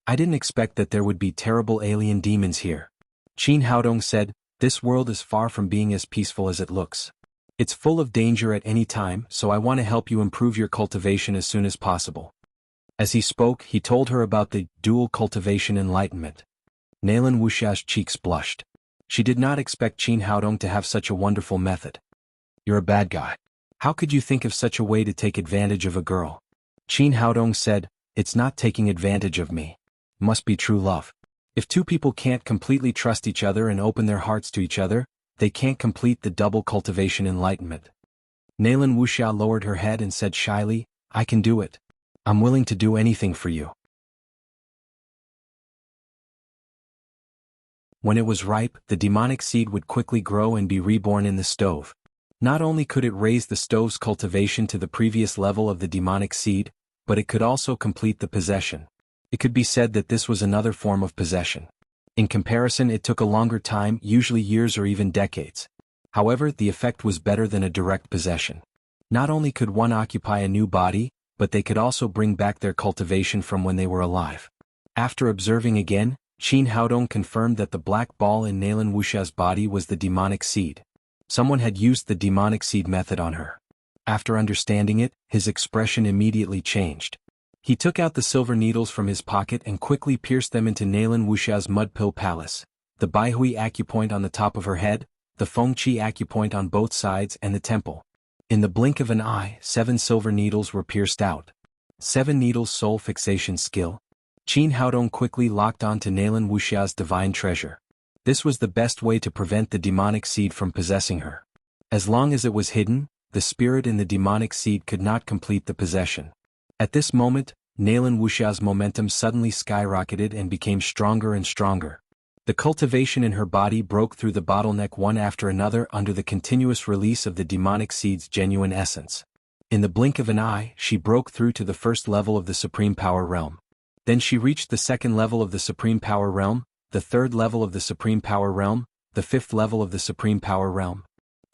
A: "I didn't expect that there would be terrible alien demons here." Qin Haodong said, "This world is far from being as peaceful as it looks. It's full of danger at any time, so I want to help you improve your cultivation as soon as possible." As he spoke, he told her about the dual cultivation enlightenment. Nalan Wuxia's cheeks blushed. She did not expect Qin Haodong to have such a wonderful method. "You're a bad guy. How could you think of such a way to take advantage of a girl?" Qin Haodong said, "It's not taking advantage of me. It must be true love. If two people can't completely trust each other and open their hearts to each other, they can't complete the double cultivation enlightenment." Nalan Wuxia lowered her head and said shyly, "I can do it. I'm willing to do anything for you." When it was ripe, the demonic seed would quickly grow and be reborn in the stove. Not only could it raise the stove's cultivation to the previous level of the demonic seed, but it could also complete the possession. It could be said that this was another form of possession. In comparison, it took a longer time, usually years or even decades. However, the effect was better than a direct possession. Not only could one occupy a new body, but they could also bring back their cultivation from when they were alive. After observing again, Qin Haodong confirmed that the black ball in Nalan Wuxia's body was the demonic seed. Someone had used the demonic seed method on her. After understanding it, his expression immediately changed. He took out the silver needles from his pocket and quickly pierced them into Nalan Wuxia's mud pill palace, the Baihui acupoint on the top of her head, the Fengqi acupoint on both sides and the temple. In the blink of an eye, 7 silver needles were pierced out. 7 needles soul fixation skill. Qin Haodong quickly locked on to Nalan Wuxia's divine treasure. This was the best way to prevent the demonic seed from possessing her. As long as it was hidden, the spirit in the demonic seed could not complete the possession. At this moment, Nalan Wuxia's momentum suddenly skyrocketed and became stronger and stronger. The cultivation in her body broke through the bottleneck one after another under the continuous release of the demonic seed's genuine essence. In the blink of an eye, she broke through to the first level of the Supreme Power Realm. Then she reached the second level of the Supreme Power Realm, the third level of the Supreme Power Realm, the fifth level of the Supreme Power Realm.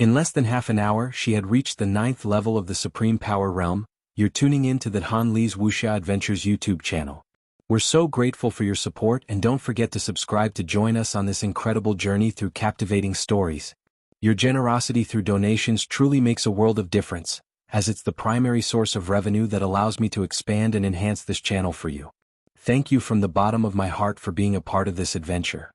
A: In less than half an hour, she had reached the 9th level of the Supreme Power Realm. You're tuning in to the Han Li's Wuxia Adventures YouTube channel. We're so grateful for your support, and don't forget to subscribe to join us on this incredible journey through captivating stories. Your generosity through donations truly makes a world of difference, as it's the primary source of revenue that allows me to expand and enhance this channel for you. Thank you from the bottom of my heart for being a part of this adventure.